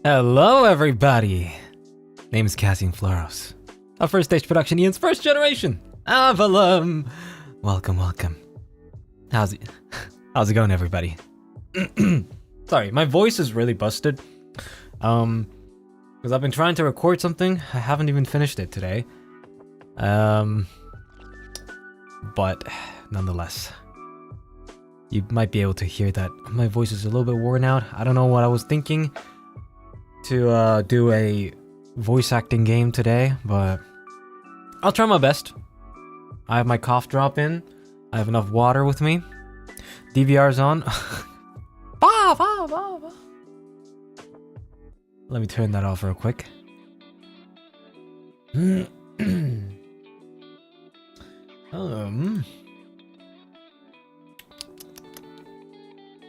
Hello, everybody. Name is Cassian Floros. A first stage production Ian's first generation. Avallum. Welcome, welcome. How's it going, everybody? Sorry, my voice is really busted. Because I've been trying to record something. I haven't even finished it today. But nonetheless, you might be able to hear that my voice is a little bit worn out. I don't know what I was thinking to do a voice acting game today, but I'll try my best. I have my cough drop in. I have enough water with me. DVR's on. Let me turn that off real quick.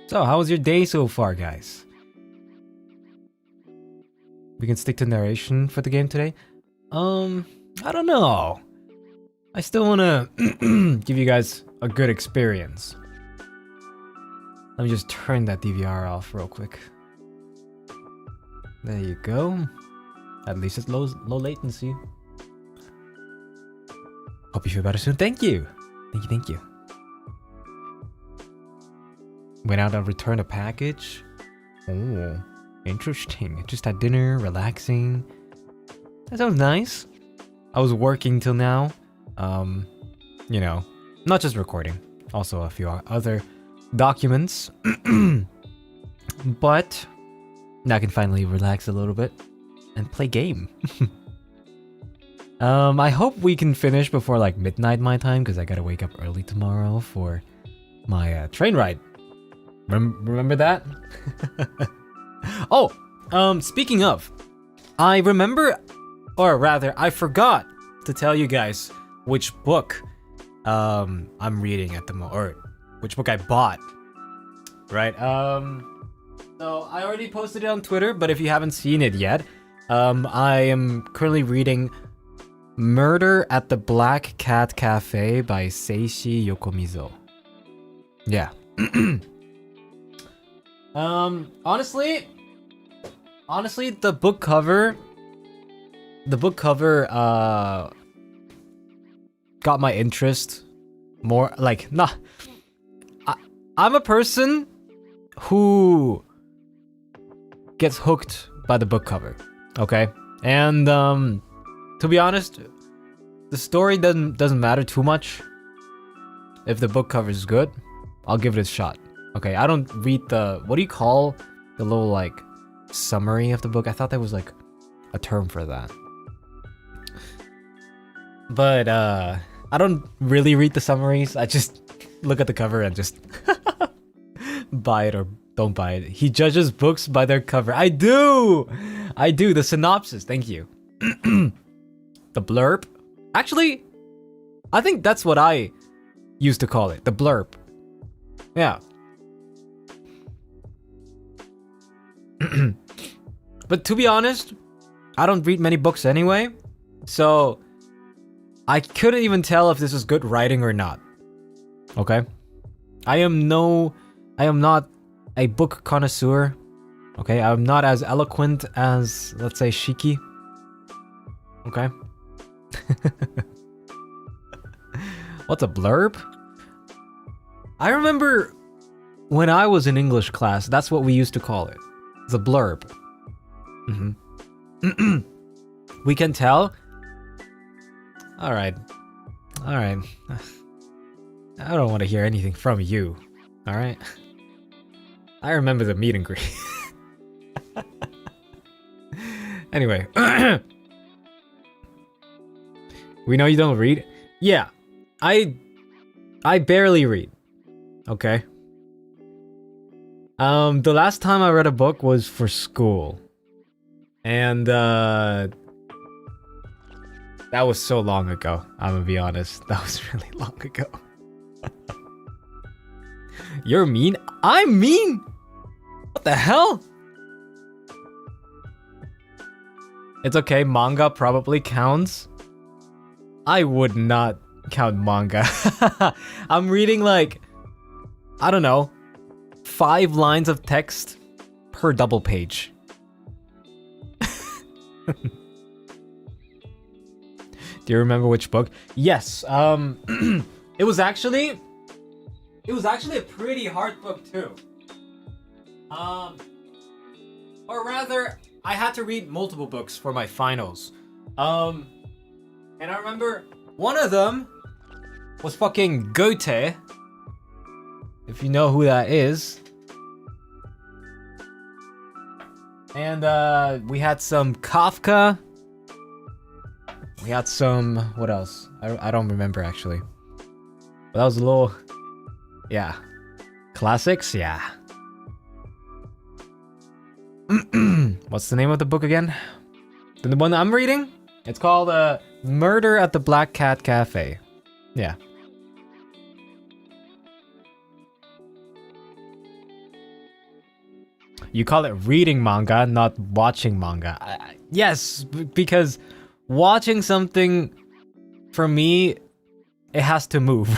So, how was your day so far, guys? We can stick to narration for the game today. I don't know. I still want to give you guys a good experience. Let me just turn that DVR off real quick. There you go. At least it's low latency. Hope you feel better soon. Thank you. Thank you. Went out and returned a package. Oh, interesting. Just had dinner, relaxing. That sounds nice. I was working till now. You know, not just recording, also a few other documents. But now I can finally relax a little bit and play game. I hope we can finish before like midnight my time, because I gotta wake up early tomorrow for my train ride. Remember that? Oh, speaking of, I remember, or rather, I forgot to tell you guys which book I'm reading at the moment, or which book I bought. Right? So I already posted it on Twitter, but if you haven't seen it yet, I am currently reading Murder at the Black Cat Cafe by Seishi Yokomizo. Yeah. Honestly, the book cover got my interest more. Like, I'm a person who gets hooked by the book cover, okay? And to be honest, the story doesn't matter too much. If the book cover is good, I'll give it a shot. Okay, I don't read the, what do you call the little like summary of the book? I thought there was like a term for that. But I don't really read the summaries. I just look at the cover and just buy it or don't buy it. He judges books by their cover. I do. The synopsis. Thank you. The blurb. Actually, I think that's what I used to call it. The blurb. Yeah. But to be honest, I don't read many books anyway, so I couldn't even tell if this was good writing or not. Okay? I am not a book connoisseur. Okay? I'm not as eloquent as, let's say, Shiki. Okay? What's a blurb? I remember when I was in English class, that's what we used to call it. The blurb. We can tell. All right. I don't want to hear anything from you. All right. I remember the meet and greet. Anyway. We know you don't read. Yeah. I barely read. Okay. The last time I read a book was for school. And that was so long ago. I'm gonna be honest. That was really long ago. You're mean? I'm mean? What the hell? It's okay, manga probably counts. I would not count manga. I'm reading like, I don't know, 5 lines of text per double page. Do you remember which book? Yes. It was actually a pretty hard book too. Or rather, I had to read multiple books for my finals. And I remember one of them was fucking Goethe. If you know who that is. And we had some Kafka. We had some, what else? I don't remember actually. But that was a little, yeah. Classics, yeah. What's the name of the book again? The one I'm reading? It's called Murder at the Black Cat Cafe. Yeah. You call it reading manga, not watching manga. Yes, because watching something, for me, it has to move,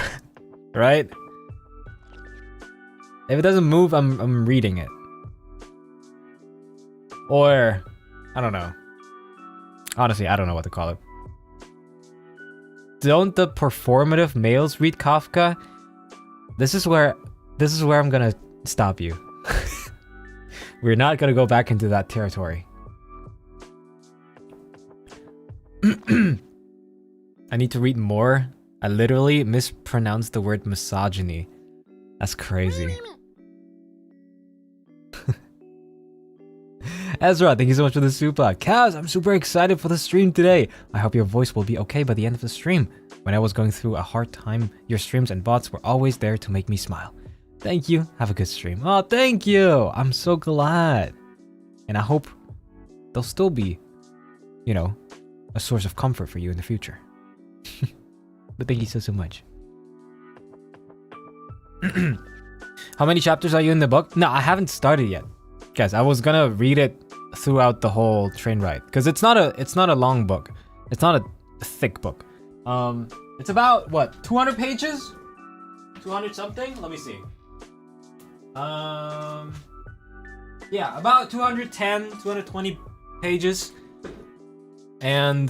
right? If it doesn't move, I'm reading it. Or, I don't know. Honestly, I don't know what to call it. Don't the performative males read Kafka? This is where I'm gonna stop you. We're not gonna go back into that territory. I need to read more. I literally mispronounced the word misogyny. That's crazy. Ezra, thank you so much for the super. Kaz, I'm super excited for the stream today. I hope your voice will be okay by the end of the stream. When I was going through a hard time, your streams and bots were always there to make me smile. Thank you. Have a good stream. Oh, thank you. I'm so glad. And I hope they'll still be, you know, a source of comfort for you in the future. But thank you so much. How many chapters are you in the book? No, I haven't started yet. Guys, I was gonna read it throughout the whole train ride. Because it's not a long book. It's not a thick book. It's about, what, 200 pages? 200 something? Let me see. Yeah, about 210, 220 pages. And,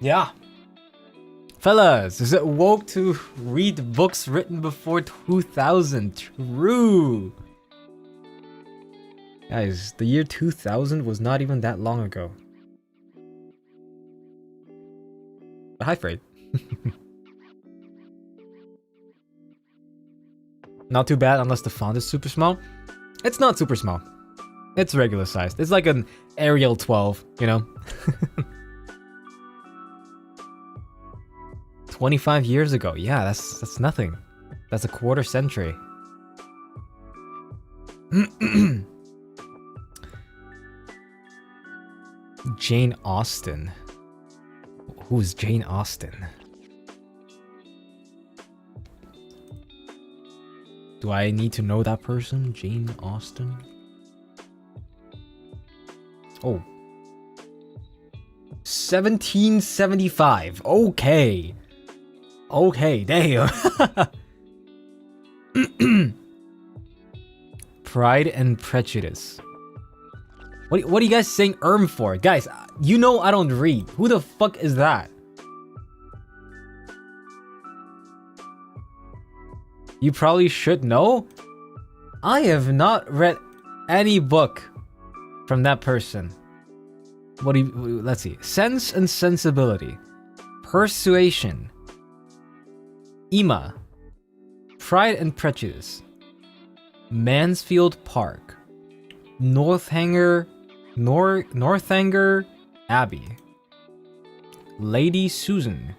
yeah. Fellas, is it woke to read books written before 2000? True. Guys, the year 2000 was not even that long ago. But hi, Fred. Not too bad unless the font is super small. It's not super small. It's regular sized. It's like an Arial 12, you know? 25 years ago. Yeah, that's nothing. That's a quarter century. Jane Austen. Who's Jane Austen? Do I need to know that person? Jane Austen? Oh. 1775. Okay. Okay, damn. Pride and Prejudice. What are you guys saying for? Guys, you know I don't read. Who the fuck is that? You probably should know. I have not read any book from that person. What do you, let's see. Sense and Sensibility. Persuasion. Emma. Pride and Prejudice. Mansfield Park. Northanger Abbey. Lady Susan.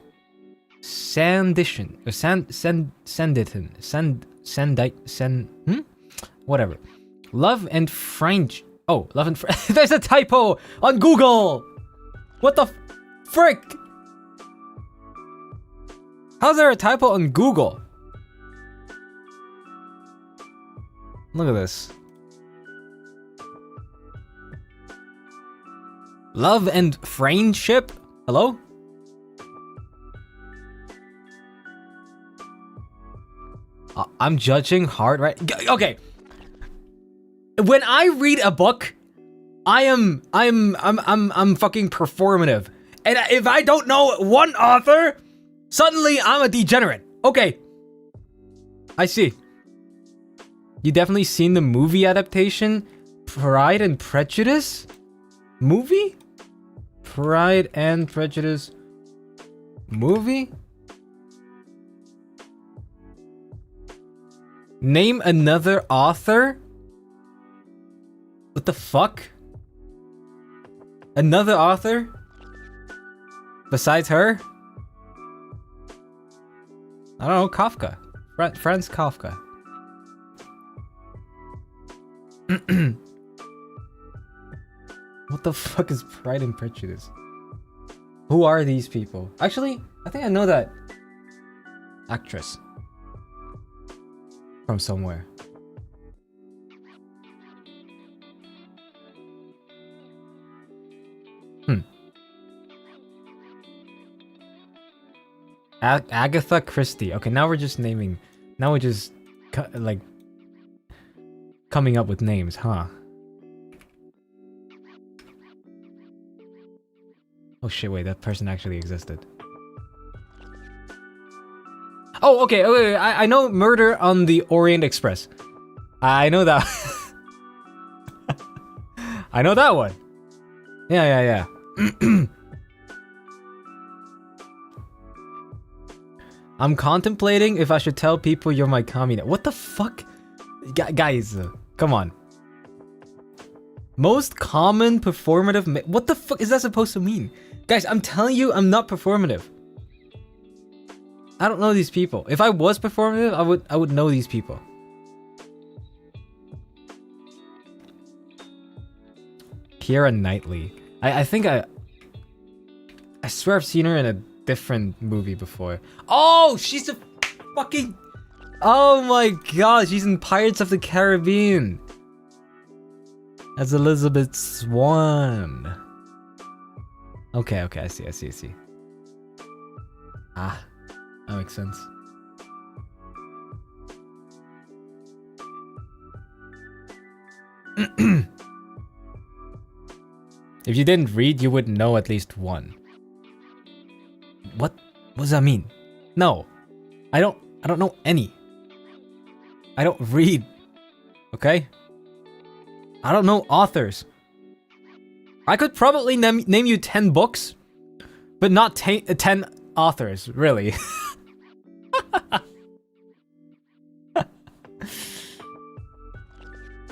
Whatever. Love and French. Oh, Love and French. There's a typo on Google. What the frick? How's there a typo on Google? Look at this. Love and Friendship? Hello? I'm judging hard, right? Okay. When I read a book, I'm fucking performative. And if I don't know one author, suddenly I'm a degenerate. Okay. I see. You definitely seen the movie adaptation? Pride and Prejudice? Movie? Pride and Prejudice movie? Name another author? What the fuck? Another author? Besides her? I don't know, Kafka. Franz Kafka. What the fuck is Pride and Prejudice? Who are these people? Actually, I think I know that actress from somewhere. Agatha Christie. Okay, now we're just naming. Now we're just like coming up with names, huh? Oh shit! Wait, that person actually existed. Oh, okay. Okay, I know Murder on the Orient Express. I know that. I know that one. Yeah. I'm contemplating if I should tell people you're my communist. What the fuck? Guys, come on. Most common performative... What the fuck is that supposed to mean? Guys, I'm telling you, I'm not performative. I don't know these people. If I was performative, I would know these people. Keira Knightley. I think I swear I've seen her in a different movie before. Oh, she's a fucking... Oh my god, she's in Pirates of the Caribbean. As Elizabeth Swan. Okay, I see. Ah, that makes sense. If you didn't read, you would know at least one. What does that mean? No. I don't know any. I don't read. Okay? I don't know authors. I could probably name you 10 books, but not 10 authors, really.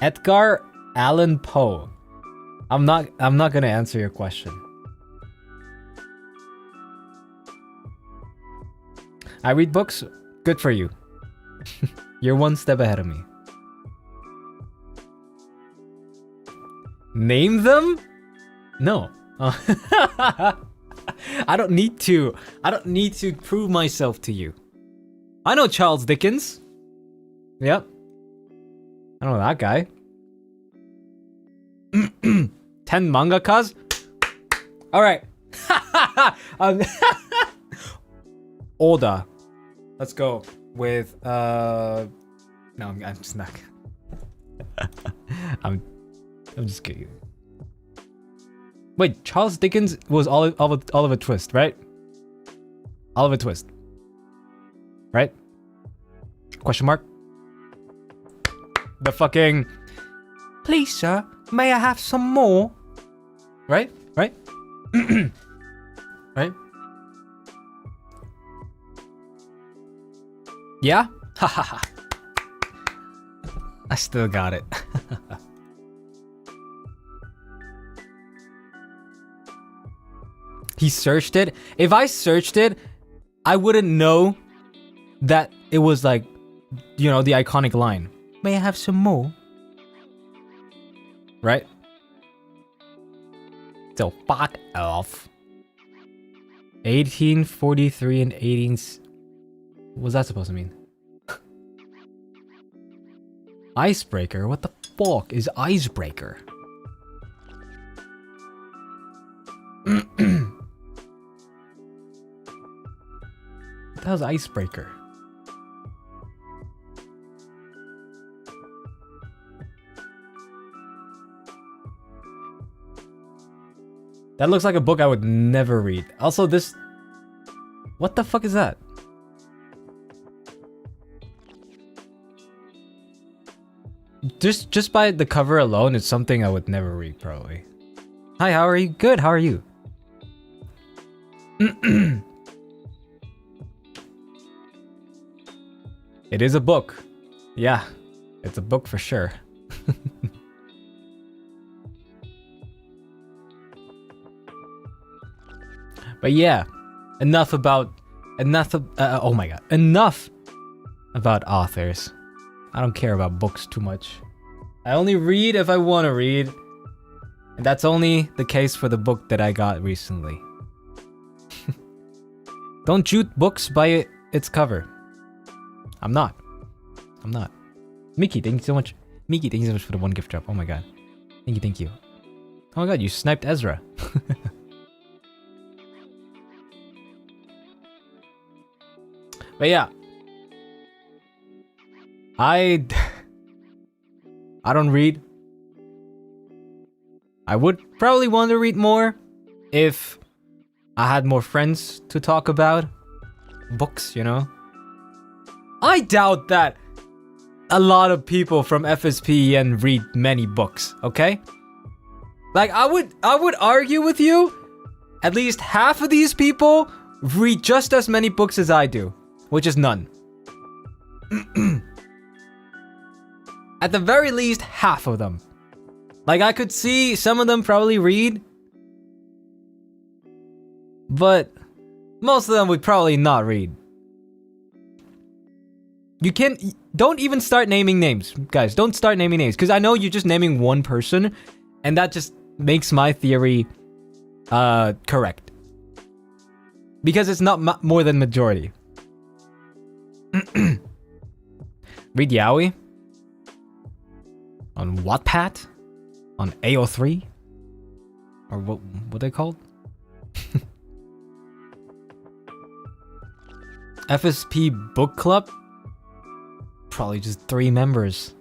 Edgar Allan Poe. I'm not gonna answer your question. I read books. Good for you. You're one step ahead of me. Name them? No. I don't need to. I don't need to prove myself to you. I know Charles Dickens. Yep. I know that guy. 10 mangakas? Alright. Oda. Let's go with no, I'm just not. I'm just kidding. Wait, Charles Dickens was Oliver Twist, right? Oliver Twist. Right? Question mark? The fucking... Please, sir, may I have some more? Right? Right? Right? Yeah? Hahaha. I still got it. He searched it. If I searched it, I wouldn't know that it was like, you know, the iconic line. May I have some more? Right? So fuck off. 1843 and 18... What was that supposed to mean? Icebreaker? What the fuck is icebreaker? What the hell's icebreaker? That looks like a book I would never read. Also, this... What the fuck is that? Just by the cover alone, it's something I would never read, probably. Hi, how are you? Good, how are you? It is a book. Yeah, it's a book for sure. But yeah, enough about oh my god, enough about authors. I don't care about books too much. I only read if I want to read, and that's only the case for the book that I got recently. Don't shoot books by its cover. I'm not. Mickey, thank you so much. Mickey, thank you so much for the 1 gift drop. Oh my god. Thank you. Oh my god, you sniped Ezra. But yeah. I don't read. I would probably want to read more if I had more friends to talk about books, you know? I doubt that a lot of people from FSPEN read many books, okay? Like, I would argue with you, at least half of these people read just as many books as I do, which is none. At the very least, half of them. Like, I could see some of them probably read, but most of them would probably not read. Don't even start naming names, guys. Don't start naming names, because I know you're just naming one person, and that just makes my theory correct. Because it's not more than majority. Read Yaoi? On Wattpad? On AO3? Or what they called? FSP Book Club? Probably just 3 members.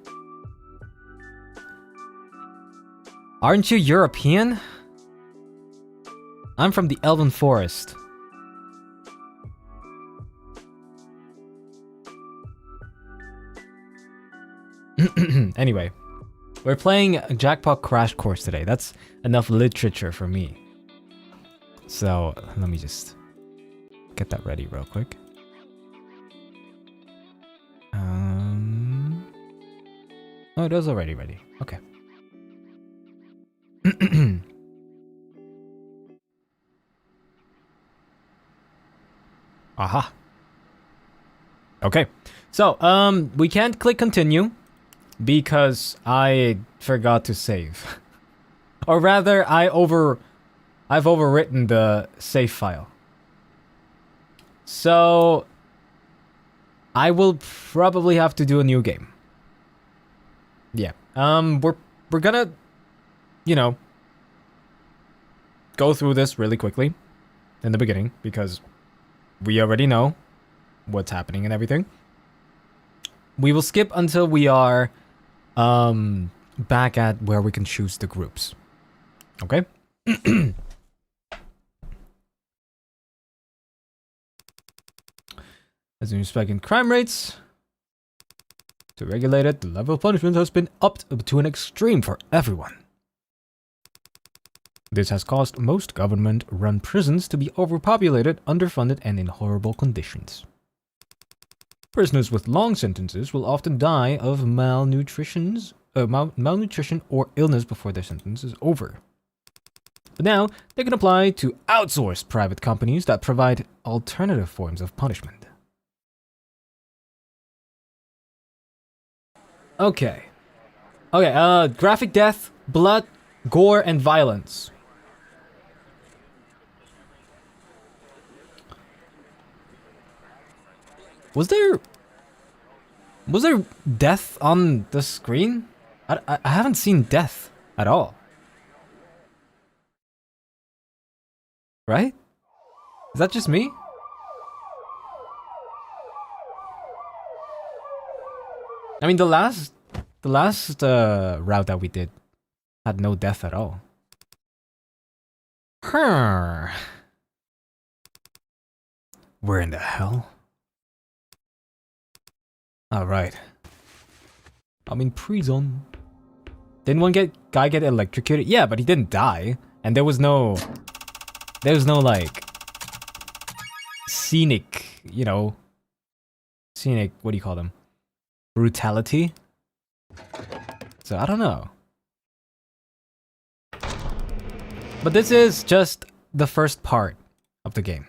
Aren't you European? I'm from the Elven Forest. Anyway, we're playing Jackpot Crash Course today. That's enough literature for me. So, let me just get that ready real quick. Oh, it was already ready. Okay. Aha. Okay. So, we can't click continue because I forgot to save. Or rather, I've overwritten the save file. So, I will probably have to do a new game. Yeah. We're gonna, you know, go through this really quickly in the beginning because we already know what's happening and everything. We will skip until we are back at where we can choose the groups. Okay? As a new spike in crime rates, to regulate it, the level of punishment has been upped to an extreme for everyone. This has caused most government-run prisons to be overpopulated, underfunded, and in horrible conditions. Prisoners with long sentences will often die of malnutrition or illness before their sentence is over. But now, they can apply to outsourced private companies that provide alternative forms of punishment. Okay. Graphic death, blood, gore, and violence. Was there death on the screen? I haven't seen death at all. Right? Is that just me? I mean, the last route that we did had no death at all. Where in the hell? Alright. I'm in prison. Didn't one guy get electrocuted? Yeah, but he didn't die. And there was no like scenic, you know, what do you call them? Brutality? So I don't know. But this is just the first part of the game.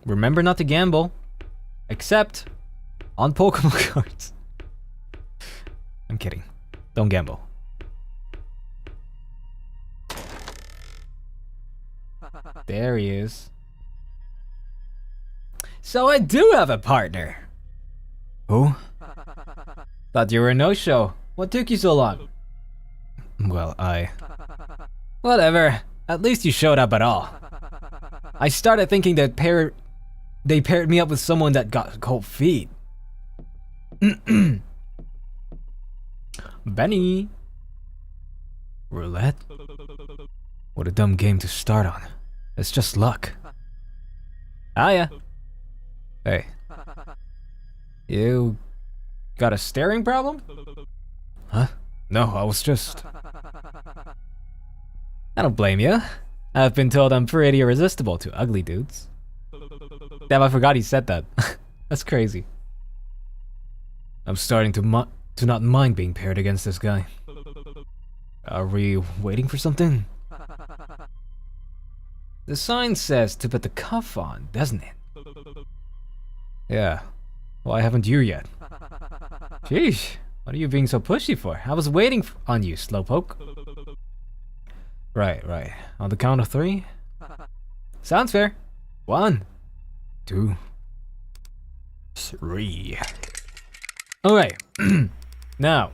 Remember not to gamble, except on Pokemon cards. I'm kidding. Don't gamble. There he is. So I do have a partner. Who? Thought you were a no-show. What took you so long? Well, whatever. At least you showed up at all. I started thinking that they paired me up with someone that got cold feet. Benny. Roulette? What a dumb game to start on. It's just luck. Ah, yeah. Hey. You got a staring problem? Huh? No, I was just... I don't blame you. I've been told I'm pretty irresistible to ugly dudes. Damn, I forgot he said that. That's crazy. I'm starting to not mind being paired against this guy. Are we waiting for something? The sign says to put the cuff on, doesn't it? Yeah. Why haven't you yet? Sheesh. What are you being so pushy for? I was waiting on you, slowpoke. Right. On the count of 3? Sounds fair. 1, 2, 3. Alright. Now,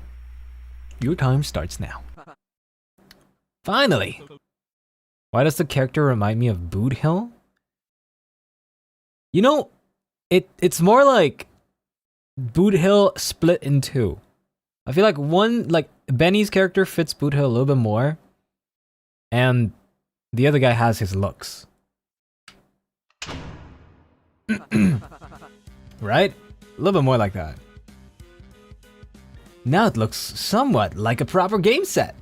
your time starts now. Finally! Why does the character remind me of Boot Hill? You know, it's more like Boot Hill split in 2. I feel like Benny's character fits Boot Hill a little bit more, and the other guy has his looks. Right? A little bit more like that. Now it looks somewhat like a proper game set.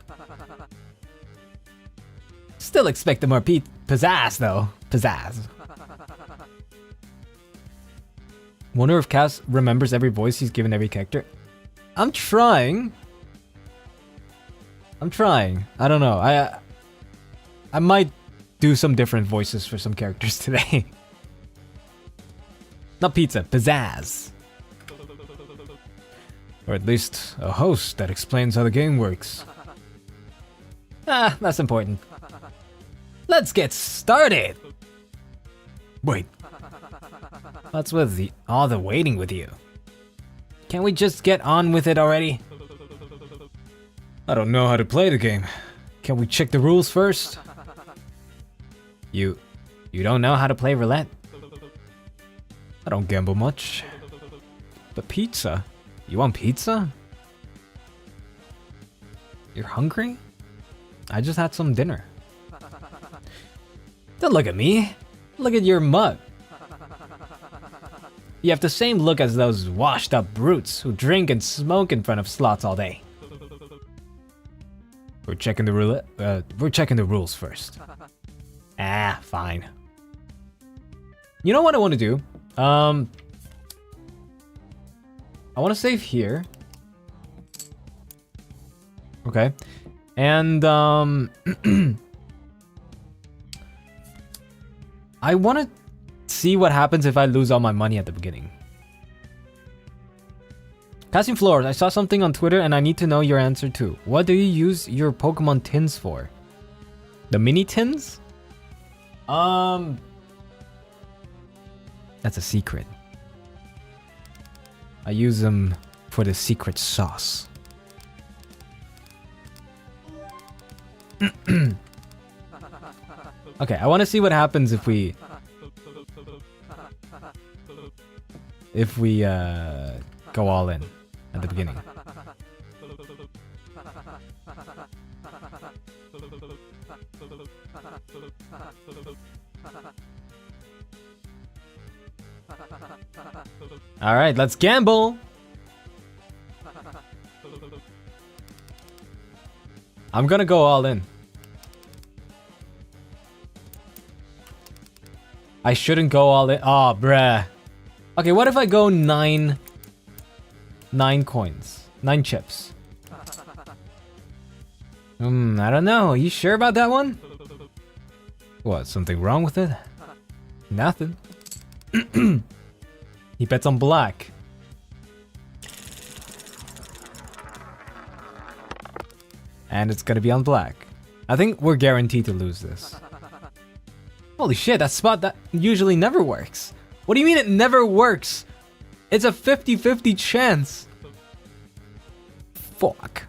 Still expect more pizzazz though. Pizzazz. Wonder if Cass remembers every voice he's given every character. I'm trying. I don't know. I might do some different voices for some characters today. Not pizza, pizzazz. Or at least a host that explains how the game works. Ah, that's important. Let's get started! Wait. What's with all the waiting with you? Can't we just get on with it already? I don't know how to play the game. Can we check the rules first? You don't know how to play roulette? I don't gamble much. But pizza? You want pizza? You're hungry? I just had some dinner. Don't look at me. Look at your mug. You have the same look as those washed up brutes who drink and smoke in front of slots all day. We're checking the roulette. We're checking the rules first. Ah, fine. You know what I want to do? I want to save here. Okay. And I want to see what happens if I lose all my money at the beginning. Cassian Floros, I saw something on Twitter and I need to know your answer too. What do you use your Pokemon tins for? The mini tins? That's a secret. I use them for the secret sauce. Okay, I want to see what happens if we go all in at the beginning. Alright, let's gamble! I'm gonna go all in. I shouldn't go all in. Oh, bruh. Okay, what if I go 9 coins? 9 chips. I don't know. Are you sure about that one? What, something wrong with it? Nothing. He bets on black. And it's gonna be on black. I think we're guaranteed to lose this. Holy shit, that spot that usually never works. What do you mean it never works? It's a 50-50 chance. Fuck.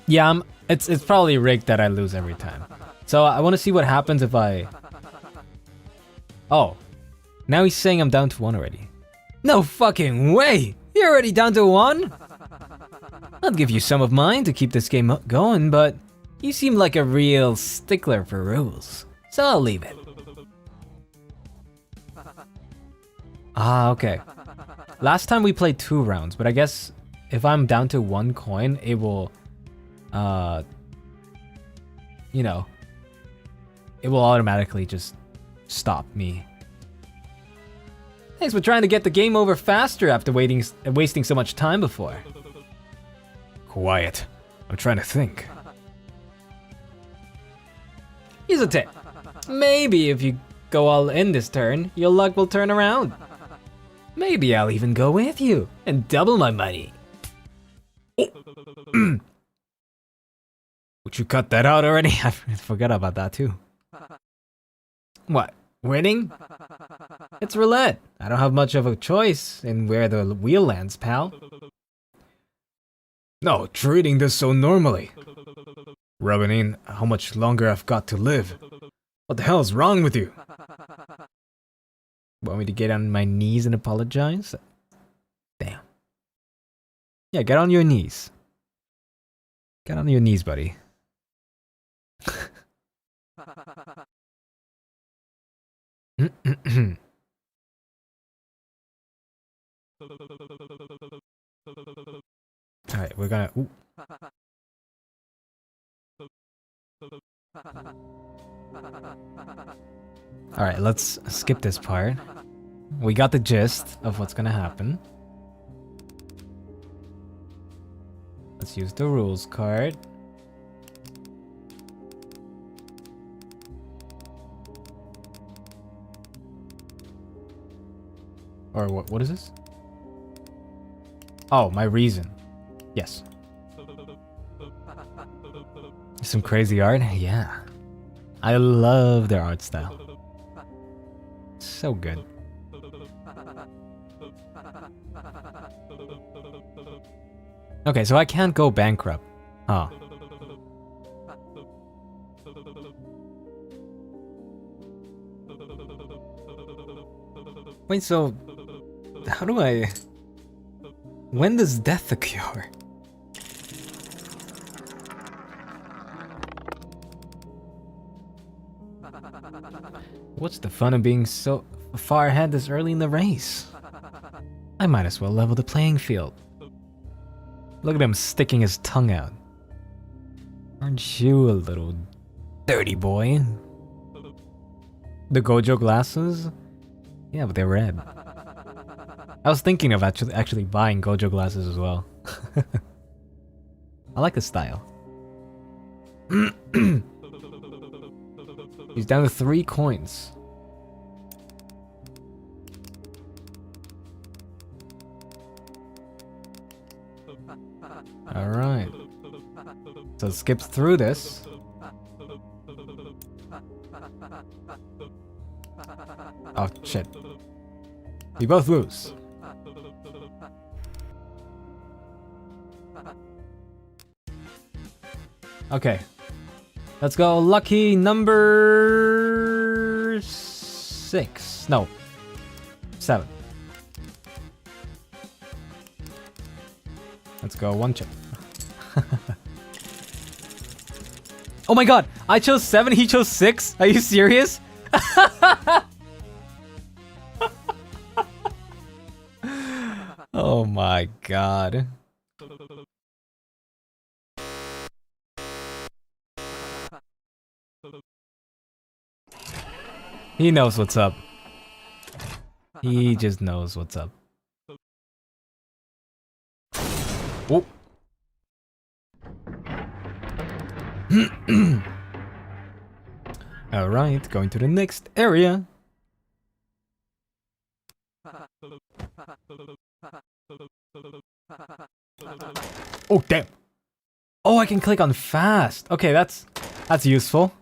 Yeah, it's probably rigged that I lose every time. So I want to see what happens if I... Oh. Now he's saying I'm down to 1 already. No fucking way! You're already down to 1? I'll give you some of mine to keep this game going, but you seem like a real stickler for rules. So I'll leave it. Ah, okay. Last time we played 2 rounds, but I guess if I'm down to 1 coin, it will... you know, it will automatically just stop me. Thanks for trying to get the game over faster after wasting so much time before. Quiet. I'm trying to think. Here's a tip. Maybe if you go all in this turn, your luck will turn around. Maybe I'll even go with you and double my money. Oh. Would you cut that out already? I forgot about that too. What? Winning? It's roulette. I don't have much of a choice in where the wheel lands, pal. No, treating this so normally. Rubbing in how much longer I've got to live. What the hell's wrong with you? Want me to get on my knees and apologize? Damn. Yeah, get on your knees. Get on your knees, buddy. Alright, we're gonna... Ooh. Alright, let's skip this part. We got the gist of what's gonna happen. Let's use the rules card. Or what is this? Oh, my reason. Yes. Some crazy art? Yeah. I love their art style. So good. Okay, so I can't go bankrupt. Huh. Wait, so... How do I... When does death occur? What's the fun of being so far ahead this early in the race? I might as well level the playing field. Look at him sticking his tongue out. Aren't you a little dirty boy? The Gojo glasses? Yeah, but they're red. I was thinking of actually buying Gojo glasses as well. I like the style. He's down to 3 coins. Alright. So it skips through this. Oh shit. We both lose. Okay. Let's go lucky number 6. No. 7. Let's go 1 chip. Oh my god! I chose 7, he chose 6? Are you serious? Oh my god. He knows what's up. He just knows what's up. Oh. Alright, going to the next area. Oh damn! Oh, I can click on fast. Okay, that's useful.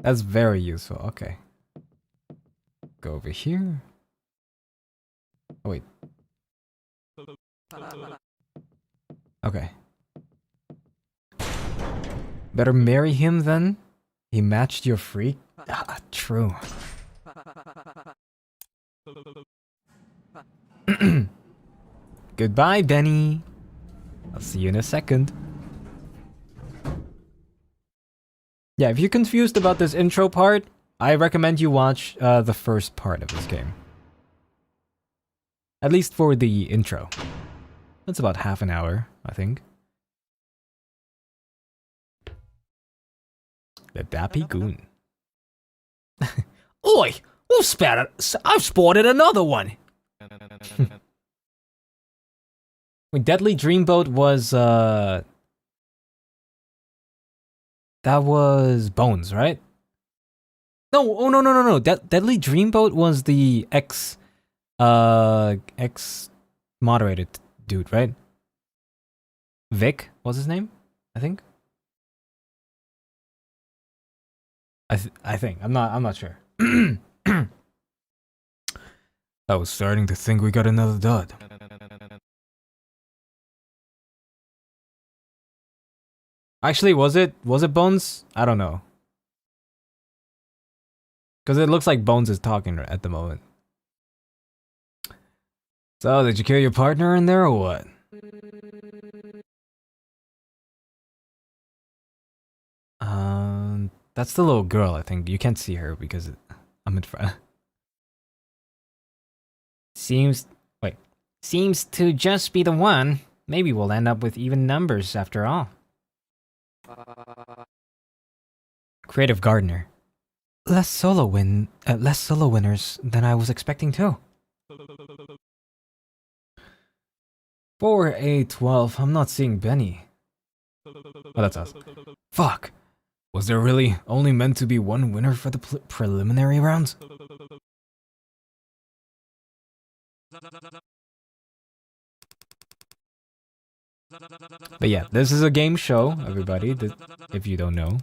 That's very useful. Okay. Go over here. Oh wait. Okay. Better marry him then? He matched your freak? Ah, true. Goodbye, Benny. I'll see you in a second. Yeah, if you're confused about this intro part, I recommend you watch the first part of this game. At least for the intro. That's about half an hour, I think. The Dappy Goon. Oi! I've spotted another one! Wait, Deadly Dreamboat was, that was Bones, right? No, oh no. Deadly Dreamboat was the ex-moderated dude, right? Vic was his name, I think? I think. I'm not sure. I was starting to think we got another dud. Actually, was it Bones? I don't know. Because it looks like Bones is talking at the moment. So, did you kill your partner in there or what? That's the little girl, I think. You can't see her because I'm in front. Seems to just be the one. Maybe we'll end up with even numbers after all. Creative Gardener. Less solo winners than I was expecting too. 4, 8, 12. I'm not seeing Benny. Oh, that's us. Fuck. Was there really only meant to be one winner for the preliminary rounds? But yeah, this is a game show, everybody, if you don't know.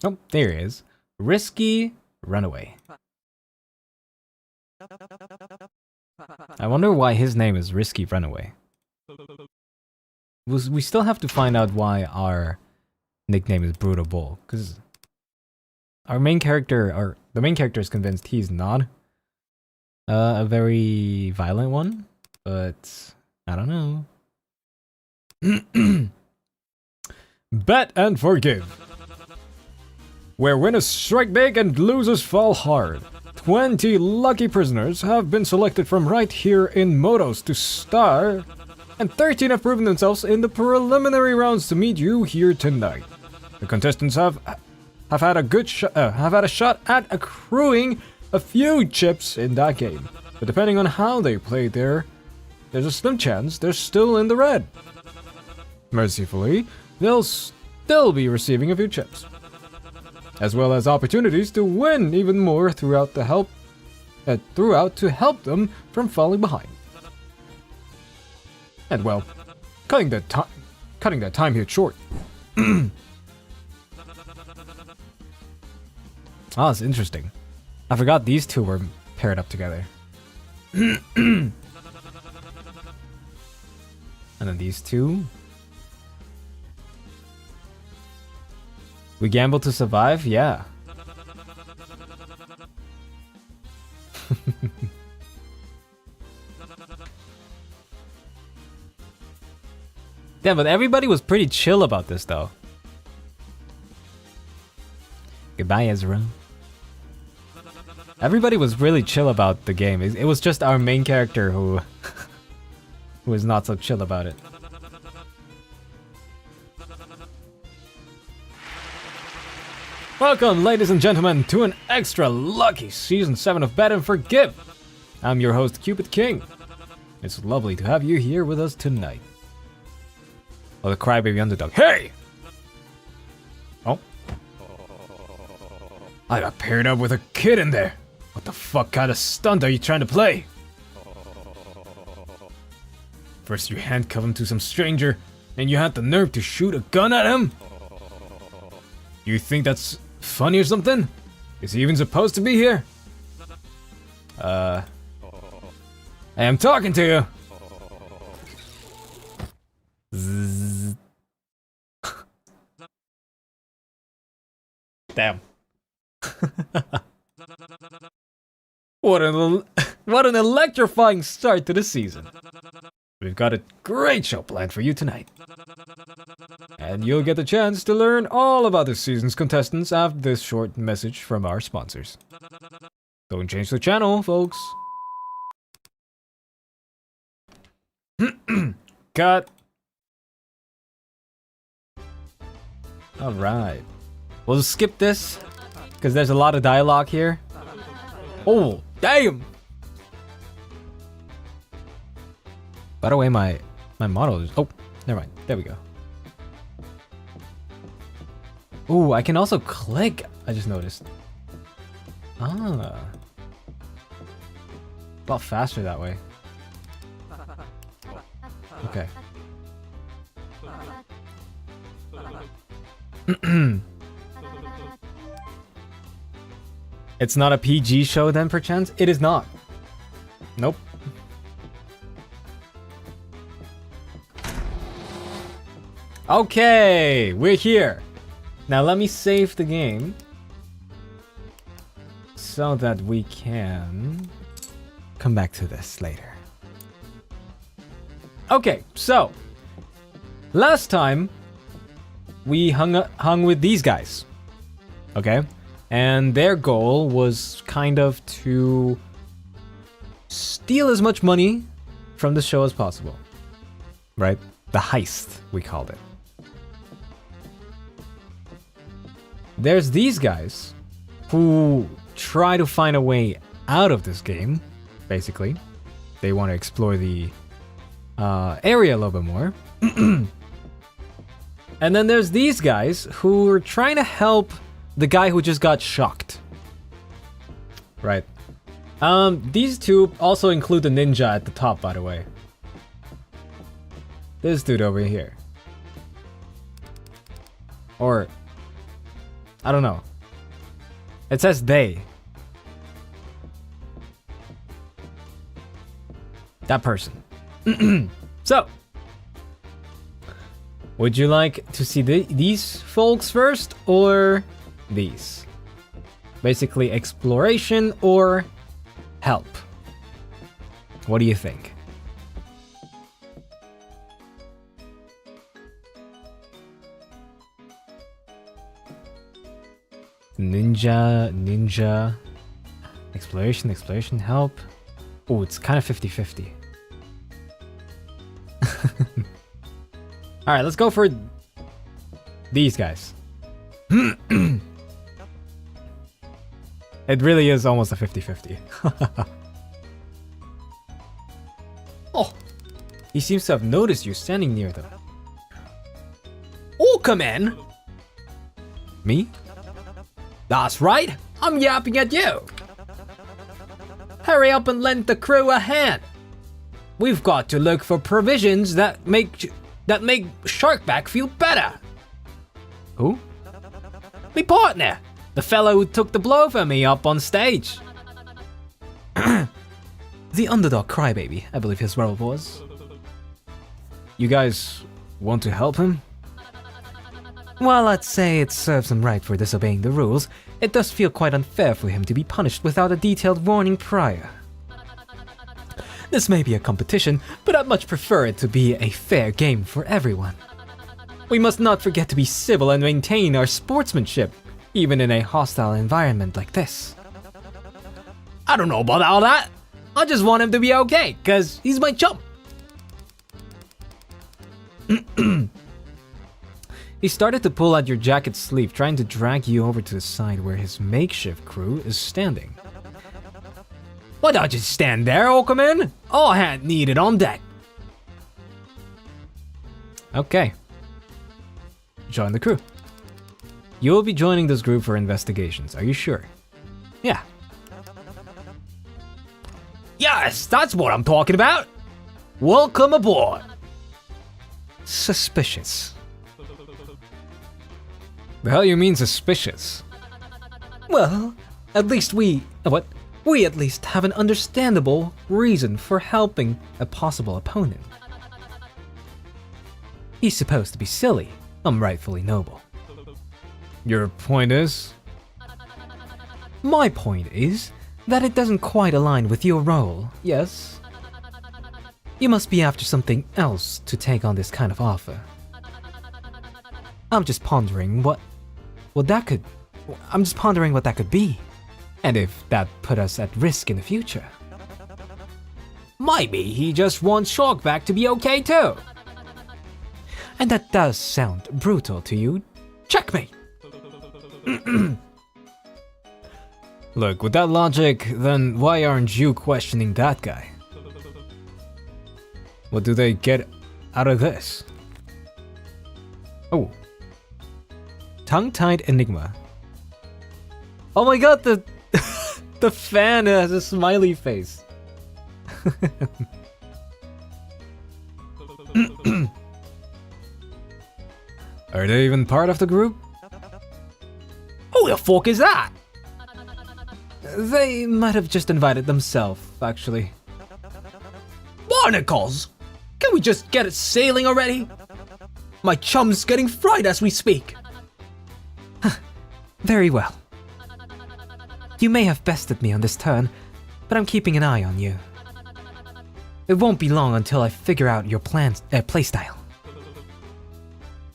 Oh, there he is. Risky Runaway. I wonder why his name is Risky Runaway. We still have to find out why our nickname is Brutal Bull, because the main character is convinced he's not a very violent one, but I don't know. Bet and forgive. Where winners strike big and losers fall hard. 20 lucky prisoners have been selected from right here in Motos to star, and 13 have proven themselves in the preliminary rounds to meet you here tonight. The contestants have had a shot at accruing a few chips in that game, but depending on how they play there's a slim chance they're still in the red. Mercifully, they'll still be receiving a few chips, as well as opportunities to win even more throughout to help them from falling behind. And well, cutting that time here short. Oh, that's interesting. I forgot these two were paired up together. And then these two. We gamble to survive? Yeah. Yeah, but everybody was pretty chill about this, though. Goodbye, Ezra. Everybody was really chill about the game. It was just our main character who was not so chill about it. Welcome, ladies and gentlemen, to an extra lucky Season 7 of Bet and Forgive. I'm your host, Cupid King. It's lovely to have you here with us tonight. Oh, the crybaby underdog. Hey! Oh. I got paired up with a kid in there. What the fuck kind of stunt are you trying to play? First you handcuff him to some stranger, and you had the nerve to shoot a gun at him? You think that's funny or something? Is he even supposed to be here? I am talking to you. Zzz. Damn. What an electrifying start to the season. We've got a great show planned for you tonight. And you'll get the chance to learn all about this season's contestants after this short message from our sponsors. Don't change the channel, folks. Cut. Alright. We'll just skip this, because there's a lot of dialogue here. Oh, damn! By the way, my model is... Oh, never mind. There we go. Ooh, I can also click. I just noticed. Ah. A lot faster that way. Okay. It's not a PG show then, perchance? It is not. Nope. Okay, we're here. Now let me save the game so that we can come back to this later. Okay, so last time we hung with these guys, okay? And their goal was kind of to steal as much money from the show as possible, right? The heist, we called it. There's these guys who try to find a way out of this game, basically. They want to explore the area a little bit more. And then there's these guys who are trying to help the guy who just got shocked. Right. These two also include the ninja at the top, by the way. This dude over here. Or... I don't know. It says they. That person. So, would you like to see these folks first or these? Basically, exploration or help. What do you think? Ninja, exploration, help. Oh, it's kind of 50-50. Alright, let's go for these guys. It really is almost a 50-50. Oh, he seems to have noticed you standing near them. Oh, come in! Me? That's right, I'm yapping at you. Hurry up and lend the crew a hand. We've got to look for provisions that make Sharkback feel better. Who? Me partner, the fellow who took the blow for me up on stage. The underdog crybaby, I believe his role was. You guys want to help him? While I'd say it serves him right for disobeying the rules, it does feel quite unfair for him to be punished without a detailed warning prior. This may be a competition, but I'd much prefer it to be a fair game for everyone. We must not forget to be civil and maintain our sportsmanship, even in a hostile environment like this. I don't know about all that. I just want him to be okay, cause he's my chum. He started to pull at your jacket sleeve, trying to drag you over to the side where his makeshift crew is standing. Why don't you stand there, Oakerman? All hands needed on deck. Okay. Join the crew. You will be joining this group for investigations, are you sure? Yeah. Yes, that's what I'm talking about! Welcome aboard! Suspicious. The hell you mean suspicious? Well, at least we at least have an understandable reason for helping a possible opponent. He's supposed to be silly. I'm rightfully noble. Your point is? My point is that it doesn't quite align with your role, yes? You must be after something else to take on this kind of offer. I'm just pondering what that could be, and if that put us at risk in the future. Maybe he just wants Sharkback to be okay too. And that does sound brutal to you. Checkmate! Look, with that logic, then why aren't you questioning that guy? What do they get out of this? Oh. Tongue-tied enigma. Oh my god, the the fan has a smiley face. Are they even part of the group? Who the fuck is that? They might have just invited themselves, actually. Barnacles! Can we just get it sailing already? My chum's getting fried as we speak. Very well. You may have bested me on this turn, but I'm keeping an eye on you. It won't be long until I figure out your playstyle.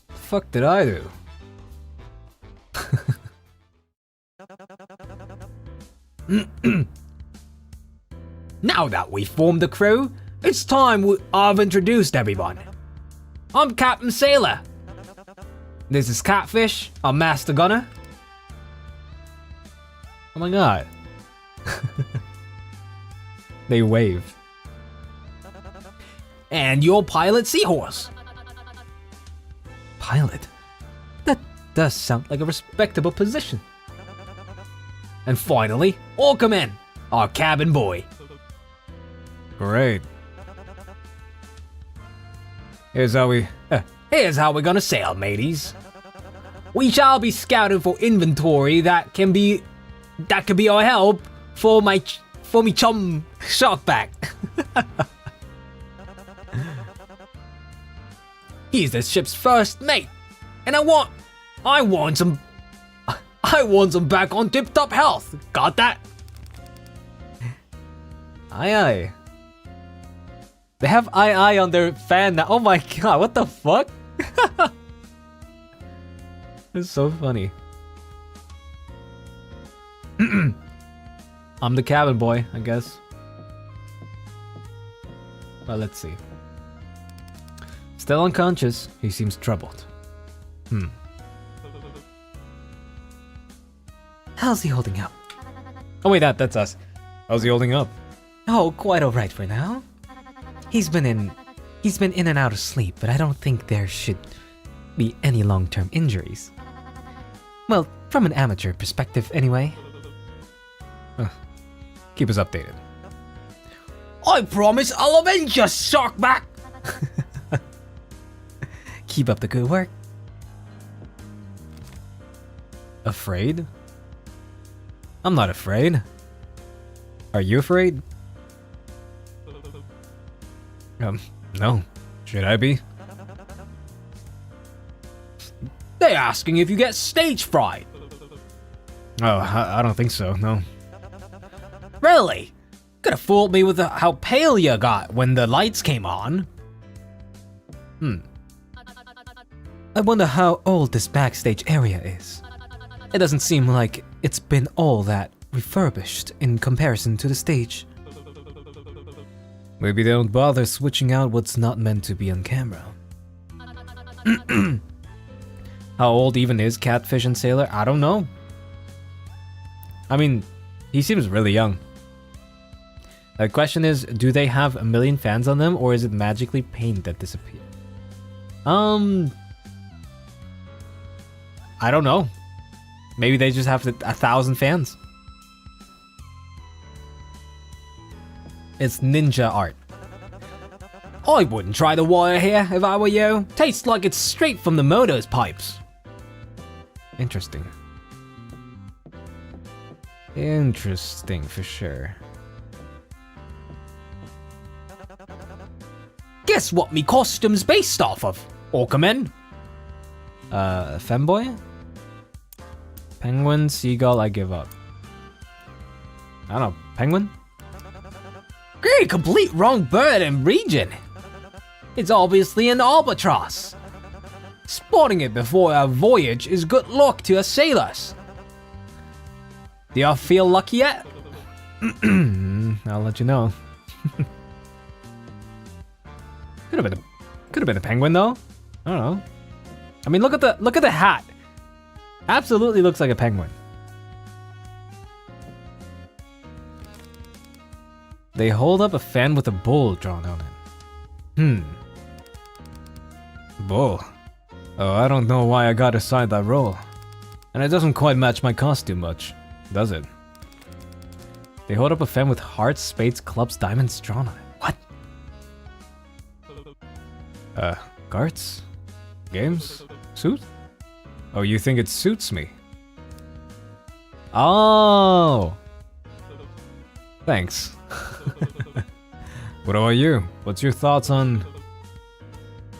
The fuck did I do? Now that we've formed the crew, it's time I've introduced everyone. I'm Captain Sailor. This is Catfish, our Master Gunner. Oh my god. They wave. And your pilot, Seahorse. Pilot? That does sound like a respectable position. And finally, Orcaman, our cabin boy. Great. Here's how we're gonna sail, mateys. We shall be scouting for inventory that can be our help for me chum Sharkback. He's the ship's first mate, and I want some back on tip-top health. Got that? Aye aye. They have aye on their fan now. Oh my god, what the fuck? It's so funny. I'm the cabin boy, I guess. Well, let's see. Still unconscious, he seems troubled. How's he holding up? Oh wait, that's us. How's he holding up? Oh, quite alright for now. He's been in and out of sleep, but I don't think there should be any long-term injuries. Well, from an amateur perspective anyway. Keep us updated. I promise I'll avenge you, Sharkback! Keep up the good work. Afraid? I'm not afraid. Are you afraid? No. Should I be? They're asking if you get stage fright. Oh, I don't think so, no. Really? could have fooled me with how pale you got when the lights came on. I wonder how old this backstage area is. It doesn't seem like it's been all that refurbished in comparison to the stage. Maybe they don't bother switching out what's not meant to be on camera. How old even is Catfish and Sailor? I don't know. I mean, he seems really young. The question is, do they have a million fans on them, or is it magically paint that disappeared? I don't know. Maybe they just have 1,000 fans. It's ninja art. I wouldn't try the water here if I were you. Tastes like it's straight from the motor's pipes. Interesting. Interesting for sure. Guess what me costume's based off of? Orcamen? Femboy? Penguin, seagull, I give up. I don't know, penguin? Great, complete wrong bird and region. It's obviously an albatross. Spotting it before our voyage is good luck to us sailors. Do y'all feel lucky yet? I'll let you know. Could have been a penguin though. I don't know. I mean, look at the hat. Absolutely looks like a penguin. They hold up a fan with a bull drawn on it. Bull. Oh, I don't know why I got assigned that role. And it doesn't quite match my costume much, does it? They hold up a fan with hearts, spades, clubs, diamonds drawn on it. What? Cards? Games? Suit? Oh, you think it suits me? Oh! Thanks. What about you? What's your thoughts on...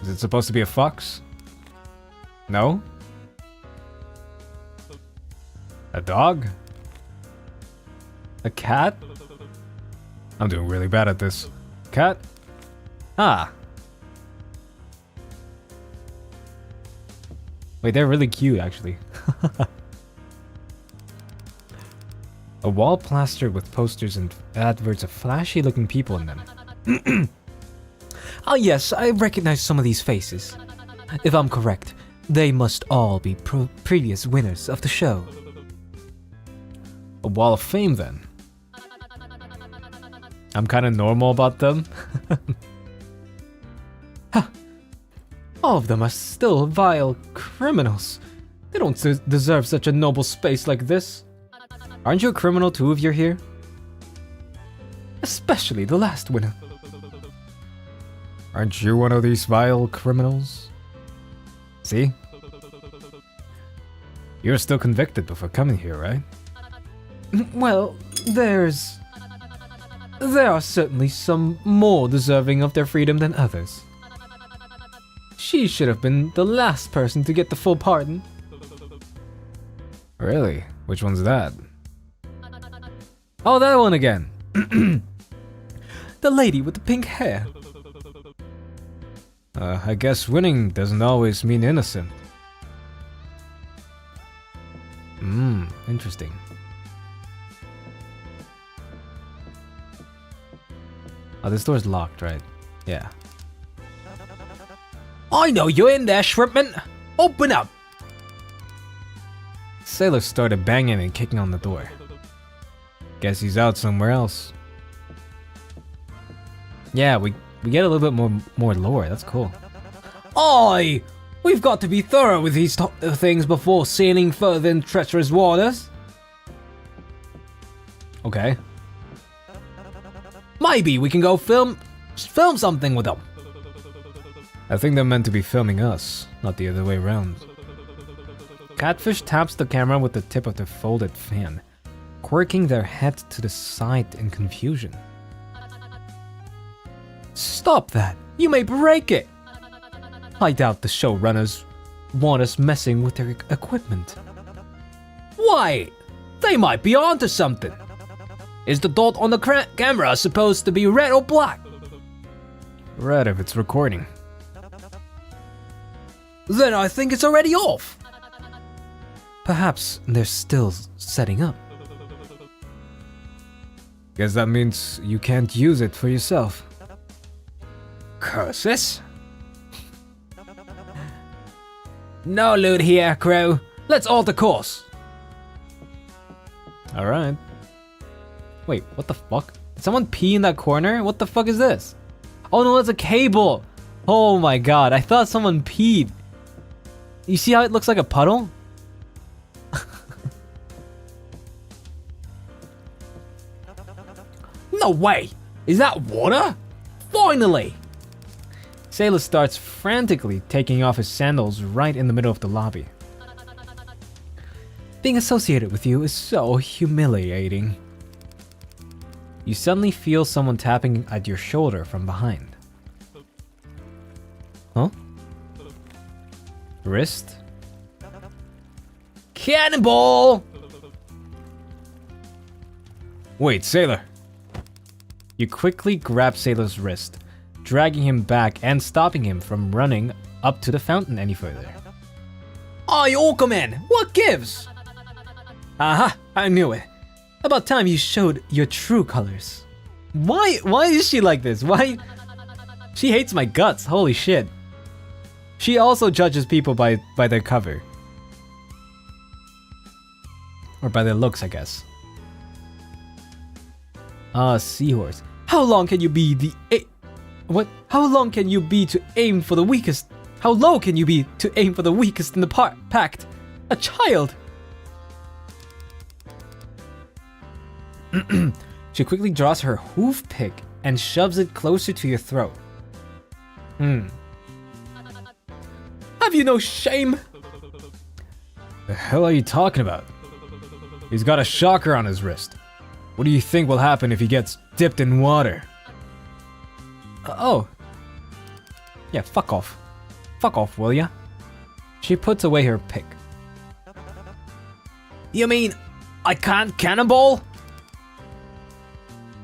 Is it supposed to be a fox? No? A dog? A cat? I'm doing really bad at this. Cat? Ah. Wait, they're really cute, actually. A wall plastered with posters and adverts of flashy-looking people in them. Oh yes, I recognize some of these faces. If I'm correct, they must all be previous winners of the show. A wall of fame, then. I'm kind of normal about them. Huh. All of them are still vile criminals. They don't deserve such a noble space like this. Aren't you a criminal too if you're here? Especially the last winner. Aren't you one of these vile criminals? See? You're still convicted before coming here, right? Well, there are certainly some more deserving of their freedom than others. She should have been the last person to get the full pardon. Really? Which one's that? Oh, that one again. The lady with the pink hair. I guess winning doesn't always mean innocent. Interesting. Oh, this door's locked, right? Yeah. I know you're in there, Shrimpman! Open up! Sailor started banging and kicking on the door. Guess he's out somewhere else. Yeah, we get a little bit more lore, that's cool. Oi! We've got to be thorough with these things before sailing further in treacherous waters. Okay. Maybe we can go film something with them. I think they're meant to be filming us, not the other way around. Catfish taps the camera with the tip of their folded fan, quirking their head to the side in confusion. Stop that! You may break it! I doubt the showrunners want us messing with their equipment. Wait! They might be onto something! Is the dot on the camera supposed to be red or black? Red if it's recording. Then I think it's already off. Perhaps they're still setting up. Guess that means you can't use it for yourself. Curses? No loot here, crew. Let's alter course. Alright. Wait, what the fuck? Did someone pee in that corner? What the fuck is this? Oh no, it's a cable! Oh my god, I thought someone peed. You see how it looks like a puddle? No way! Is that water? Finally! Sailor starts frantically taking off his sandals right in the middle of the lobby. Being associated with you is so humiliating. You suddenly feel someone tapping at your shoulder from behind. Huh? Wrist? Cannonball! Wait, Sailor. You quickly grab Sailor's wrist, dragging him back and stopping him from running up to the fountain any further. Oi, Orcaman! What gives? Aha! I knew it. About time you showed your true colors. Why is she like this? Why? She hates my guts, holy shit. She also judges people by their cover. Or by their looks, I guess. Seahorse. How long can you be what? How long can you be to aim for the weakest? How low can you be to aim for the weakest in the pact? A child! She quickly draws her hoof pick and shoves it closer to your throat. Have you no shame? The hell are you talking about? He's got a shocker on his wrist. What do you think will happen if he gets dipped in water? Oh. Yeah, fuck off. Fuck off, will ya? She puts away her pick. You mean I can't cannonball?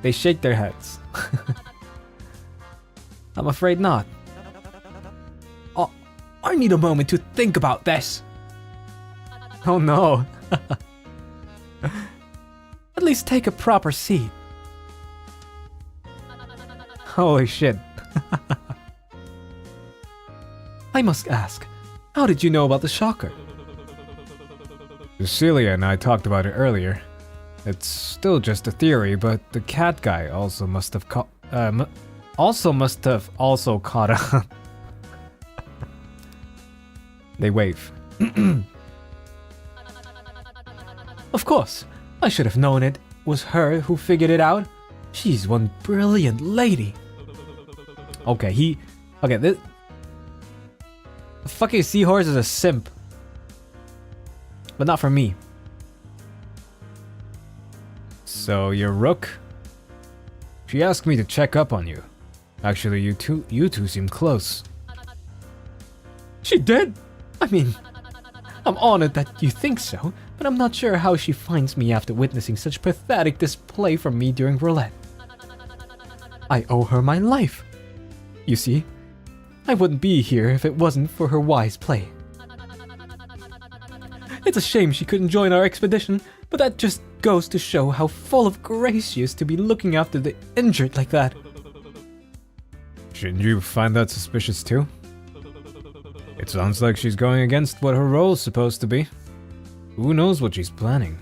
They shake their heads. I'm afraid not. Oh, I need a moment to think about this. Oh no. At least take a proper seat. Holy shit. I must ask, how did you know about the shocker? Cecilia and I talked about it earlier. It's still just a theory, but the cat guy also must have caught on. They wave. Of course, I should have known it was her who figured it out. She's one brilliant lady. Okay, this fucking seahorse is a simp. But not for me. So, you're Rook? She asked me to check up on you. Actually, you two seem close. She did? I mean, I'm honored that you think so, but I'm not sure how she finds me after witnessing such pathetic display from me during roulette. I owe her my life. You see, I wouldn't be here if it wasn't for her wise play. It's a shame she couldn't join our expedition, but that just goes to show how full of grace she is to be looking after the injured like that. Shouldn't you find that suspicious too? It sounds like she's going against what her role's supposed to be. Who knows what she's planning?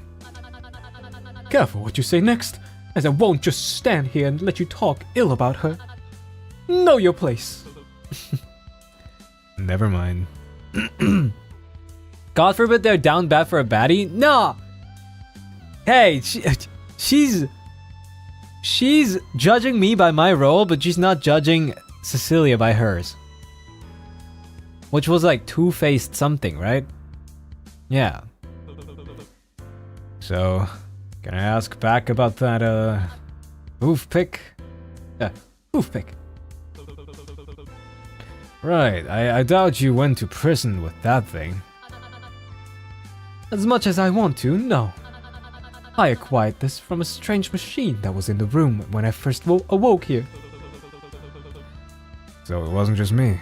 Careful what you say next, as I won't just stand here and let you talk ill about her. Know your place. Never mind. God forbid they're down bad for a baddie? Nah! Hey, she's judging me by my role, but she's not judging Cecilia by hers. Which was like two-faced something, right? Yeah. So, can I ask back about that, hoof pick? Hoof pick. Right, I doubt you went to prison with that thing. As much as I want to, no. I acquired this from a strange machine that was in the room when I first awoke here. So it wasn't just me.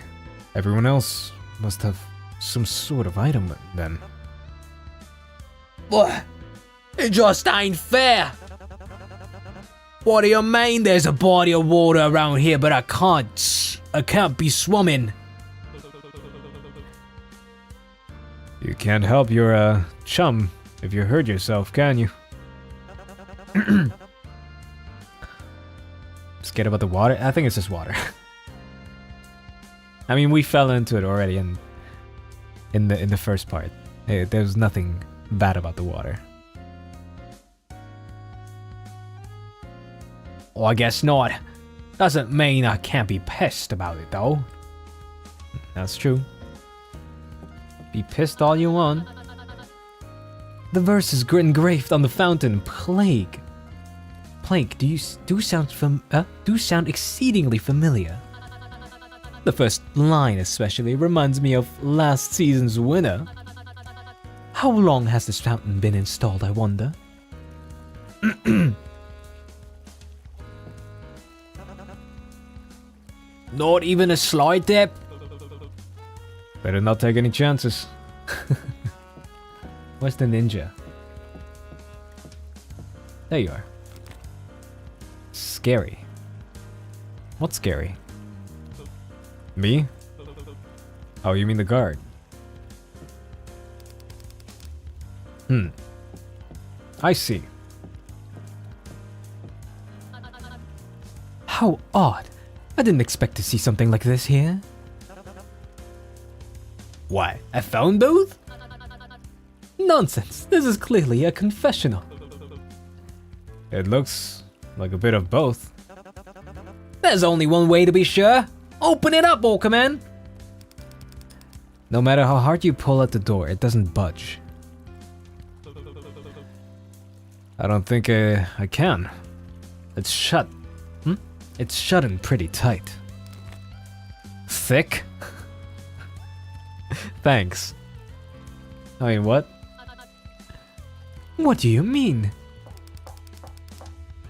Everyone else must have some sort of item then. What? It just ain't fair. What do you mean there's a body of water around here but I can't be swimming? You can't help your chum if you hurt yourself, can you? Scared about the water? I think it's just water. I mean, we fell into it already in the first part. There's nothing bad about the water. Oh, I guess not. Doesn't mean I can't be pissed about it, though. That's true. Be pissed all you want. The verse is engraved on the fountain. Plague. Plague, do sound exceedingly familiar. The first line especially reminds me of last season's winner. How long has this fountain been installed, I wonder? Not even a slide dip? Better not take any chances. Where's the ninja? There you are. Scary. What's scary? Me? Oh, you mean the guard? I see. How odd. I didn't expect to see something like this here. What, a phone booth? Nonsense. This is clearly a confessional. It looks like a bit of both. There's only one way to be sure. Open it up, Orcaman! No matter how hard you pull at the door, it doesn't budge. I don't think I can. It's shut. It's shut in pretty tight. Thick? Thanks. I mean, what? What do you mean?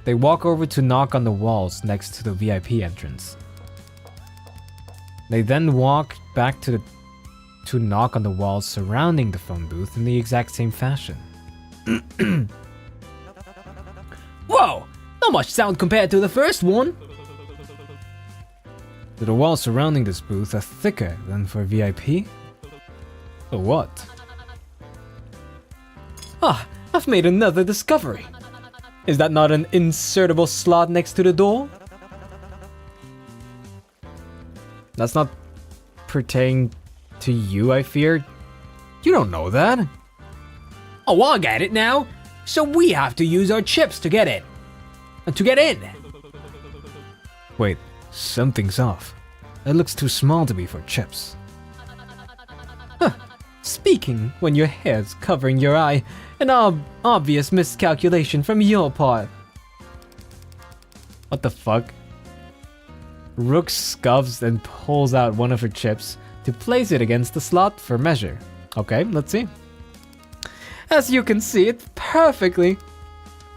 They walk over to knock on the walls next to the VIP entrance. They then walk back to knock on the walls surrounding the phone booth in the exact same fashion. Whoa! Not much sound compared to the first one! The walls surrounding this booth are thicker than for VIP? So what? Ah, I've made another discovery. Is that not an insertable slot next to the door? That's not pertaining to you, I fear. You don't know that. Oh, I get it now. So we have to use our chips to get it. To get in. Wait, something's off. It looks too small to be for chips. Huh. Speaking when your hair's covering your eye, an obvious miscalculation from your part. What the fuck? Rook scuffs and pulls out one of her chips to place it against the slot for measure. Okay, let's see. As you can see, it perfectly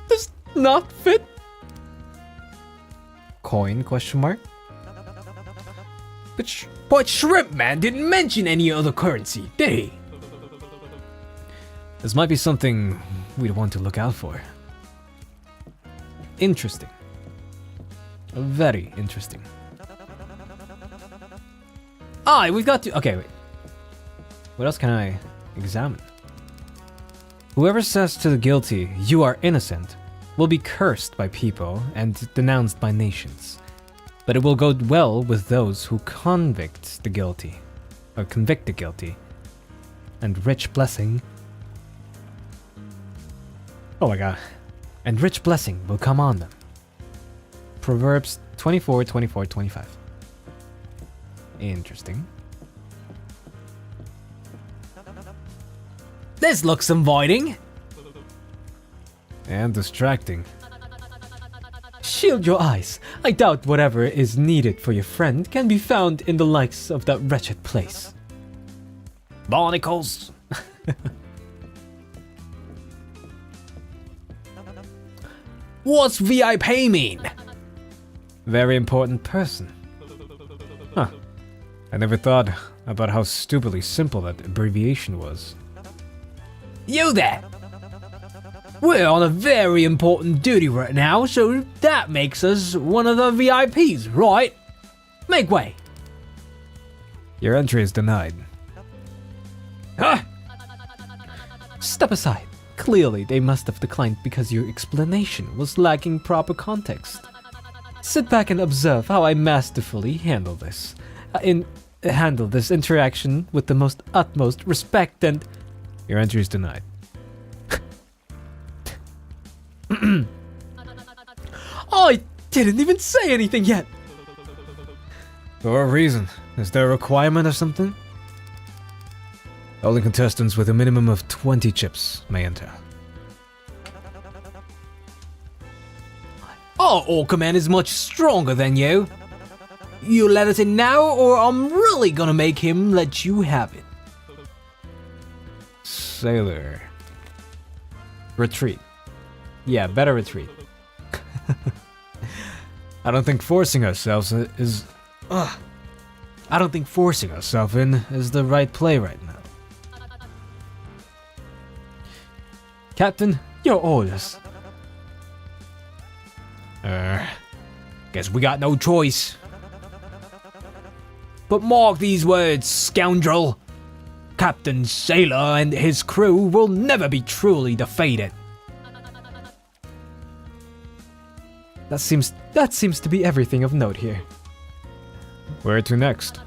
does not fit. Coin, question mark? But Shrimp Man didn't mention any other currency, did he? This might be something we'd want to look out for. Interesting. Very interesting. We've got to... Okay, wait. What else can I examine? Whoever says to the guilty, "You are innocent," will be cursed by people and denounced by nations. But it will go well with those who convict the guilty. And rich blessing... Oh my god. And rich blessing will come on them. Proverbs 24:24-25. Interesting. This looks inviting. And distracting. Shield your eyes. I doubt whatever is needed for your friend can be found in the likes of that wretched place. Barnacles. What's VIP mean? Very important person. Huh. I never thought about how stupidly simple that abbreviation was. You there! We're on a very important duty right now, so that makes us one of the VIPs, right? Make way. Your entry is denied. Huh? Step aside. Clearly, they must have declined because your explanation was lacking proper context. Sit back and observe how I masterfully handle this. Handle this interaction with the most utmost respect and... Your entry is denied. I didn't even say anything yet! For a reason. Is there a requirement or something? Only contestants with a minimum of 20 chips may enter. Our Orca-Man is much stronger than you. You let us in now, or I'm really gonna make him let you have it. Sailor. Retreat. Yeah, better retreat. I don't think forcing ourselves is... I don't think forcing ourselves in is the right play right now. Captain, your orders. Guess we got no choice. But mark these words, scoundrel. Captain Sailor and his crew will never be truly defeated. That seems to be everything of note here. Where to next?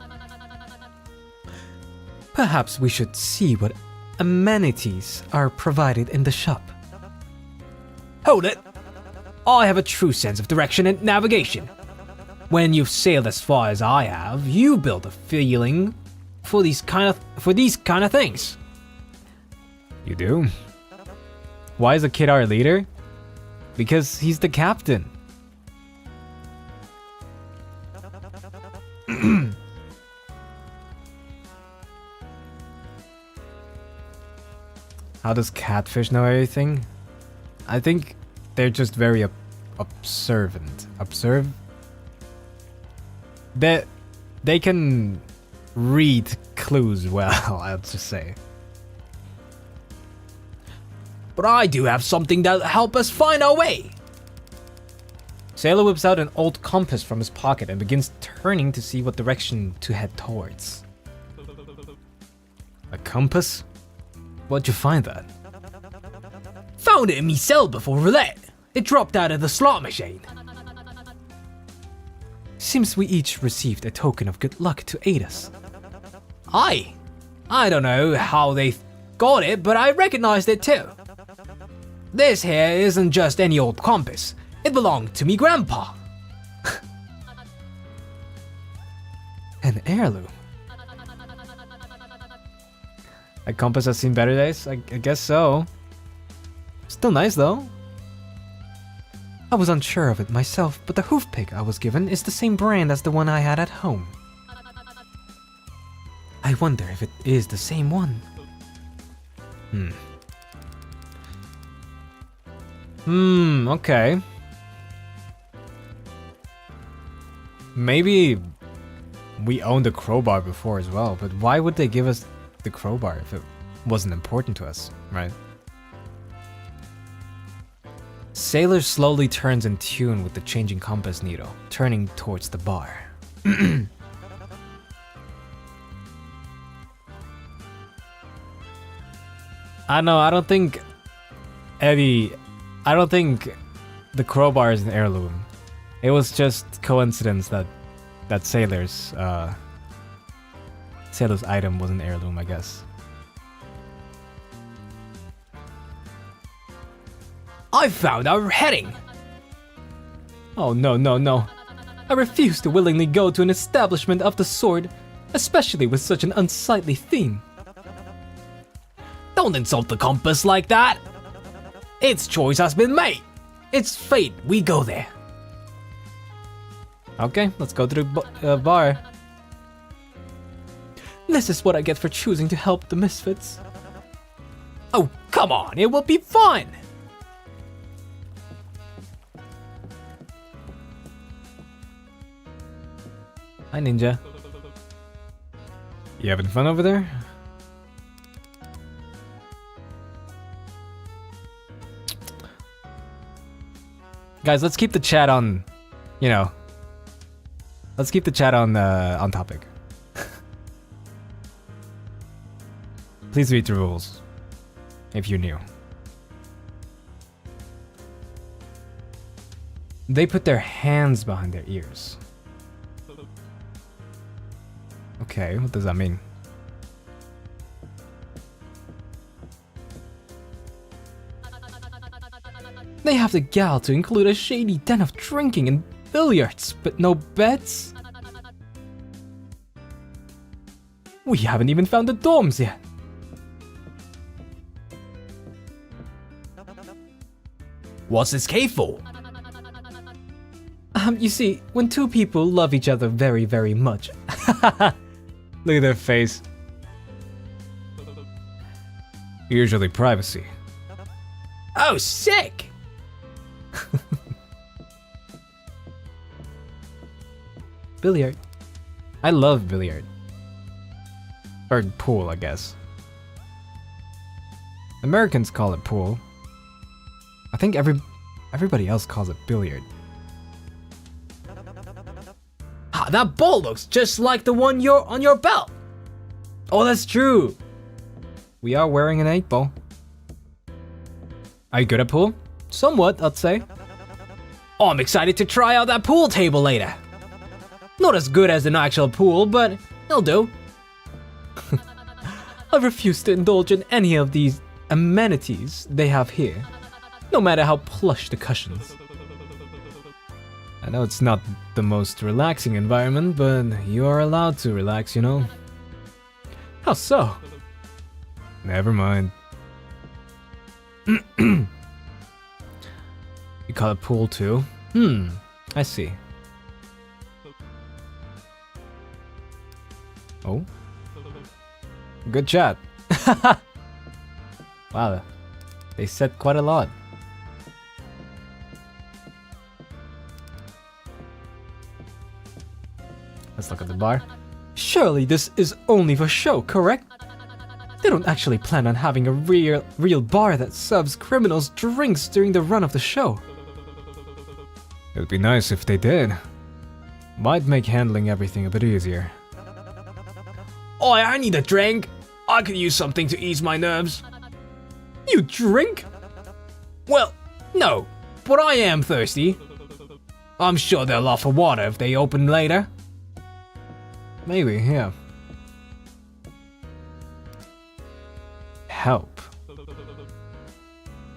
Perhaps we should see what amenities are provided in the shop. Hold it. I have a true sense of direction and navigation. When you've sailed as far as I have, you build a feeling for these kind of things. You do? Why is the kid our leader? Because he's the captain. How does Catfish know everything? I think they're just very observant. They can read clues well, I'll just say. But I do have something that'll help us find our way. Sailor whips out an old compass from his pocket and begins turning to see what direction to head towards. A compass? Where'd you find that? Found it in me cell before roulette. It dropped out of the slot machine. Seems we each received a token of good luck to aid us. I don't know how they got it, but I recognized it too. This here isn't just any old compass. It belonged to me grandpa. An heirloom. A compass has seen better days? I guess so. Still nice though. I was unsure of it myself, but the hoof pick I was given is the same brand as the one I had at home. I wonder if it is the same one. Okay. Maybe we owned a crowbar before as well, but why would they give us the crowbar if it wasn't important to us, right? Sailor slowly turns in tune with the changing compass needle, turning towards the bar. I don't think the crowbar is an heirloom. It was just coincidence that Sailor's item was an heirloom, I guess. I found our heading. Oh no. I refuse to willingly go to an establishment of the sort, especially with such an unsightly theme. Don't insult the compass like that. Its choice has been made. It's fate we go there. Okay, let's go to the bar. This is what I get for choosing to help the misfits. Oh, come on, it will be fun. Hi, Ninja. You having fun over there? Guys, let's keep the chat on, you know. Let's keep the chat on topic. Please read the rules if you're new. They put their hands behind their ears. Okay, what does that mean? They have the gal to include a shady den of drinking and billiards, but no beds? We haven't even found the dorms yet. What's this cave for? You see, when two people love each other very, very much. Look at their face. Usually privacy. Oh, sick! Billiard. I love billiard. Or pool, I guess. Americans call it pool. I think everybody else calls it billiard. Ah, that ball looks just like the one on your belt. Oh, that's true. We are wearing an 8-ball. Are you good at pool? Somewhat, I'd say. Oh, I'm excited to try out that pool table later. Not as good as an actual pool, but it'll do. I refuse to indulge in any of these amenities they have here, no matter how plush the cushions. I know it's not the most relaxing environment, but you are allowed to relax, you know? How so? Never mind. You call it pool too? I see. Oh? Good chat. Wow, they said quite a lot. Let's look at the bar. Surely this is only for show, correct? They don't actually plan on having a real bar that serves criminals drinks during the run of the show. It'd be nice if they did. Might make handling everything a bit easier. Oi, I need a drink. I could use something to ease my nerves. You drink? Well, no, but I am thirsty. I'm sure they'll offer water if they open later. Maybe, yeah. Help.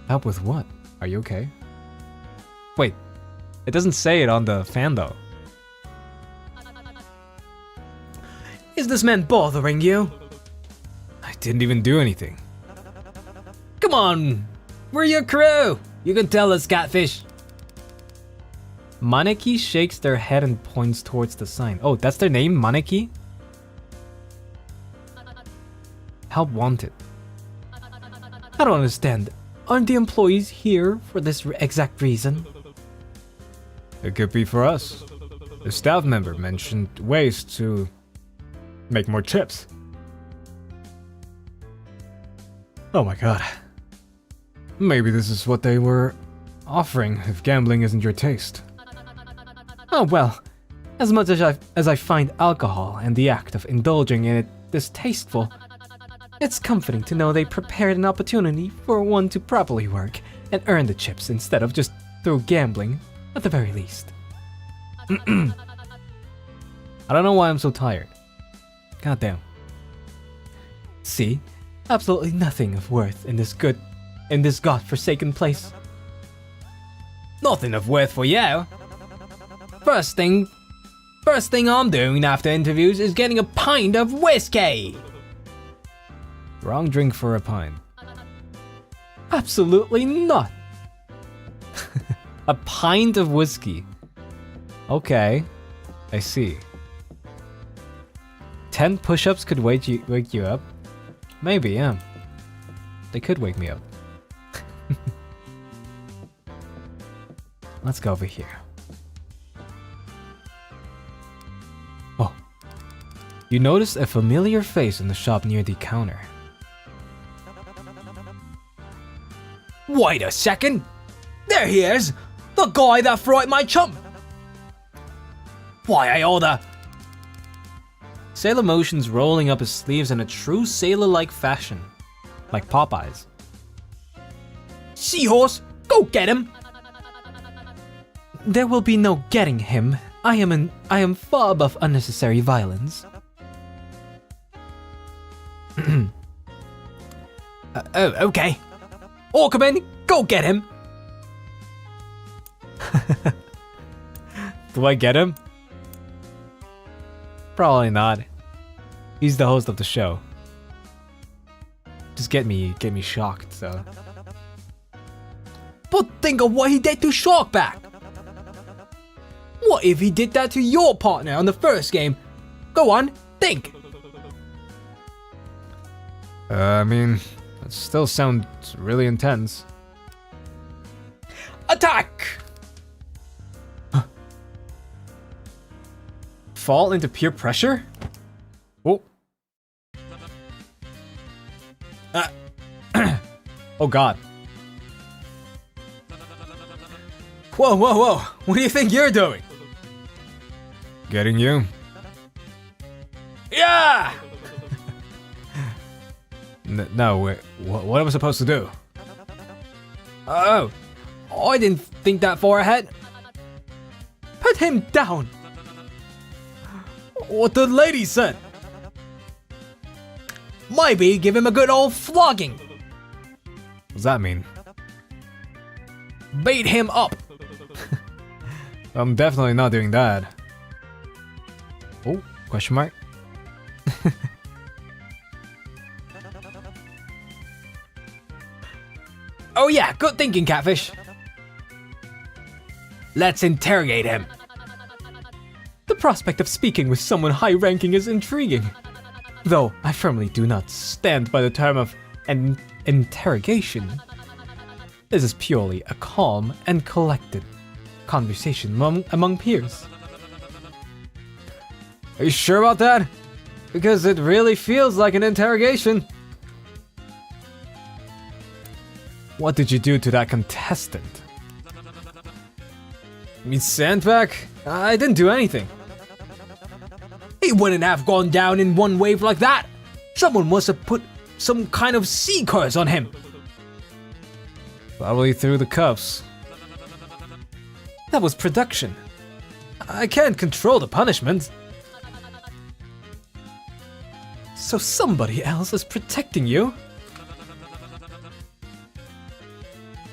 Help with what? Are you okay? Wait, it doesn't say it on the fan though. Is this man bothering you? I didn't even do anything. Come on! We're your crew! You can tell us, catfish! Maneki shakes their head and points towards the sign. Oh, that's their name? Maneki? Help wanted. I don't understand. Aren't the employees here for this exact reason? It could be for us. The staff member mentioned ways to make more chips. Oh my god. Maybe this is what they were offering if gambling isn't your taste. Oh well, as much as I find alcohol and the act of indulging in it distasteful, it's comforting to know they prepared an opportunity for one to properly work and earn the chips instead of just through gambling, at the very least. I don't know why I'm so tired. Goddamn. See? Absolutely nothing of worth in this godforsaken place. Nothing of worth for you? First thing I'm doing after interviews is getting a pint of whiskey! Wrong drink for a pint. Absolutely not! A pint of whiskey. Okay, I see. 10 push-ups could wake you up? Maybe, yeah. They could wake me up. Let's go over here. Oh, You notice a familiar face in the shop near the counter. Wait a second! There he is! The guy that frightened my chump! Why, I order... Sailor motions rolling up his sleeves in a true sailor-like fashion. Like Popeye's. Seahorse, go get him! There will be no getting him. I am far above unnecessary violence. Okay. Orcaman, go get him! Do I get him? Probably not. He's the host of the show. Just get me shocked, so. But think of what he did to Sharkback! What if he did that to your partner on the first game? Go on, think! I mean, that still sounds really intense. Attack! Fall into peer pressure? Oh. Oh god. Whoa, whoa, whoa! What do you think you're doing? Getting you? Yeah! No, wait, what am I supposed to do? Oh, I didn't think that far ahead. Put him down! What the lady said! Maybe give him a good old flogging! What does that mean? Beat him up! I'm definitely not doing that. Oh, question mark? Oh yeah, good thinking, Catfish. Let's interrogate him. The prospect of speaking with someone high-ranking is intriguing. Though I firmly do not stand by the term of an interrogation. This is purely a calm and collected conversation among peers. Are you sure about that? Because it really feels like an interrogation. What did you do to that contestant? You mean sandbag? I didn't do anything. He wouldn't have gone down in one wave like that. Someone must have put some kind of sea curse on him. Probably through the cuffs. That was production. I can't control the punishment. So somebody else is protecting you?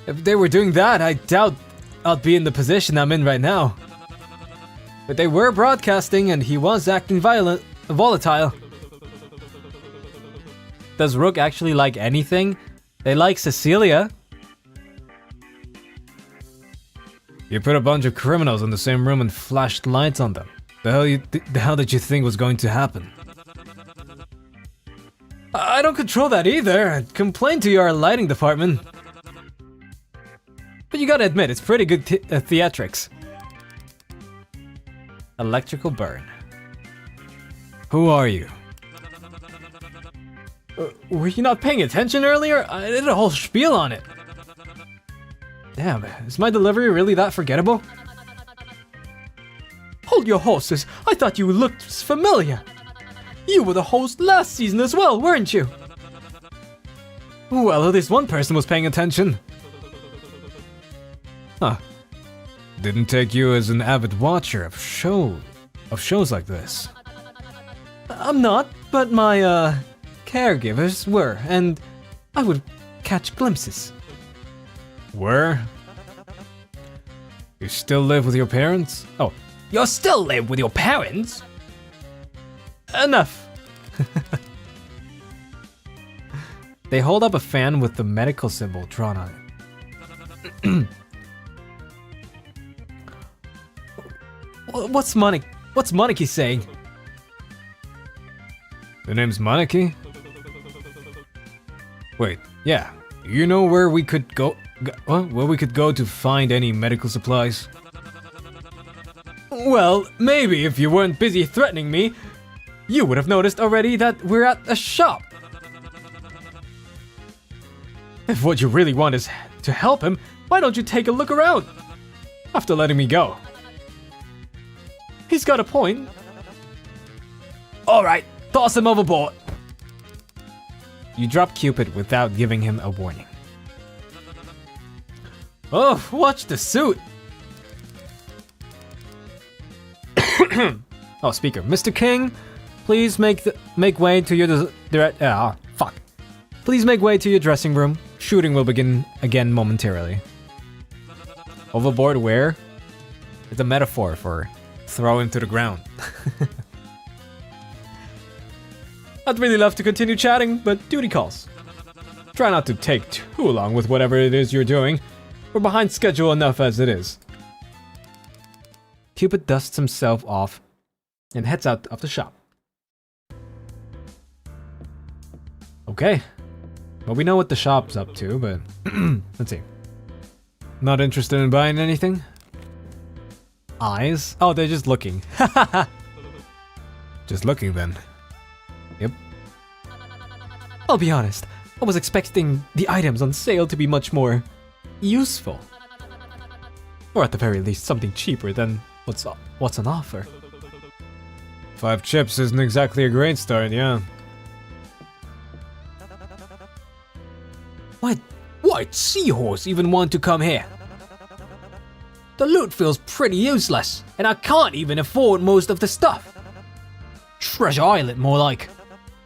If they were doing that, I doubt I'd be in the position I'm in right now. But they were broadcasting and he was acting volatile. Does Rook actually like anything? They like Cecilia. You put a bunch of criminals in the same room and flashed lights on them. The hell did you think was going to happen? I don't control that either. I'd complain to your lighting department. But you gotta admit, it's pretty good theatrics. Electrical burn. Who are you? Were you not paying attention earlier? I did a whole spiel on it. Damn, is my delivery really that forgettable? Hold your horses, I thought you looked familiar. You were the host last season as well, weren't you? Well, at least one person was paying attention. Huh. Didn't take you as an avid watcher of shows like this. I'm not, but my caregivers were, and I would catch glimpses. Were? You still live with your parents? Oh, you still live with your parents? Enough. They hold up a fan with the medical symbol drawn on it. What's Monarchy saying? The name's Monarchy? Wait, yeah. You know where we could go? Where we could go to find any medical supplies? Well, maybe if you weren't busy threatening me. You would have noticed already that we're at a shop. If what you really want is to help him, why don't you take a look around? After letting me go. He's got a point. Alright, toss him overboard. You drop Cupid without giving him a warning. Oh, watch the suit. Oh, speaker. Mr. King, please make way to your Please make way to your dressing room. Shooting will begin again momentarily. Overboard where? It's a metaphor for throw him to the ground. I'd really love to continue chatting, but duty calls. Try not to take too long with whatever it is you're doing. We're behind schedule enough as it is. Cupid dusts himself off and heads out of the shop. Okay. Well, we know what the shop's up to, but let's see. Not interested in buying anything? Eyes? Oh, they're just looking. Just looking then. Yep. I'll be honest, I was expecting the items on sale to be much more useful. Or at the very least, something cheaper than what's on offer. 5 chips isn't exactly a great start, yeah. Why'd Seahorse even want to come here? The loot feels pretty useless, and I can't even afford most of the stuff. Treasure Island, more like.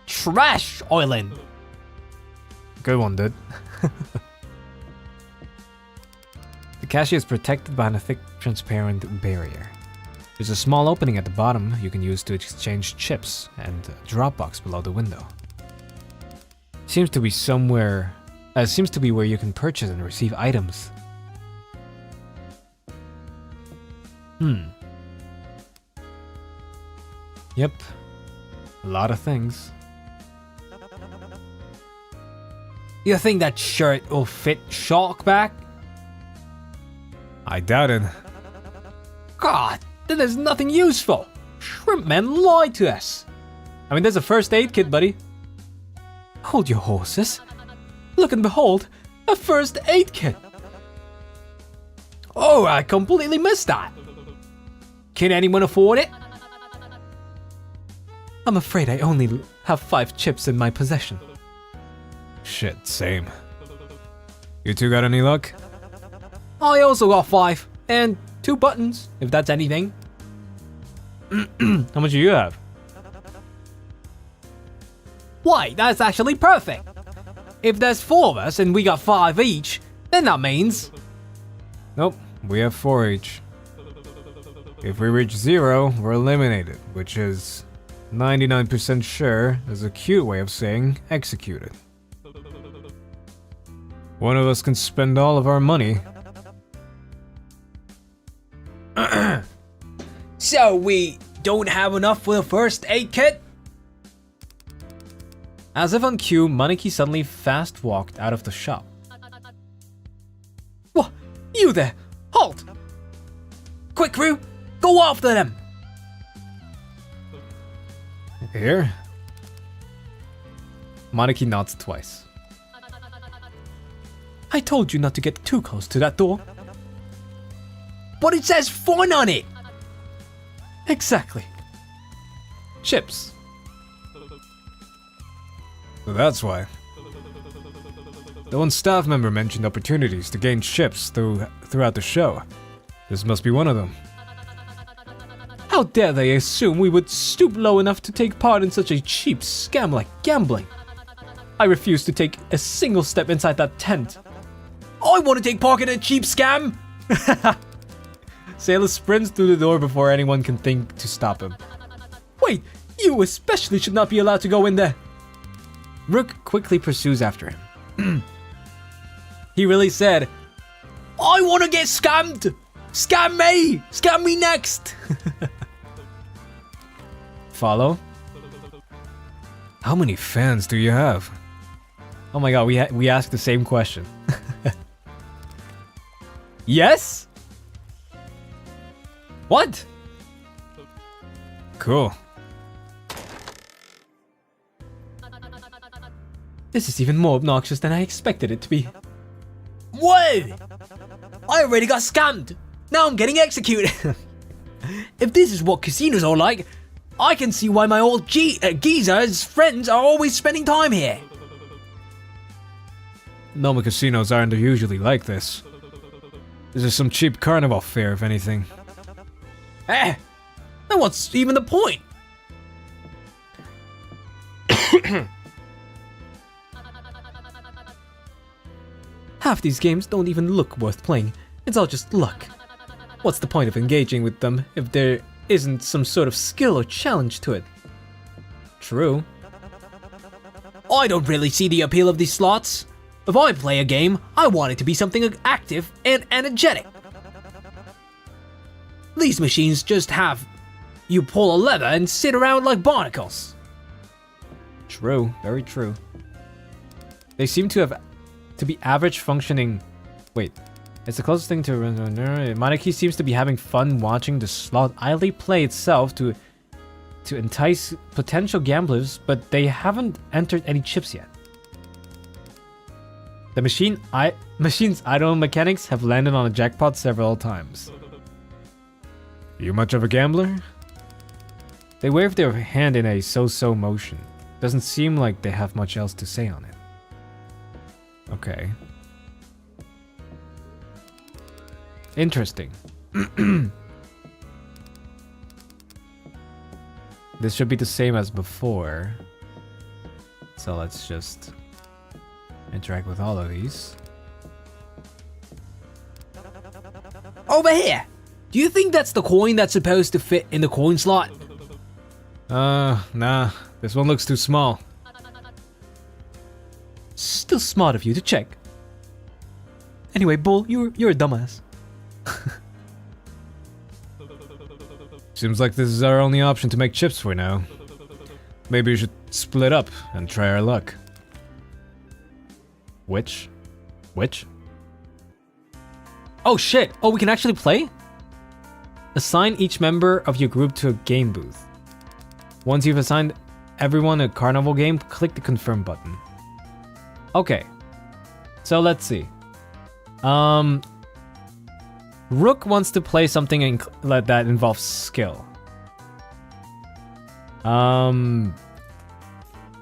Trash Island. Good one, dude. The cashier is protected by a thick, transparent barrier. There's a small opening at the bottom you can use to exchange chips, and a drop box below the window. Seems to be where you can purchase and receive items. Yep. A lot of things. You think that shirt will fit Sharkback? I doubt it. God, then there's nothing useful. Shrimp Man lied to us. I mean, there's a first aid kit, buddy. Hold your horses. Look and behold, a first aid kit. Oh, I completely missed that. Can anyone afford it? I'm afraid I only have 5 chips in my possession. Shit, same. You two got any luck? I also got 5, and 2 buttons, if that's anything. How much do you have? Why, that's actually perfect. If there's 4 of us and we got 5 each, then that means... Nope, we have 4 each. If we reach 0, we're eliminated, which is 99% sure is a cute way of saying executed. One of us can spend all of our money. So we don't have enough for the first aid kit? As if on cue, Maneki suddenly fast walked out of the shop. What? You there! Halt! Quick, crew! Go after them! Here? Maneki nods twice. I told you not to get too close to that door. But it says fun on it! Exactly. Chips. So that's why. The one staff member mentioned opportunities to gain chips throughout the show. This must be one of them. How dare they assume we would stoop low enough to take part in such a cheap scam like gambling? I refuse to take a single step inside that tent. I want to take part in a cheap scam! Sailor sprints through the door before anyone can think to stop him. Wait, you especially should not be allowed to go in there. Rook quickly pursues after him. He really said, I want to get scammed! Scam me! Scam me next! Follow? How many fans do you have? Oh my god, we asked the same question. Yes? What? Cool. This is even more obnoxious than I expected it to be. Whoa! I already got scammed! Now I'm getting executed! If this is what casinos are like, I can see why my old geezer's friends are always spending time here. Normal casinos aren't usually like this. This is some cheap carnival fare, if anything. Eh, then what's even the point? Half these games don't even look worth playing. It's all just luck. What's the point of engaging with them if there isn't some sort of skill or challenge to it? True. I don't really see the appeal of these slots. If I play a game, I want it to be something active and energetic. These machines just have you pull a lever and sit around like barnacles. True, very true. They seem to be average functioning. Wait, it's the closest thing to Monarchy seems to be having fun watching the slot idly play itself to entice potential gamblers, but they haven't entered any chips yet. The machine's idle mechanics have landed on a jackpot several times. You much of a gambler? They wave their hand in a so-so motion. Doesn't seem like they have much else to say on it. Okay. Interesting. This should be the same as before. So let's just interact with all of these. Over here! Do you think that's the coin that's supposed to fit in the coin slot? Nah. This one looks too small. Still smart of you to check. Anyway, Bull, you're a dumbass. Seems like this is our only option to make chips for now. Maybe we should split up and try our luck. Which? Oh shit! Oh, we can actually play? Assign each member of your group to a game booth. Once you've assigned everyone a Carnival game, click the confirm button. Okay. So let's see. Rook wants to play something that involves skill.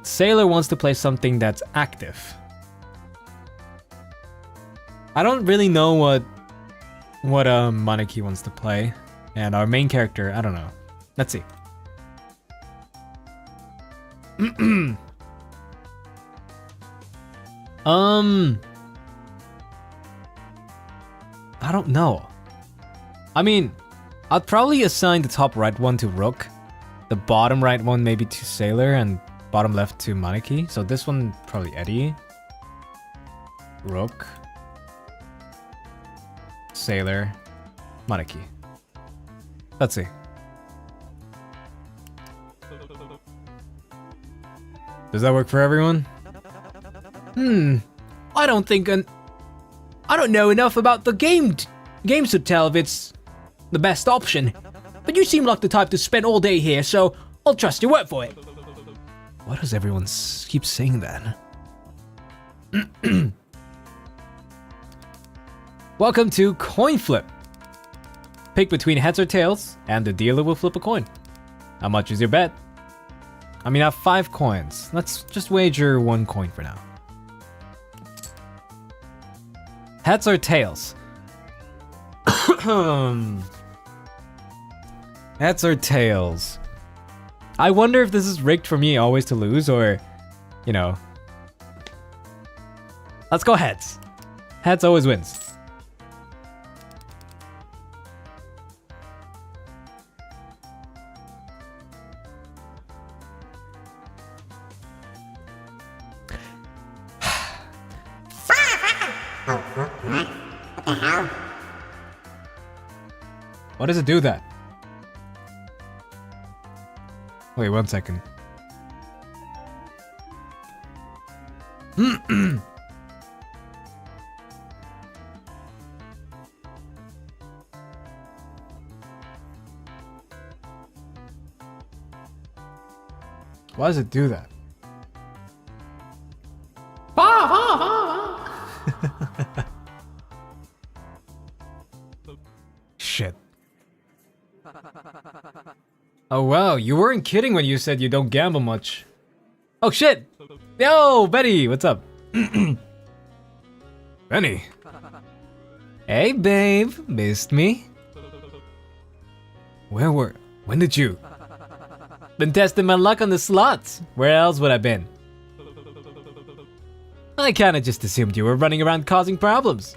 Sailor wants to play something that's active. I don't really know what Monarchy wants to play, and our main character, I don't know. Let's see. I don't know. I mean, I'd probably assign the top right one to Rook, the bottom right one maybe to Sailor, and bottom left to Monarchy. So this one probably Eddie, Rook, Sailor, Monarchy. Let's see. Does that work for everyone? I don't know enough about the games to tell if it's the best option. But you seem like the type to spend all day here, so I'll trust your word for it. Why does everyone keep saying that? Welcome to Coin Flip. Pick between heads or tails, and the dealer will flip a coin. How much is your bet? I mean, I have 5 coins. Let's just wager 1 coin for now. Heads or tails? Heads or tails? I wonder if this is rigged for me always to lose, or, you know. Let's go heads. Heads always wins. Why does it do that? Wait 1 second. Why does it do that? Oh wow, you weren't kidding when you said you don't gamble much. Oh shit! Yo, Betty, what's up? Benny. Hey babe, missed me? When did you? Been testing my luck on the slots. Where else would I been? I kinda just assumed you were running around causing problems.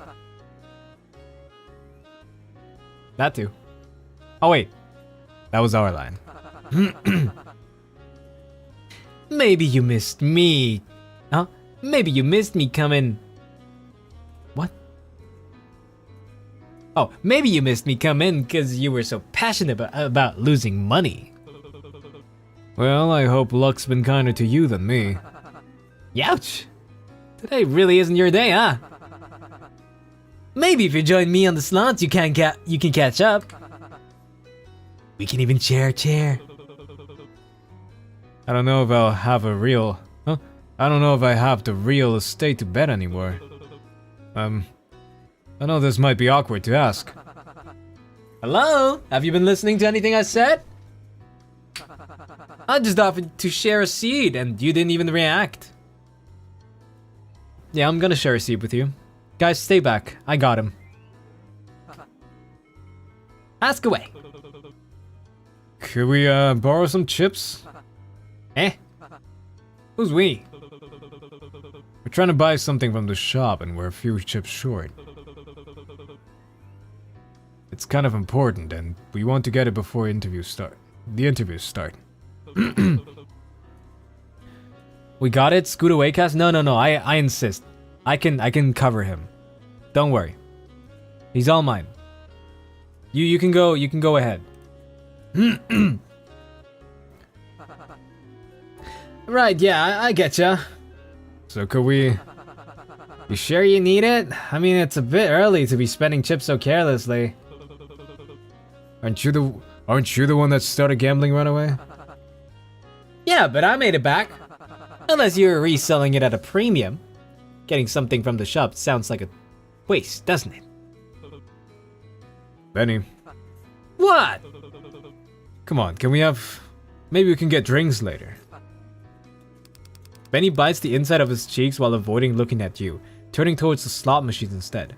That too. Oh wait, that was our line. Maybe you missed me. Huh? Maybe you missed me coming. What? Oh, maybe you missed me come in because you were so passionate about losing money. Well, I hope luck's been kinder to you than me. Youch! Today really isn't your day, huh? Maybe if you join me on the slots, you can catch up. We can even share a chair. I don't know if I'll have a real... Huh? I don't know if I have the real estate to bet anymore. I know this might be awkward to ask. Hello? Have you been listening to anything I said? I just offered to share a seed and you didn't even react. Yeah, I'm gonna share a seed with you. Guys, stay back. I got him. Ask away. Could we, borrow some chips? Eh? Who's we? We're trying to buy something from the shop and we're a few chips short. It's kind of important and we want to get it before the interviews start. We got it? Scoot away, Cass? No, I insist. I can cover him. Don't worry. He's all mine. You can go ahead. Right, yeah, I getcha. So could we... You sure you need it? I mean, it's a bit early to be spending chips so carelessly. Aren't you the one that started gambling right away? Yeah, but I made it back. Unless you're reselling it at a premium. Getting something from the shop sounds like a waste, doesn't it? Benny. What? Come on, maybe we can get drinks later. Benny bites the inside of his cheeks while avoiding looking at you, turning towards the slot machines instead.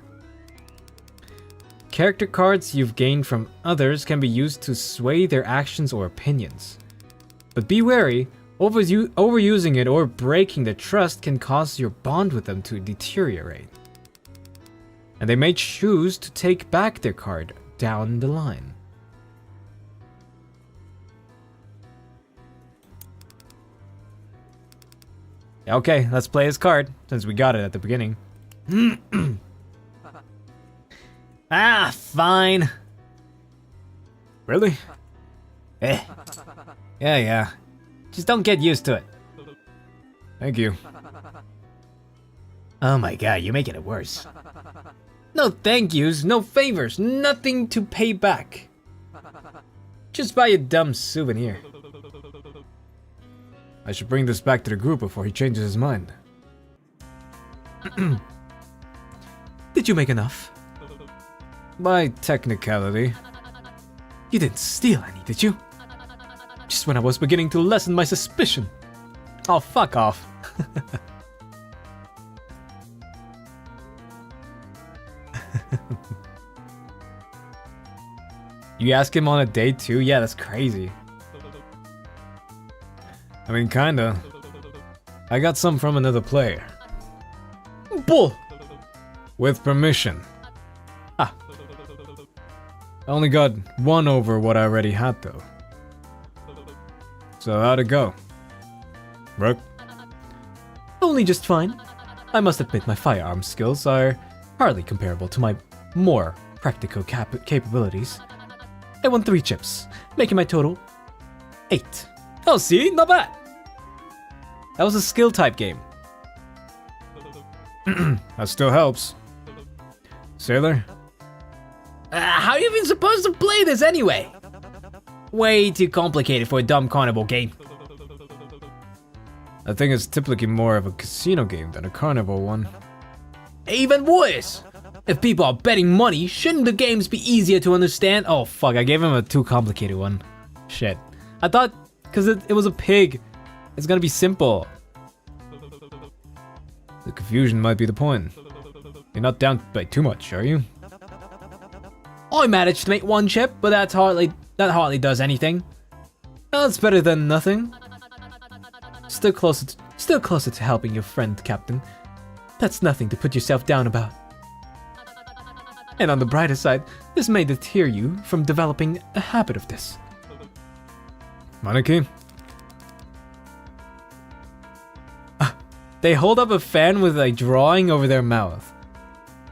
Character cards you've gained from others can be used to sway their actions or opinions. But be wary, overusing it or breaking the trust can cause your bond with them to deteriorate. And they may choose to take back their card down the line. Okay, let's play his card, since we got it at the beginning. Ah, fine. Really? Yeah. Just don't get used to it. Thank you. Oh my god, you're making it worse. No thank yous, no favors, nothing to pay back. Just buy a dumb souvenir. I should bring this back to the group before he changes his mind. Did you make enough? By technicality. You didn't steal any, did you? Just when I was beginning to lessen my suspicion. Oh, fuck off. You ask him on a date too? Yeah, that's crazy. I mean, kinda. I got some from another player. Bull! With permission. Ah. I only got one over what I already had though. So how'd it go? Rook? Only just fine. I must admit my firearm skills are hardly comparable to my more practical capabilities. I won 3 chips, making my total 8. Oh, see? Not bad. That was a skill type game. That still helps. Sailor? How are you even supposed to play this anyway? Way too complicated for a dumb carnival game. I think it's typically more of a casino game than a carnival one. Even worse! If people are betting money, shouldn't the games be easier to understand? Oh fuck, I gave him a too complicated one. Shit. I thought, because it was a pig, it's gonna be simple. The confusion might be the point. You're not down by too much, are you? I managed to make one chip, but that hardly does anything. That's better than nothing. Still closer to helping your friend, Captain. That's nothing to put yourself down about. And on the brighter side, this may deter you from developing a habit of this. Maneki? They hold up a fan with a drawing over their mouth.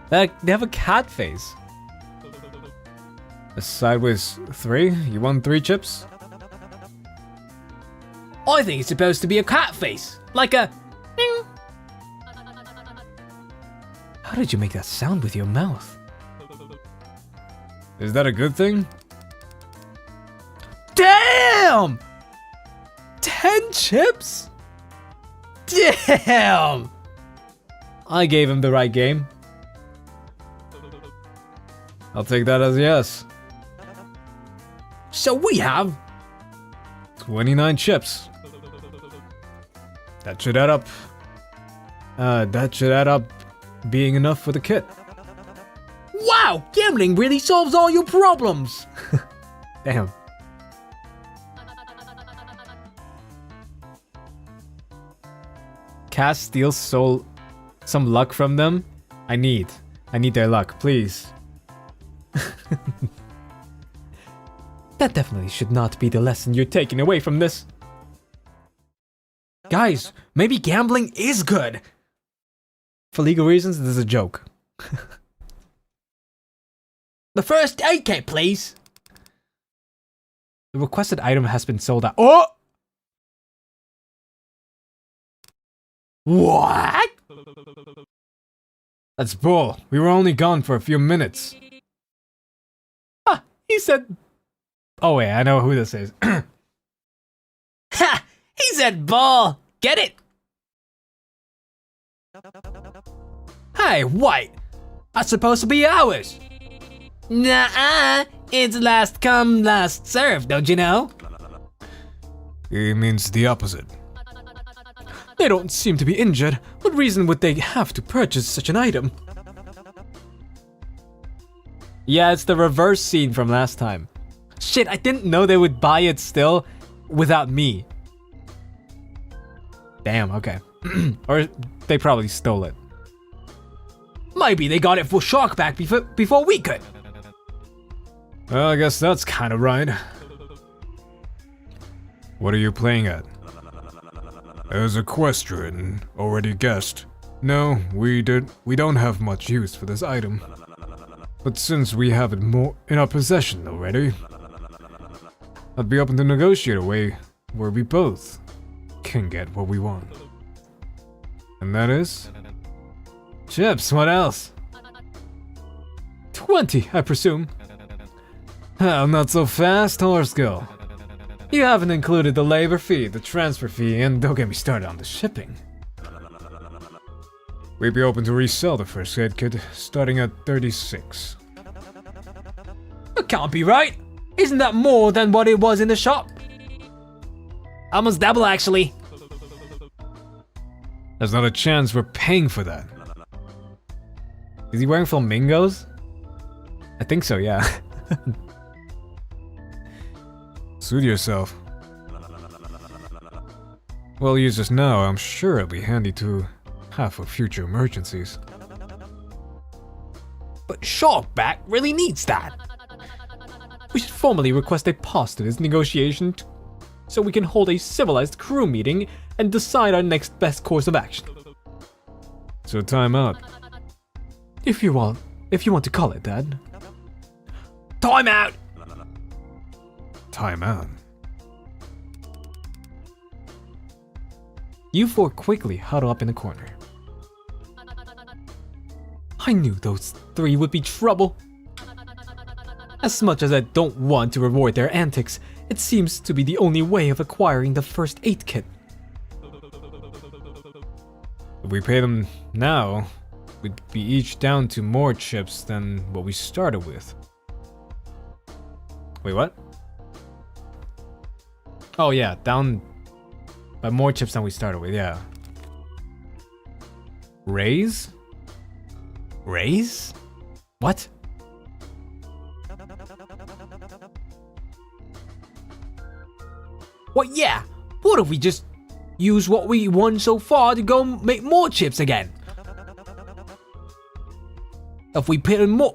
They have a cat face. A sideways 3? You want 3 chips? I think it's supposed to be a cat face, like a ding. How did you make that sound with your mouth? Is that a good thing? Damn! 10 chips? Damn! I gave him the right game. I'll take that as a yes. So we have 29 chips. That should add up. Being enough for the kit. Wow! Gambling really solves all your problems! Damn. Cass steals some luck from them. I need their luck, please. That definitely should not be the lesson you're taking away from this. Guys, maybe gambling is good. For legal reasons, this is a joke. The first 8K, please. The requested item has been sold out. Oh! What? That's bull. We were only gone for a few minutes. Ah, he said... Oh wait, I know who this is. Ha! He said ball. Get it? Hey, wait. That's supposed to be ours. Nuh-uh. It's last come, last served, don't you know? He means the opposite. They don't seem to be injured. What reason would they have to purchase such an item? Yeah, it's the reverse scene from last time. Shit, I didn't know they would buy it still without me. Damn, okay. Or they probably stole it. Maybe they got it for Sharkback before we could. Well, I guess that's kind of right. What are you playing at? As equestrian, already guessed. No, we don't have much use for this item. But since we have it more in our possession already, I'd be open to negotiate a way where we both can get what we want. And that is? Chips, what else? 20, I presume. Oh, not so fast, horse girl. You haven't included the labor fee, the transfer fee, and don't get me started on the shipping. We'd be open to resell the first aid kit, starting at 36. That can't be right. Isn't that more than what it was in the shop? Almost double, actually. There's not a chance we're paying for that. Is he wearing flamingos? I think so, yeah. Suit yourself. Well, use this now, I'm sure it'll be handy to have for future emergencies. But Sharkback really needs that. We should formally request a pause to this negotiation so we can hold a civilized crew meeting and decide our next best course of action. So time out. If you want to call it that. Time out! Time out. You four quickly huddle up in the corner. I knew those three would be trouble. As much as I don't want to reward their antics, it seems to be the only way of acquiring the first aid kit. If we pay them now, we'd be each down to more chips than what we started with. Wait, what? Oh yeah, down by more chips than we started with, yeah. Raise? Raise? What? What, yeah? What if we just use what we won so far to go make more chips again? If we put in more,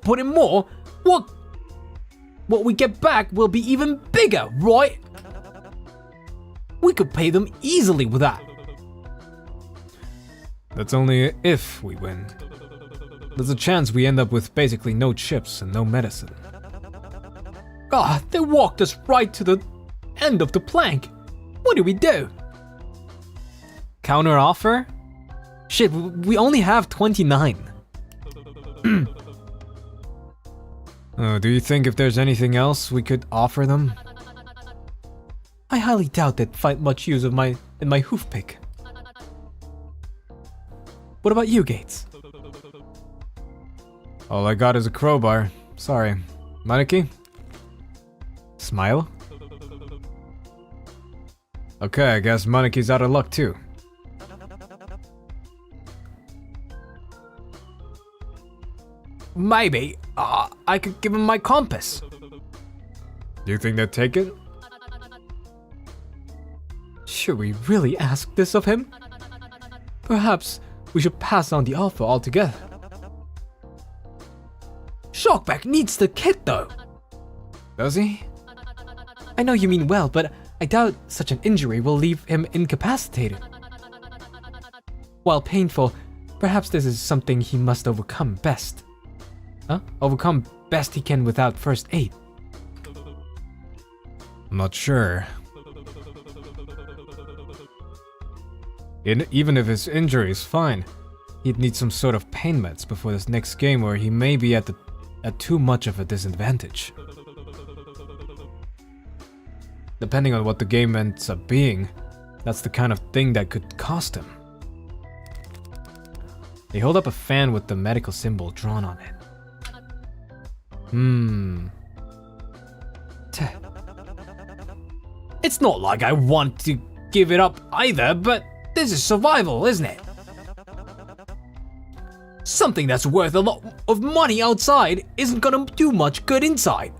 what we get back will be even bigger, right? We could pay them easily with that. That's only if we win. There's a chance we end up with basically no chips and no medicine. God, they walked us right to the end of the plank. What do we do? Counter offer? Shit, we only have 29. Do you think if there's anything else we could offer them? I highly doubt they'd find much use of my hoof pick. What about you, Gates? All I got is a crowbar. Sorry. Maneki? Smile? Okay, I guess Maneki's out of luck too. Maybe. I could give him my compass. Do you think they'd take it? Should we really ask this of him? Perhaps we should pass on the offer altogether. Shockback needs the kit though. Does he? I know you mean well, but I doubt such an injury will leave him incapacitated. While painful, perhaps this is something he must overcome best. Overcome best he can without first aid. I'm not sure. Even if his injury is fine, he'd need some sort of pain meds before this next game where he may be at too much of a disadvantage. Depending on what the game ends up being, that's the kind of thing that could cost him. They hold up a fan with the medical symbol drawn on it. It's not like I want to give it up either, but this is survival, isn't it? Something that's worth a lot of money outside isn't gonna do much good inside.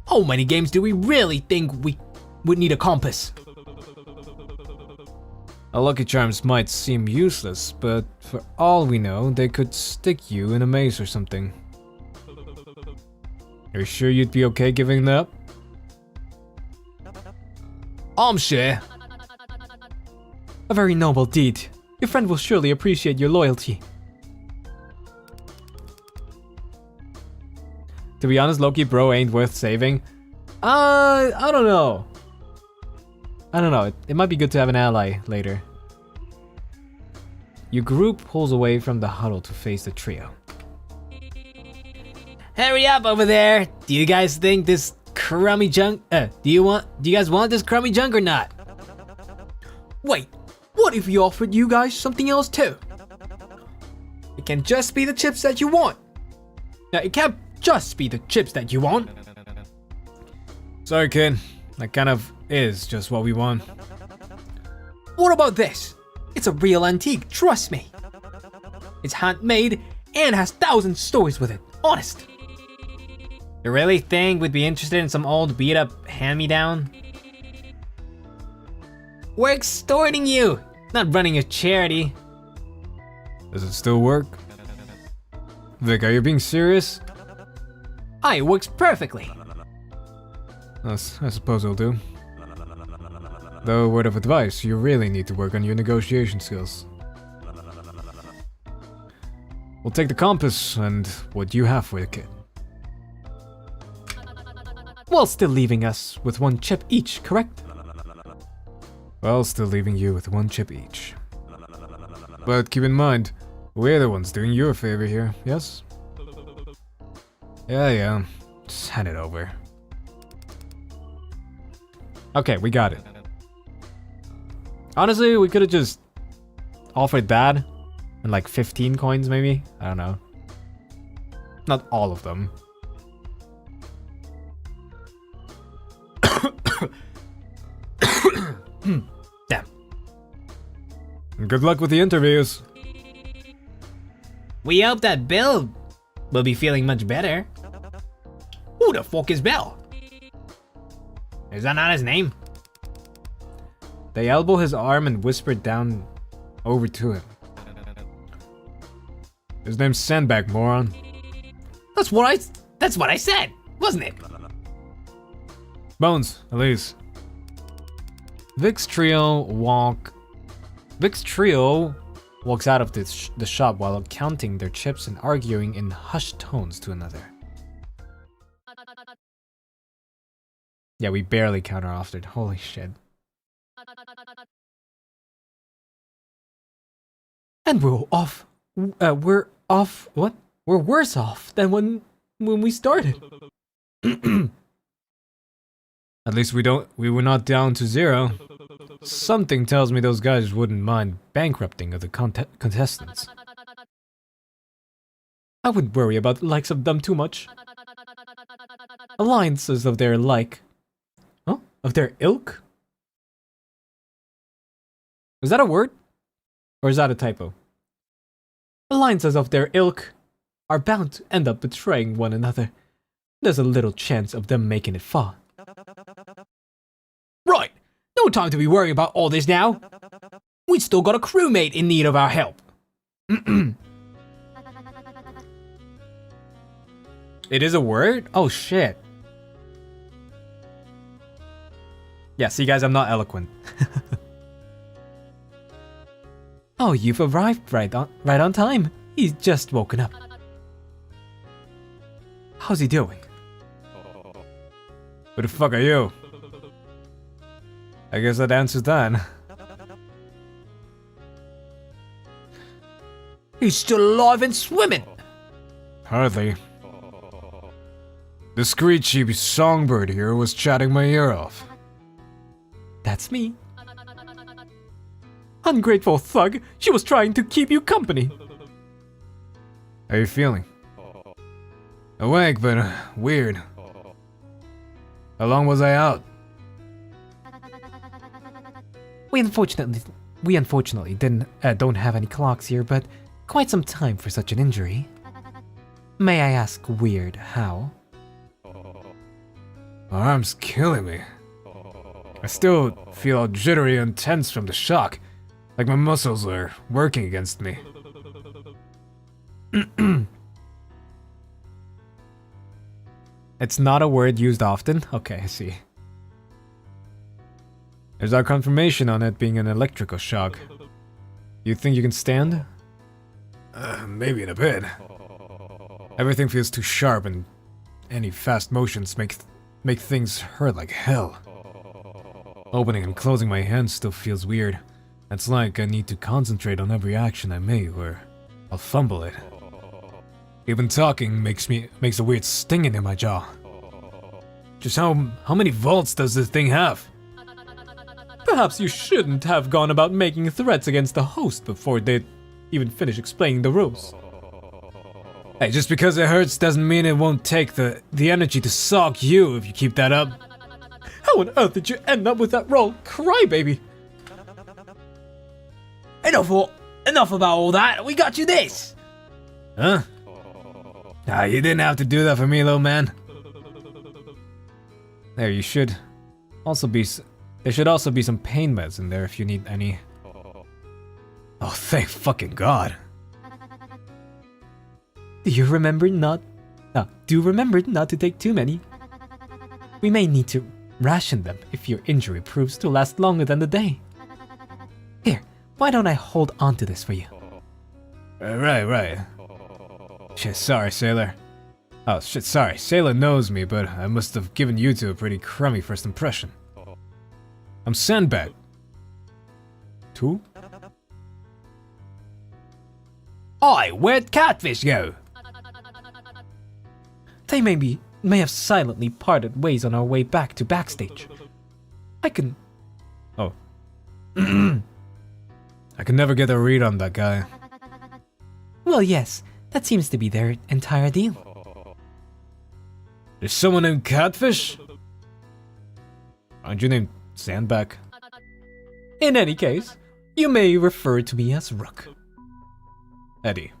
How many games do we really think we would need a compass? A Lucky Charms might seem useless, but for all we know, they could stick you in a maze or something. Are you sure you'd be okay giving that up? I'm sure. A very noble deed. Your friend will surely appreciate your loyalty. To be honest, Loki bro ain't worth saving. I don't know. It might be good to have an ally later. Your group pulls away from the huddle to face the trio. Hurry up over there! Do you guys think this crummy junk? Do you guys want this crummy junk or not? Wait, what if we offered you guys something else too? It can just be the chips that you want. Now, it can't just be the chips that you want. Sorry, kid. That kind of is just what we want. What about this? It's a real antique, trust me. It's handmade and has thousands of stories with it, honest. You really think we'd be interested in some old beat-up hand-me-down? We're extorting you, not running a charity. Does it still work? Vic, are you being serious? It works perfectly. I suppose it'll do. Though, word of advice, you really need to work on your negotiation skills. We'll take the compass and what you have for the kid. While still leaving us with one chip each, correct? Well, still leaving you with one chip each. But keep in mind, we're the ones doing you a favor here, yes? Yeah, just hand it over. Okay, we got it. Honestly, we could have just offered that and like 15 coins maybe? I don't know. Not all of them. Good luck with the interviews. We hope that Bill will be feeling much better. Who the fuck is Bill? Is that not his name? They elbow his arm and whisper down over to him. His name's Sandbag, moron. That's what I said, wasn't it? Bones, Elise. Vic's trio walks out of the shop while counting their chips and arguing in hushed tones to another. Yeah, we barely counter often. Holy shit. And we're off. We're off. What? We're worse off than when we started. At least we were not down to zero. Something tells me those guys wouldn't mind bankrupting of the contestants. I wouldn't worry about the likes of them too much. Alliances of their like. Huh? Of their ilk? Is that a word? Or is that a typo? Alliances of their ilk are bound to end up betraying one another. There's a little chance of them making it far. Right, no time to be worrying about all this now. We still got a crewmate in need of our help. It is a word? Oh shit. Yeah, see guys, I'm not eloquent. Oh, you've arrived right on time. He's just woken up. How's he doing? Who the fuck are you? I guess that answers that. He's still alive and swimming. Hardly. The screechy songbird here was chatting my ear off. That's me. Ungrateful thug, she was trying to keep you company. How are you feeling? Awake, but weird. How long was I out? We unfortunately don't have any clocks here, but quite some time for such an injury. May I ask, weird, how? My arm's killing me. I still feel all jittery and tense from the shock, like my muscles are working against me. It's not a word used often? Okay, I see. There's our confirmation on it being an electrical shock. You think you can stand? Maybe in a bit. Everything feels too sharp and any fast motions make things hurt like hell. Opening and closing my hands still feels weird. It's like I need to concentrate on every action I make or I'll fumble it. Even talking makes a weird stinging in my jaw. Just how many volts does this thing have? Perhaps you shouldn't have gone about making threats against the host before they even finish explaining the rules. Hey, just because it hurts doesn't mean it won't take the energy to sock you if you keep that up. How on earth did you end up with that role, crybaby? Enough about all that. We got you this. Huh? You didn't have to do that for me, little man. There should also be some pain meds in there if you need any. Oh, thank fucking God. Do remember not to take too many. We may need to ration them if your injury proves to last longer than the day. Here, why don't I hold on to this for you? Right. Shit, sorry, Sailor. Oh, shit, sorry. Sailor knows me, but I must have given you two a pretty crummy first impression. I'm Sandbag. Two? Oi, where'd Catfish go? They may have silently parted ways on our way back to Backstage. Oh. I can never get a read on that guy. Well, yes, that seems to be their entire deal. There's someone named Catfish? Aren't you named Sandbag? In any case, You may refer to me as Rook. Eddie.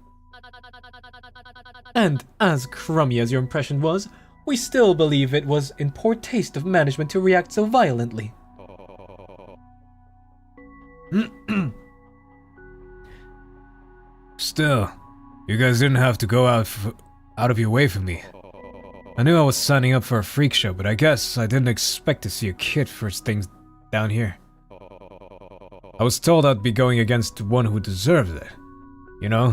And as crummy as your impression was, we still believe it was in poor taste of management to react so violently. Still, you guys didn't have to go out of your way for me. I knew I was signing up for a freak show, but I guess I didn't expect to see a kid first things down here. I was told I'd be going against one who deserves it. You know,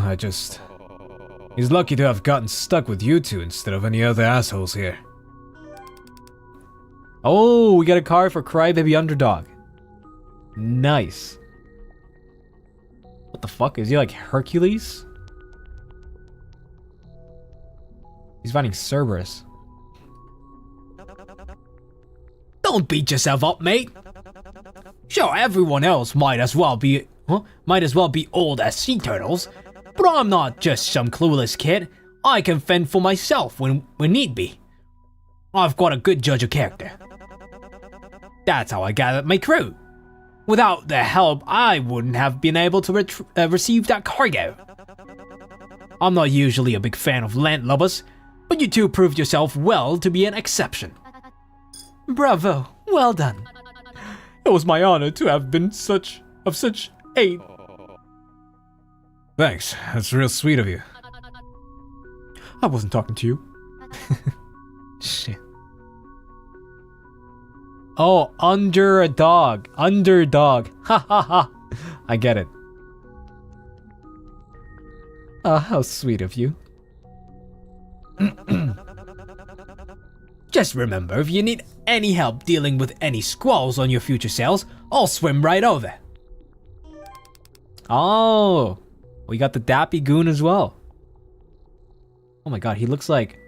he's lucky to have gotten stuck with you two instead of any other assholes here. Oh, we got a card for Crybaby Underdog. Nice. What the fuck? Is he like Hercules? He's fighting Cerberus. Don't beat yourself up, mate. Sure, everyone else might as well be old as sea turtles, but I'm not just some clueless kid. I can fend for myself when need be. I've got a good judge of character. That's how I gathered my crew. Without their help, I wouldn't have been able to receive that cargo. I'm not usually a big fan of landlubbers, but you two proved yourself well to be an exception. Bravo, well done. It was my honor to have been of such aid. Thanks, that's real sweet of you. I wasn't talking to you. Shit. Oh, underdog. Ha ha ha. I get it. How sweet of you. Just remember, if you need any help dealing with any squalls on your future sales, I'll swim right over. Oh, we got the Dappy Goon as well. Oh my god, he looks like...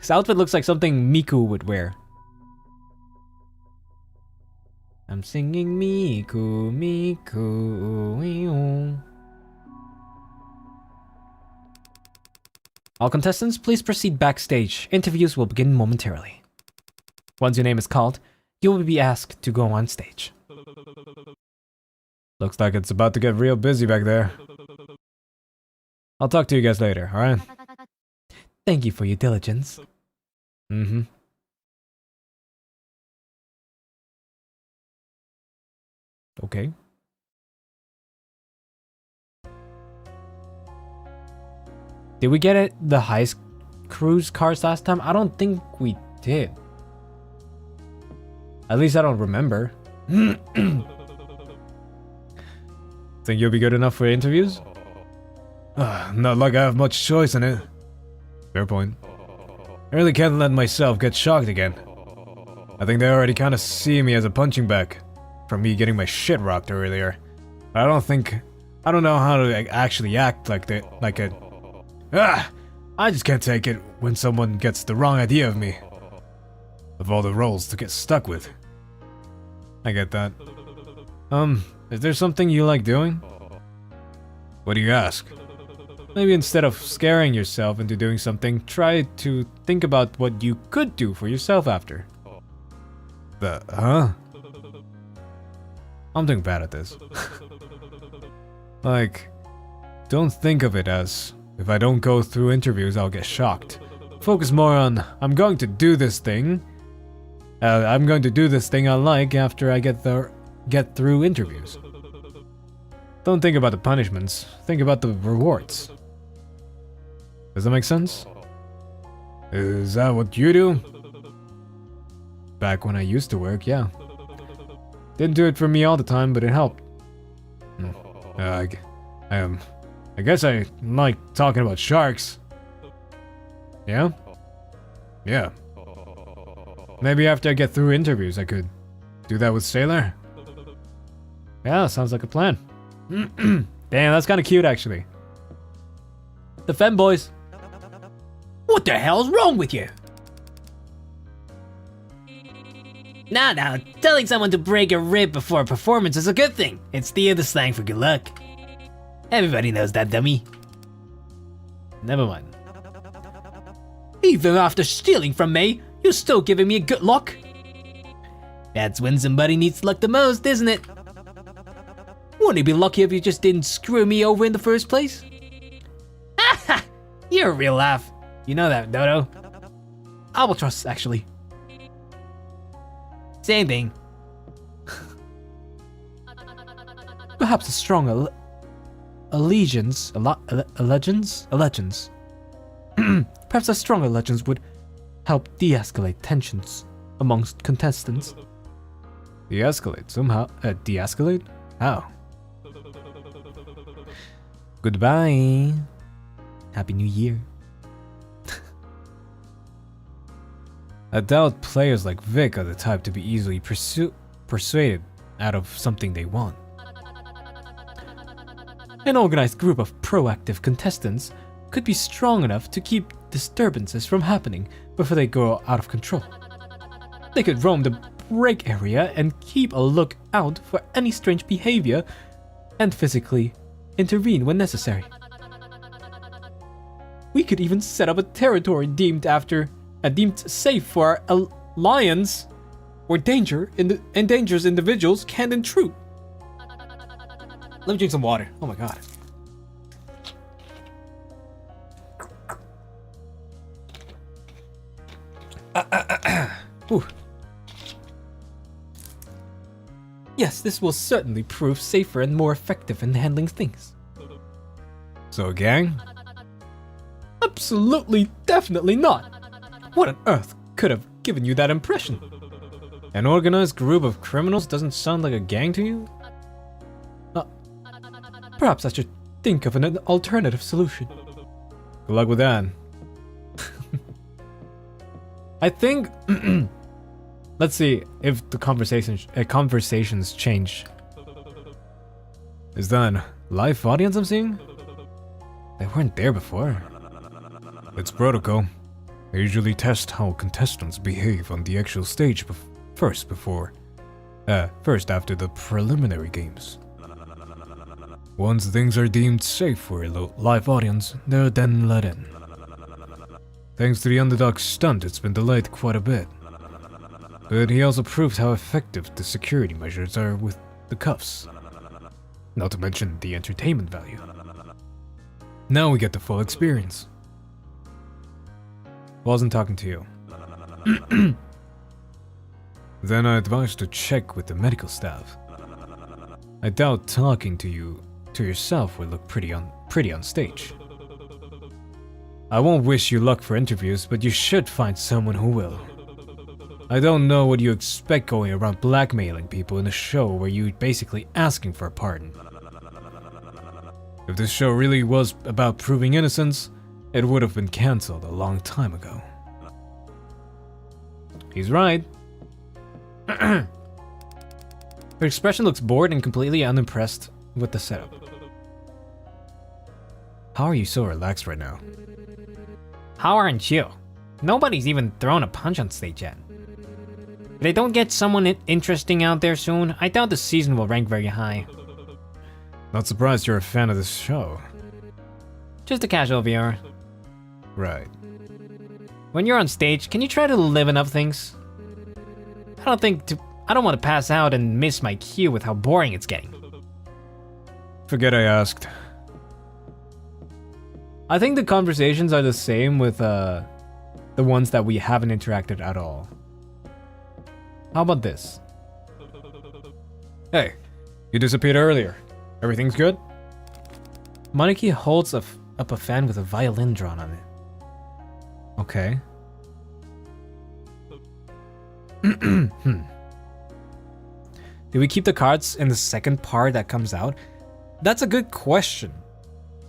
His outfit looks like something Miku would wear. I'm singing Miku, Miku. All contestants, please proceed backstage. Interviews will begin momentarily. Once your name is called, you will be asked to go on stage. Looks like it's about to get real busy back there. I'll talk to you guys later, alright? Thank you for your diligence. Okay. Did we get the heist cruise cars last time? I don't think we did. At least I don't remember. Think you'll be good enough for interviews? Not like I have much choice in it. Fair point. I really can't let myself get shocked again. I think they already kinda see me as a punching bag from me getting my shit rocked earlier. I don't know how to actually act like a... I just can't take it when someone gets the wrong idea of me. Of all the roles to get stuck with. I get that. Is there something you like doing? What do you ask? Maybe instead of scaring yourself into doing something, try to think about what you could do for yourself after. Huh? I'm doing bad at this. Like, don't think of it as, if I don't go through interviews, I'll get shocked. Focus more on, I'm going to do this thing I like after I get through interviews. Don't think about the punishments, think about the rewards. Does that make sense? Is that what you do? Back when I used to work, yeah. Didn't do it for me all the time, but it helped. I guess I like talking about sharks. Yeah? Yeah. Maybe after I get through interviews, I could do that with Sailor? Yeah, sounds like a plan. Damn, that's kind of cute, actually. The femboys. What the hell's wrong with you? Nah, telling someone to break a rib before a performance is a good thing. It's theater slang for good luck. Everybody knows that, dummy. Never mind. Even after stealing from me, you're still giving me a good luck? That's when somebody needs luck the most, isn't it? Wouldn't it be lucky if you just didn't screw me over in the first place? You're a real laugh. You know that, Dodo. Albatross, actually. Same thing. Perhaps a strong allegiance. Perhaps a stronger legends would help de-escalate tensions amongst contestants. De-escalate somehow. De-escalate? How? Goodbye. Happy New Year. I doubt players like Vic are the type to be easily persuaded out of something they want. An organized group of proactive contestants could be strong enough to keep disturbances from happening before they go out of control. They could roam the break area and keep a lookout for any strange behavior and physically intervene when necessary. We could even set up a territory deemed safe for our alliance, where endangers individuals can't intrude. Let me drink some water. Oh my god. Yes, this will certainly prove safer and more effective in handling things. So, gang? Absolutely, definitely not. What on earth could have given you that impression? An organized group of criminals doesn't sound like a gang to you? Perhaps I should think of an alternative solution. Good luck with that. I think... Let's see if the conversations change. Is that a live audience I'm seeing? They weren't there before. It's protocol. They usually test how contestants behave on the actual stage first after the preliminary games. Once things are deemed safe for a live audience, they're then let in. Thanks to the underdog stunt, it's been delayed quite a bit. But he also proved how effective the security measures are with the cuffs. Not to mention the entertainment value. Now we get the full experience. Wasn't talking to you. Then I advise to check with the medical staff. I doubt talking to yourself would look pretty on stage. I won't wish you luck for interviews, but you should find someone who will. I don't know what you expect going around blackmailing people in a show where you're basically asking for a pardon. If this show really was about proving innocence, it would have been cancelled a long time ago. He's right. Her expression looks bored and completely unimpressed with the setup. How are you so relaxed right now? How aren't you? Nobody's even thrown a punch on stage yet. If they don't get someone interesting out there soon, I doubt the season will rank very high. Not surprised you're a fan of this show. Just a casual viewer. Right. When you're on stage, can you try to liven up things? I don't want to pass out and miss my cue with how boring it's getting. Forget I asked. I think the conversations are the same with the ones that we haven't interacted at all. How about this? Hey, you disappeared earlier. Everything's good? Maneki holds up a fan with a violin drawn on it. Okay. Do we keep the cards in the second part that comes out? That's a good question.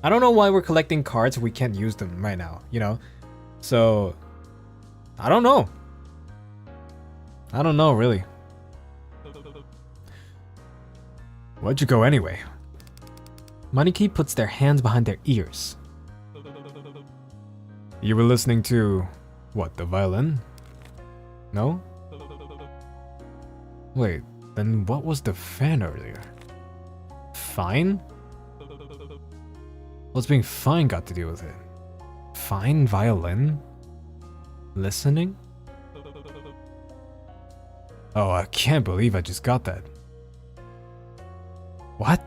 I don't know why we're collecting cards if we can't use them right now, you know? So, I don't know. I don't know, really. Why'd you go anyway? Maneki puts their hands behind their ears. You were listening to... what, the violin? No? Wait, then what was the fan earlier? Fine? What's being fine got to do with it? Fine violin? Listening? Oh, I can't believe I just got that. What?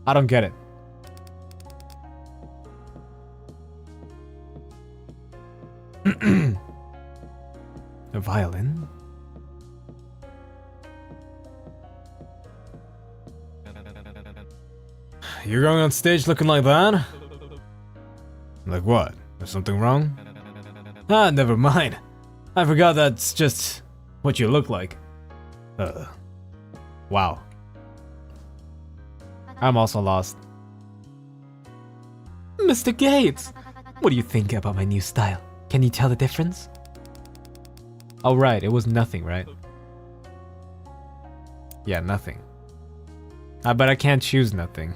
I don't get it. A violin? You're going on stage looking like that? Like what? There's something wrong? Ah, never mind. I forgot that's just what you look like. Wow. I'm also lost. Mr. Gates! What do you think about my new style? Can you tell the difference? Oh right, it was nothing, right? Yeah, nothing. But I can't choose nothing.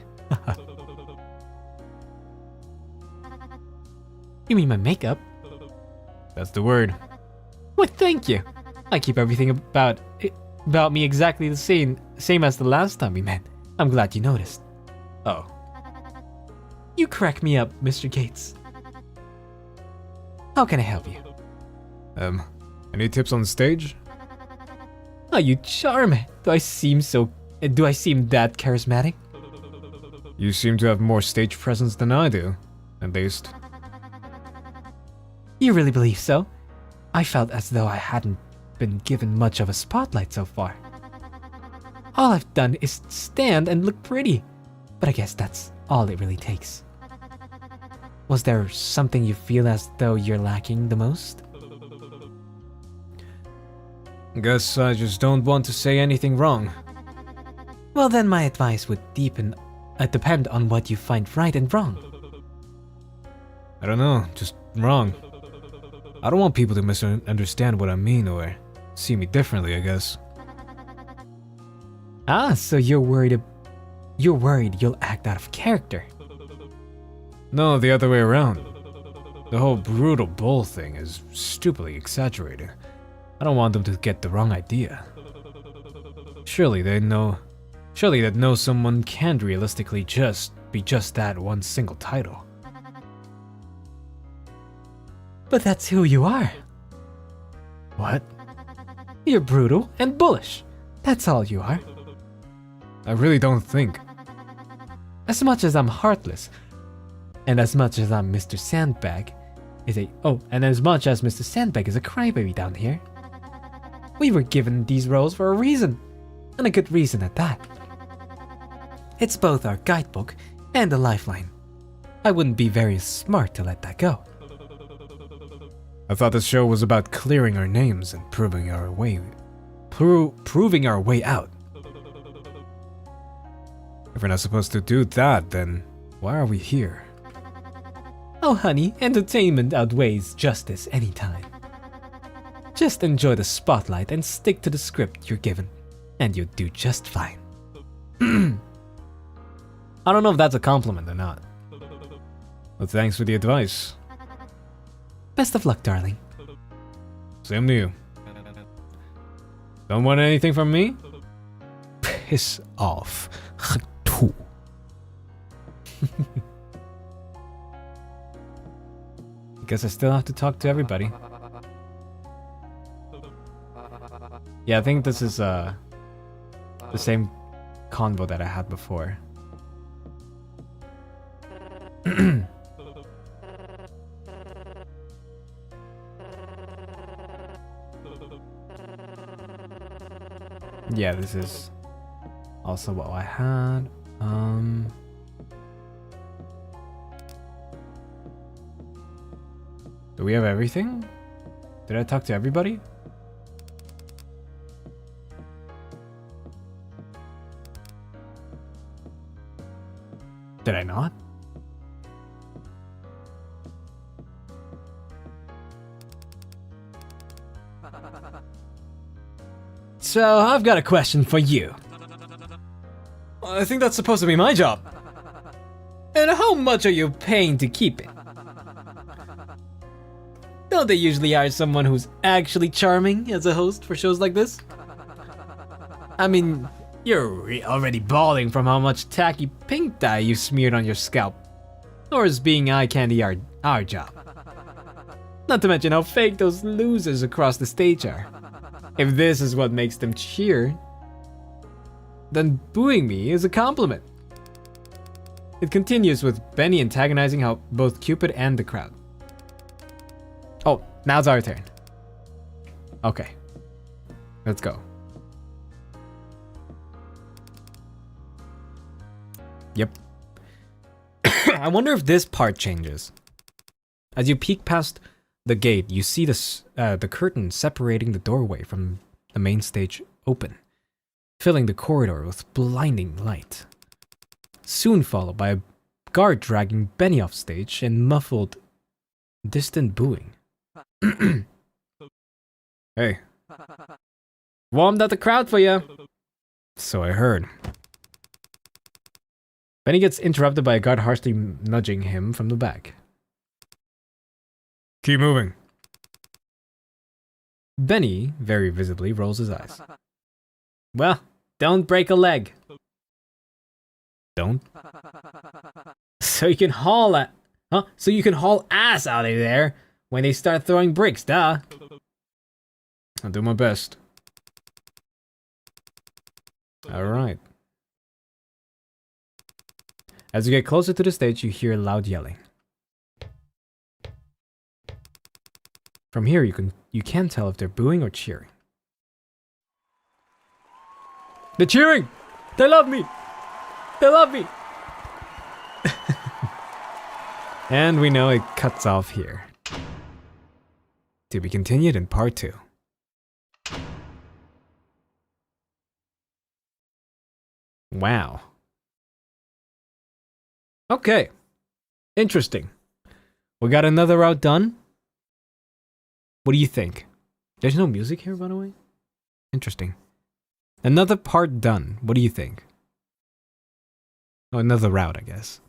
You mean my makeup? That's the word. Well, thank you. I keep everything about me exactly the same as the last time we met. I'm glad you noticed. Oh. You crack me up, Mr. Gates. How can I help you? Any tips on stage? Oh, you charm. Do I seem that charismatic? You seem to have more stage presence than I do, at least. You really believe so? I felt as though I hadn't been given much of a spotlight so far. All I've done is stand and look pretty, but I guess that's all it really takes. Was there something you feel as though you're lacking the most? Guess I just don't want to say anything wrong. Well, then my advice would depend on what you find right and wrong. I don't know, just wrong. I don't want people to misunderstand what I mean or see me differently, I guess. Ah, so you're worried you'll act out of character. No, the other way around. The whole brutal bull thing is stupidly exaggerated. I don't want them to get the wrong idea. Surely that no someone can't realistically be just that one single title. But that's who you are. What? You're brutal and bullish. That's all you are. I really don't think. As much as I'm heartless, and as much as I'm Mr. Sandbag is a crybaby down here, we were given these roles for a reason, and a good reason at that. It's both our guidebook and a lifeline. I wouldn't be very smart to let that go. I thought this show was about clearing our names and proving our way out. If we're not supposed to do that, then why are we here? Oh honey, entertainment outweighs justice anytime. Just enjoy the spotlight and stick to the script you're given, and you'll do just fine. I don't know if that's a compliment or not. But thanks for the advice. Best of luck, darling. Same to you. Don't want anything from me? Piss off. Guess I still have to talk to everybody. Yeah, I think this is the same convo that I had before. Yeah, this is also what I had. Do we have everything? Did I talk to everybody? Did I not? So, I've got a question for you. I think that's supposed to be my job. And how much are you paying to keep it? Don't they usually hire someone who's actually charming as a host for shows like this? I mean, you're already bawling from how much tacky pink dye you smeared on your scalp. Or is being eye candy our job? Not to mention how fake those losers across the stage are. If this is what makes them cheer, then booing me is a compliment. It continues with Benny antagonizing both Cupid and the crowd. Oh, now it's our turn. Okay. Let's go. Yep. I wonder if this part changes. As you peek past the gate, you see the curtain separating the doorway from the main stage open, filling the corridor with blinding light. Soon followed by a guard dragging Benny off stage and muffled, distant booing. Hey. Warmed up the crowd for you. So I heard. Benny gets interrupted by a guard harshly nudging him from the back. Keep moving. Benny, very visibly, rolls his eyes. Well, don't break a leg. Don't? So you can haul So you can haul ass out of there when they start throwing bricks, duh. I'll do my best. Alright. As you get closer to the stage, you hear loud yelling. From here, you can't tell if they're booing or cheering. They're cheering! They love me! They love me! And we know it cuts off here. To be continued in part 2. Wow. Okay. Interesting. We got another route done. What do you think? There's no music here, by the way? Interesting. Another part done. What do you think? Oh, another route, I guess.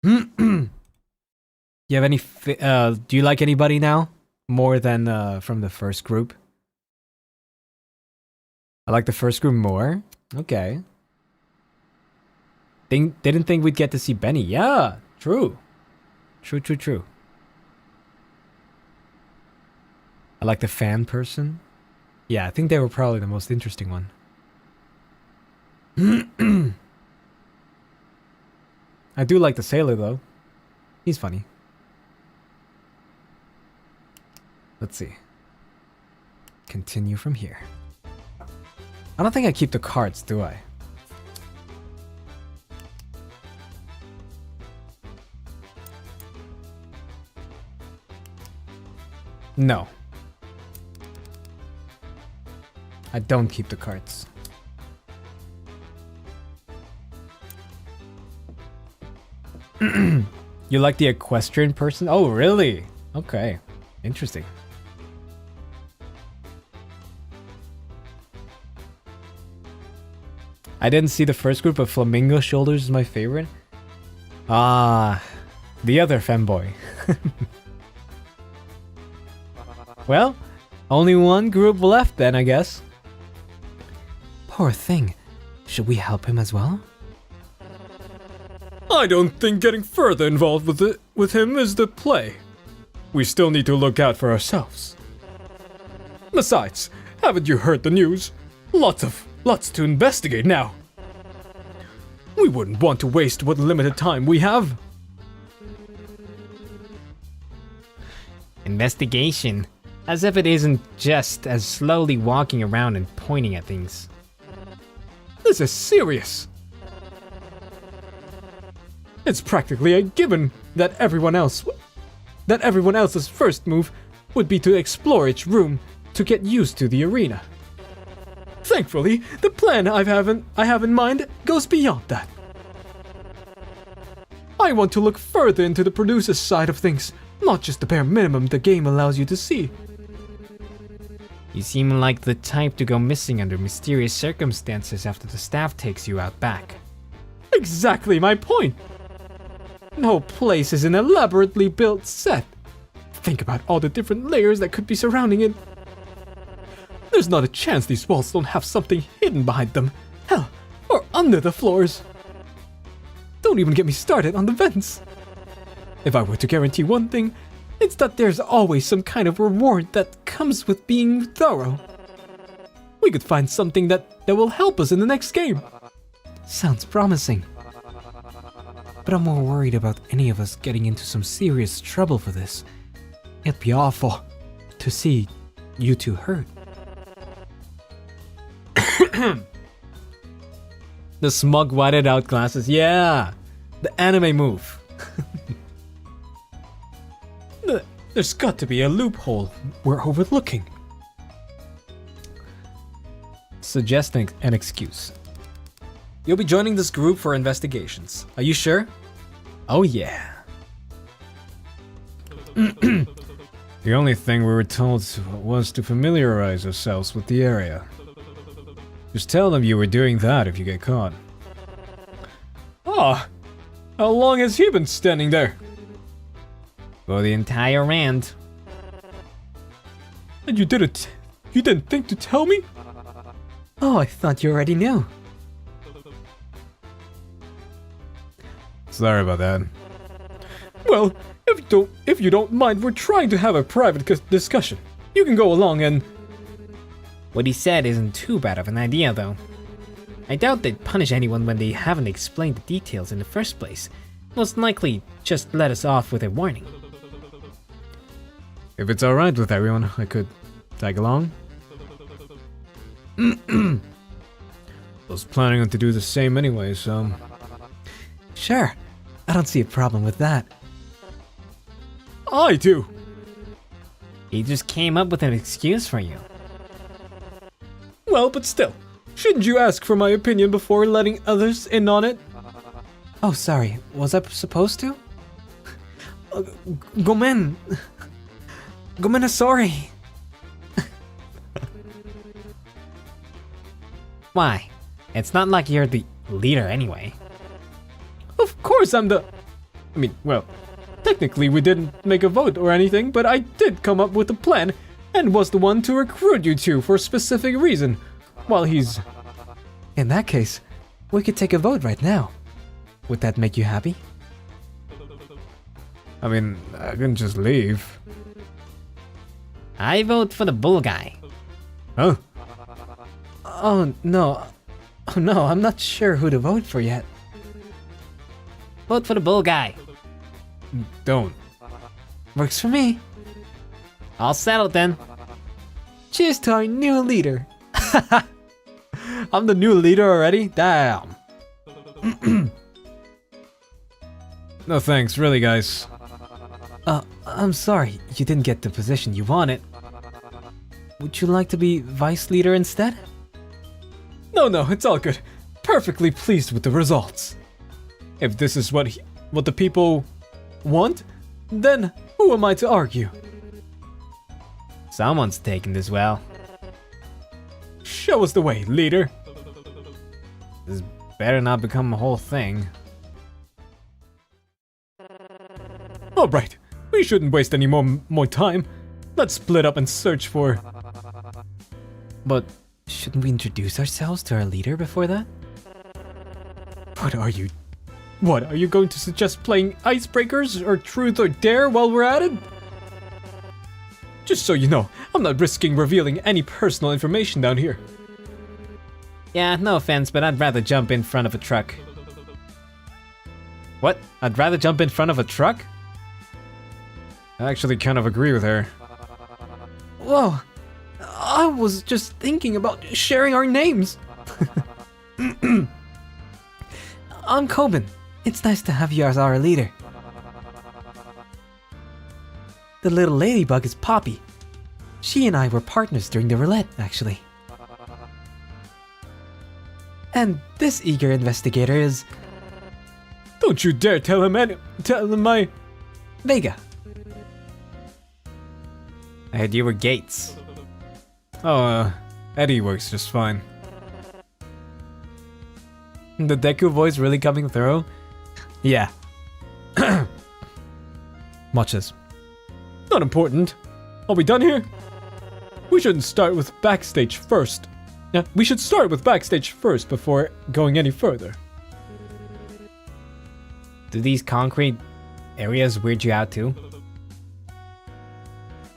You have any... do you like anybody now? More than from the first group? I like the first group more? Okay. Didn't think we'd get to see Benny. Yeah, true. True. I like the fan person. Yeah, I think they were probably the most interesting one. I do like the sailor, though. He's funny. Let's see. Continue from here. I don't think I keep the cards, do I? No. I don't keep the cards. You like the equestrian person? Oh, really? Okay. Interesting. I didn't see the first group, but Flamingo Shoulders is my favorite. Ah, the other femboy. Well, only one group left then, I guess. Poor thing. Should we help him as well? I don't think getting further involved with him is the play. We still need to look out for ourselves. Besides, haven't you heard the news? Lots to investigate now. We wouldn't want to waste what limited time we have. Investigation? As if it isn't just as slowly walking around and pointing at things. This is serious. It's practically a given that everyone else's first move would be to explore each room to get used to the arena. Thankfully, the plan I have in mind goes beyond that. I want to look further into the producer's side of things, not just the bare minimum the game allows you to see. You seem like the type to go missing under mysterious circumstances after the staff takes you out back. Exactly my point! No place is an elaborately built set. Think about all the different layers that could be surrounding it. There's not a chance these walls don't have something hidden behind them. Hell, or under the floors. Don't even get me started on the vents. If I were to guarantee one thing, it's that there's always some kind of reward that comes with being thorough. We could find something that will help us in the next game. Sounds promising. but I'm more worried about any of us getting into some serious trouble for this. It'd be awful to see you two hurt. The smug whited out glasses. Yeah, the anime move. There's got to be a loophole we're overlooking. Suggesting an excuse. You'll be joining this group for investigations. Are you sure? Oh yeah. The only thing we were told was to familiarize ourselves with the area. Just tell them you were doing that if you get caught. Ah, how long has he been standing there? For the entire rand. And you didn't think to tell me? Oh, I thought you already knew. Sorry about that. Well, if you don't mind, we're trying to have a private discussion. You can go along and... What he said isn't too bad of an idea, though. I doubt they'd punish anyone when they haven't explained the details in the first place. Most likely, just let us off with a warning. If it's alright with everyone, I could tag along. I was planning on to do the same anyway, so... Sure, I don't see a problem with that. I do. He just came up with an excuse for you. Well, but still, shouldn't you ask for my opinion before letting others in on it? Oh, sorry, was I supposed to? Gomen! Gomen, sorry! Why? It's not like you're the leader anyway. Of course I'm the... I mean, well, technically we didn't make a vote or anything, but I did come up with a plan and was the one to recruit you two for a specific reason. While he's... In that case, we could take a vote right now. Would that make you happy? I mean, I can just leave. I vote for the bull guy. Huh? Oh no, I'm not sure who to vote for yet. Vote for the bull guy. Don't. Works for me. I'll settle then. Cheers to our new leader. I'm the new leader already? Damn. No thanks, really guys. I'm sorry, you didn't get the position you wanted. Would you like to be vice leader instead? No, it's all good. Perfectly pleased with the results. If this is what the people want, then who am I to argue? Someone's taking this well. Show us the way, leader. This better not become a whole thing. Alright, we shouldn't waste any more time. Let's split up and search for... But shouldn't we introduce ourselves to our leader before that? What, are you going to suggest playing icebreakers or truth or dare while we're at it? Just so you know, I'm not risking revealing any personal information down here. Yeah, no offense, but I'd rather jump in front of a truck. What? I'd rather jump in front of a truck? I actually kind of agree with her. Whoa, I was just thinking about sharing our names. I'm Coben. It's nice to have you as our leader. The little ladybug is Poppy. She and I were partners during the roulette, actually. And this eager investigator is... Don't you dare tell him my... Vega. I heard you were Gates. Oh, Eddie works just fine. The Deku voice really coming through? Yeah. Watch Not important. Are we done here? We shouldn't start with Backstage first. Yeah, we should start with Backstage first before going any further. Do these concrete areas weird you out too?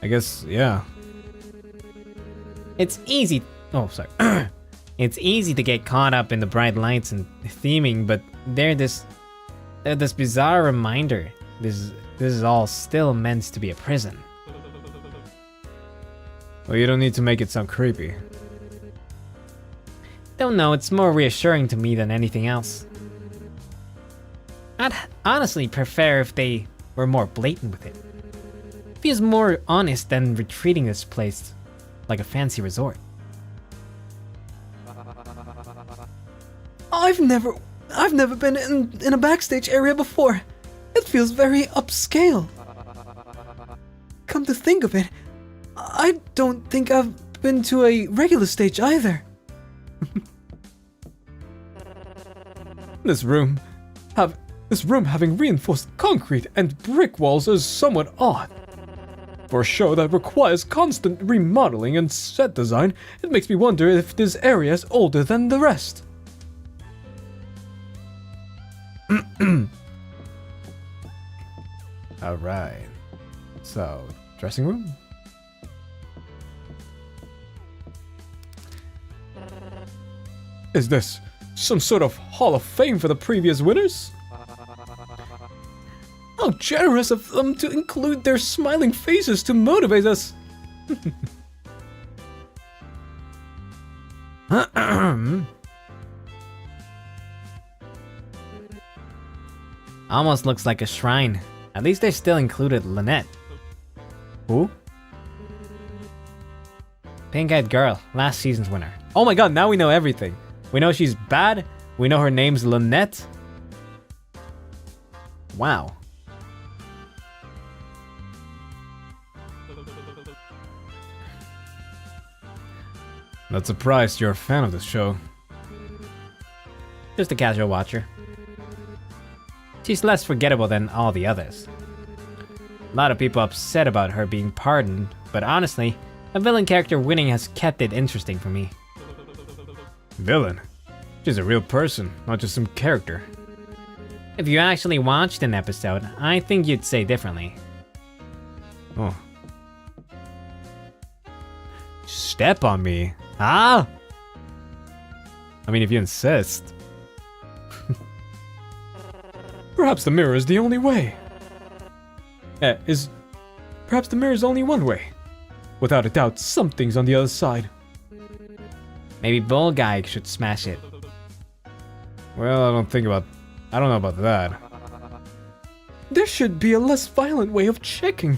I guess, yeah. It's easy. Oh, sorry. It's easy to get caught up in the bright lights and theming, but they're this This bizarre reminder. This is all still meant to be a prison. Well, you don't need to make it sound creepy. Don't know, it's more reassuring to me than anything else. I'd honestly prefer if they were more blatant with it. Feels more honest than retreating this place like a fancy resort. I've never been in a backstage area before. It feels very upscale. Come to think of it, I don't think I've been to a regular stage either. This room having reinforced concrete and brick walls is somewhat odd. For a show that requires constant remodeling and set design, it makes me wonder if this area is older than the rest. Alright. So, dressing room? Is this some sort of Hall of Fame for the previous winners? How generous of them to include their smiling faces to motivate us! Almost looks like a shrine. At least they still included Lynette. Who? Pink-eyed girl, last season's winner. Oh my god, now we know everything. We know she's bad, we know her name's Lynette. Wow. Not surprised you're a fan of this show. Just a casual watcher. She's less forgettable than all the others. A lot of people upset about her being pardoned, but honestly, a villain character winning has kept it interesting for me. Villain? She's a real person, not just some character. If you actually watched an episode, I think you'd say differently. Oh. Step on me? Ah! I mean, if you insist. Perhaps the mirror is the only way. Perhaps the mirror is only one way. Without a doubt, something's on the other side. Maybe Bull Guy should smash it. Well, I don't know about that. There should be a less violent way of checking.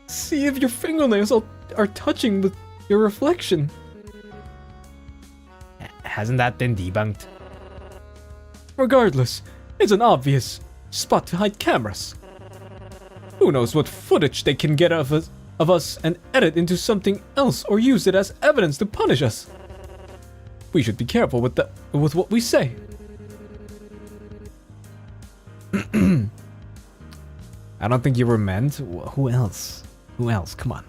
See if your fingernails are touching with your reflection. Hasn't that been debunked? Regardless, it's an obvious spot to hide cameras. Who knows what footage they can get of us and edit into something else or use it as evidence to punish us. We should be careful with what we say. I don't think you were meant. Who else? Who else? Come on.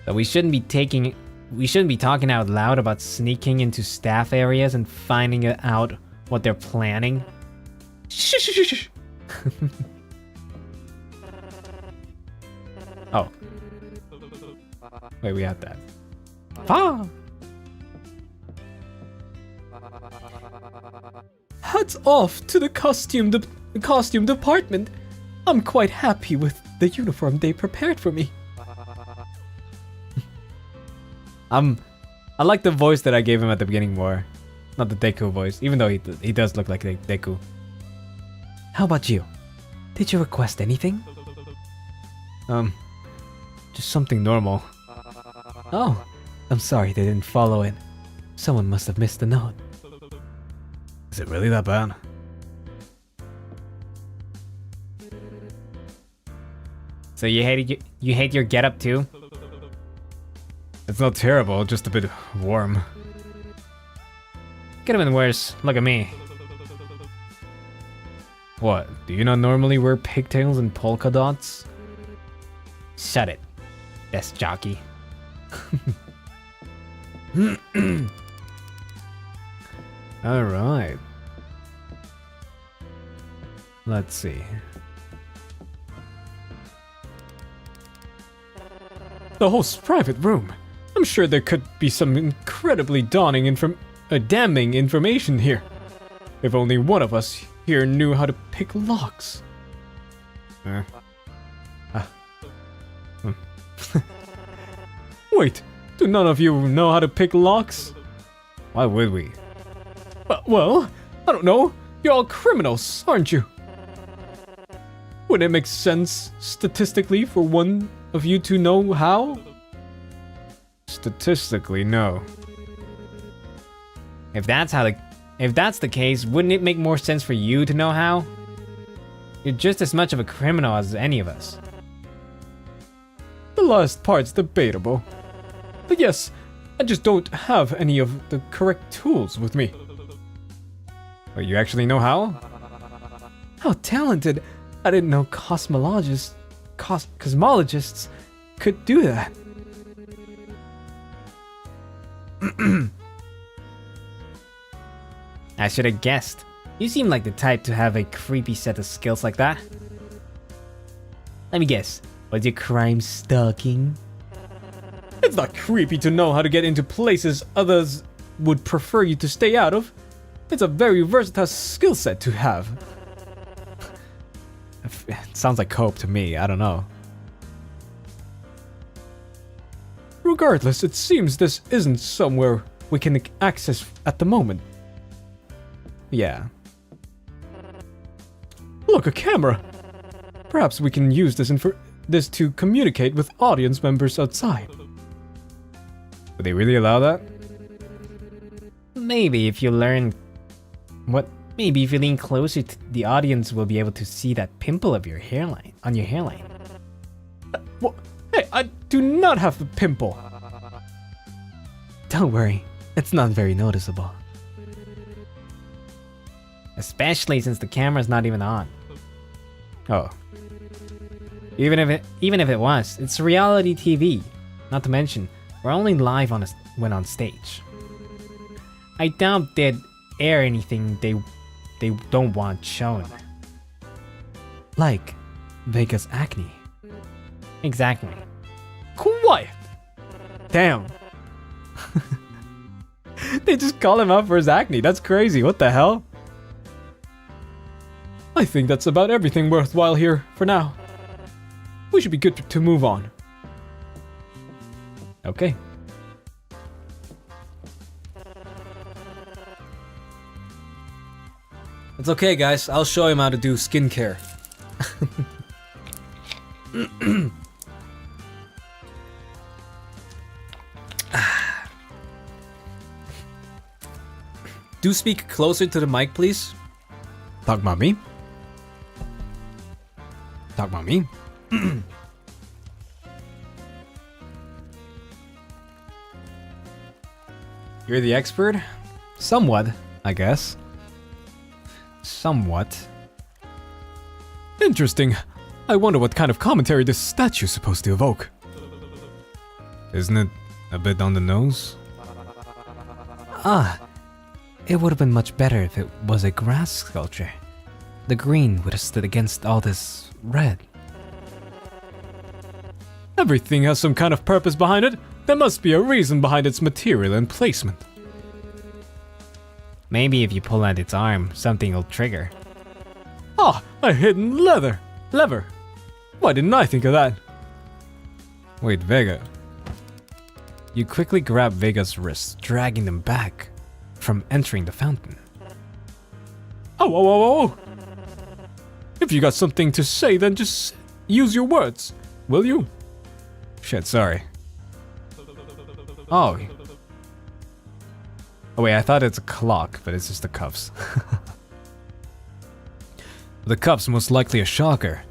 But we shouldn't be talking out loud about sneaking into staff areas and finding out what they're planning. Shh. Oh. Wait, we had that. Ah! Hats off to the costume department. I'm quite happy with the uniform they prepared for me. I like the voice that I gave him at the beginning more. Not the Deku voice, even though he does look like Deku. How about you? Did you request anything? Just something normal. Oh, I'm sorry they didn't follow it. Someone must have missed the note. Is it really that bad? So you hate your getup too? It's not terrible, just a bit warm. Could have been worse. Look at me. What? Do you not normally wear pigtails and polka dots? Shut it. Desk jockey. Alright. Let's see. The host's private room. I'm sure there could be some incredibly daunting damning information here. If only one of us here knew how to pick locks. Wait, do none of you know how to pick locks? Why would we? Well, I don't know. You're all criminals, aren't you? Wouldn't it make sense, statistically, for one of you to know how? Statistically, no. If that's the case, wouldn't it make more sense for you to know how? You're just as much of a criminal as any of us. The last part's debatable. But yes, I just don't have any of the correct tools with me. But you actually know how? How talented! I didn't know cosmologists could do that. I should have guessed. You seem like the type to have a creepy set of skills like that. Let me guess. Was your crime stalking? It's not creepy to know how to get into places others would prefer you to stay out of. It's a very versatile skill set to have. It sounds like cope to me, I don't know. Regardless, it seems this isn't somewhere we can access at the moment. Yeah. Look, a camera! Perhaps we can use this to communicate with audience members outside. Would they really allow that? Maybe if you learn... Maybe if you lean closer, the audience will be able to see that pimple of your hairline, on your hairline. Hey, I do not have a pimple! Don't worry, it's not very noticeable. Especially since the camera's not even on. Oh. Even if it was, it's reality TV. Not to mention, we're only live when on stage. I doubt they'd air anything they don't want shown. Like Vega's acne. Exactly. Quiet! Damn. They just call him out for his acne. That's crazy. What the hell? I think that's about everything worthwhile here for now. We should be good to move on. Okay. It's okay, guys. I'll show him how to do skincare. Do speak closer to the mic, please. Talk about me? Talk about me? You're the expert? Somewhat, I guess. Somewhat. Interesting. I wonder what kind of commentary this statue's supposed to evoke. Isn't it a bit on the nose? It would have been much better if it was a grass sculpture. The green would have stood against all this red. Everything has some kind of purpose behind it. There must be a reason behind its material and placement. Maybe if you pull at its arm, something will trigger. Ah, a hidden lever. Why didn't I think of that? Wait, Vega. You quickly grab Vega's wrists, dragging them back from entering the fountain. Oh. If you got something to say, then just use your words, will you? Shit, sorry. Oh. Oh wait, I thought it's a clock, but it's just the cuffs. The cuff's most likely a shocker.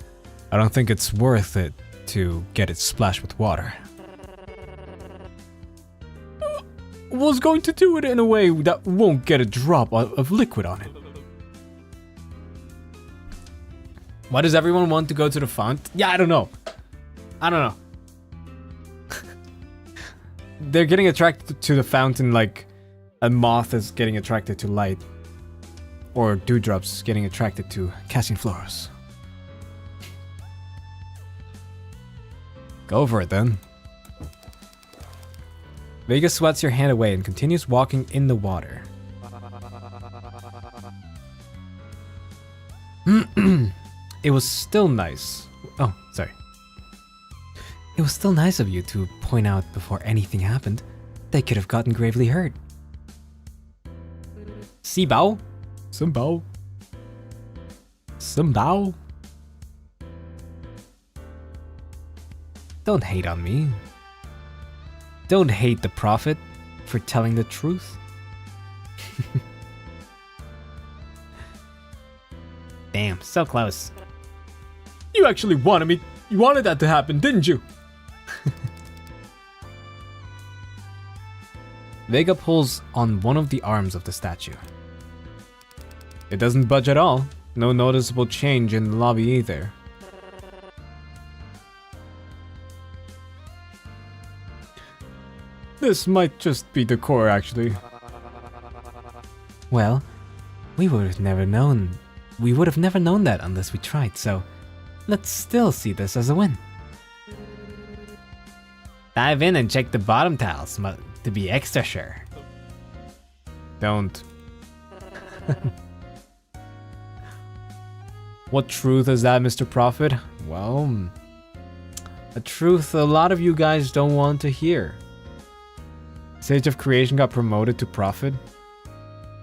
I don't think it's worth it to get it splashed with water. Was going to do it in a way that won't get a drop of liquid on it. Why does everyone want to go to the font? Yeah, I don't know. They're getting attracted to the fountain like a moth is getting attracted to light. Or Dewdrop's getting attracted to Cassian Floros. Go for it then. Vega swats your hand away and continues walking in the water. it was still nice. Oh, sorry. It was still nice of you to point out before anything happened. They could have gotten gravely hurt. Sibao? Simbao? Simbao? Don't hate on me. Don't hate the prophet for telling the truth. Damn, so close. You actually wanted that to happen, didn't you? Vega pulls on one of the arms of the statue. It doesn't budge at all. No noticeable change in the lobby either. This might just be decor, actually. Well, we would have never known. We would have never known that unless we tried, so let's still see this as a win. Dive in and check the bottom tiles to be extra sure. Don't. What truth is that, Mr. Prophet? Well, a truth a lot of you guys don't want to hear. Sage of Creation got promoted to Prophet.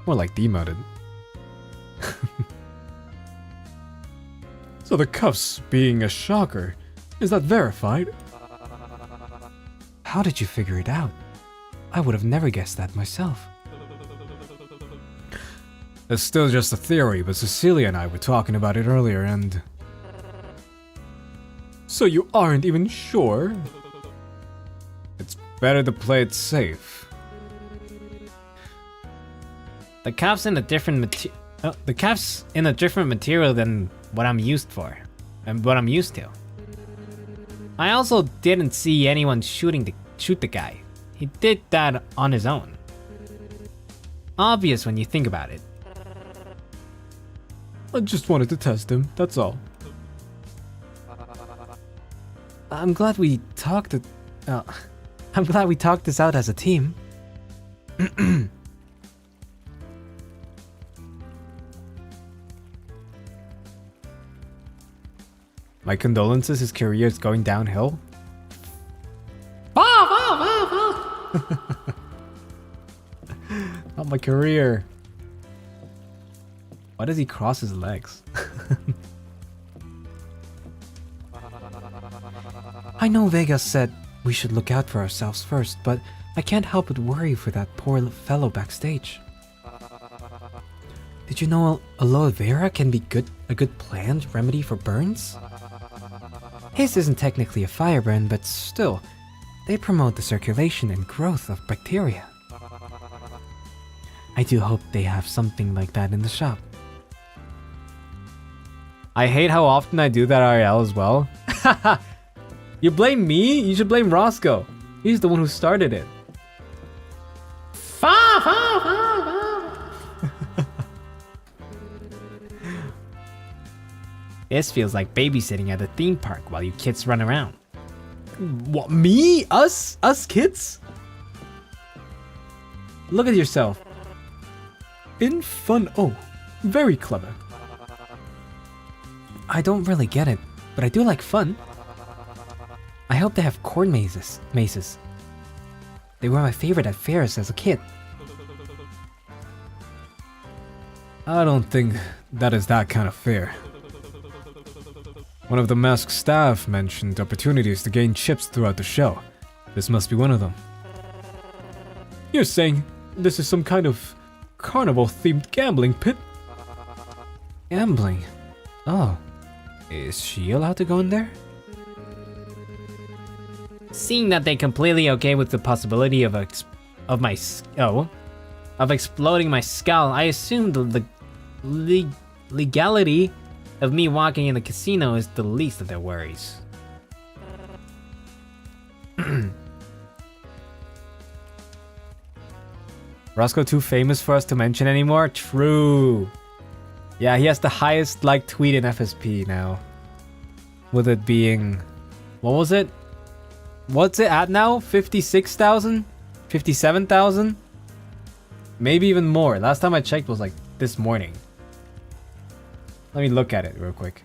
More like demoted. So the cuffs being a shocker, is that verified? How did you figure it out? I would have never guessed that myself. It's still just a theory, but Cecilia and I were talking about it earlier and... So you aren't even sure? It's better to play it safe. The calf's in a different material than what I'm used for, and what I'm used to. I also didn't see anyone shoot the guy. He did that on his own. Obvious when you think about it. I just wanted to test him, that's all. I'm glad we talked this out as a team. My condolences, his career is going downhill. Not my career. Why does he cross his legs? I know Vega said we should look out for ourselves first, but I can't help but worry for that poor fellow backstage. Did you know aloe vera can be a good plant remedy for burns? His isn't technically a fire burn, but still, they promote the circulation and growth of bacteria. I do hope they have something like that in the shop. I hate how often I do that RL as well. You blame me? You should blame Roscoe. He's the one who started it. This feels like babysitting at a theme park while you kids run around. What, me? Us? Us kids? Look at yourself. In fun. Oh, very clever. I don't really get it, but I do like fun. I hope they have corn maces. They were my favorite at fairs as a kid. I don't think that is that kind of fair. One of the masked staff mentioned opportunities to gain chips throughout the show. This must be one of them. You're saying this is some kind of carnival-themed gambling pit? Gambling? Oh. Is she allowed to go in there? Seeing that they completely okay with the possibility of exploding my skull, I assumed the legality of me walking in the casino is the least of their worries. Roscoe too famous for us to mention anymore? True. Yeah, he has the highest liked tweet in FSP now. With it being... What was it? What's it at now? 56,000? 57,000? Maybe even more. Last time I checked was like this morning. Let me look at it real quick.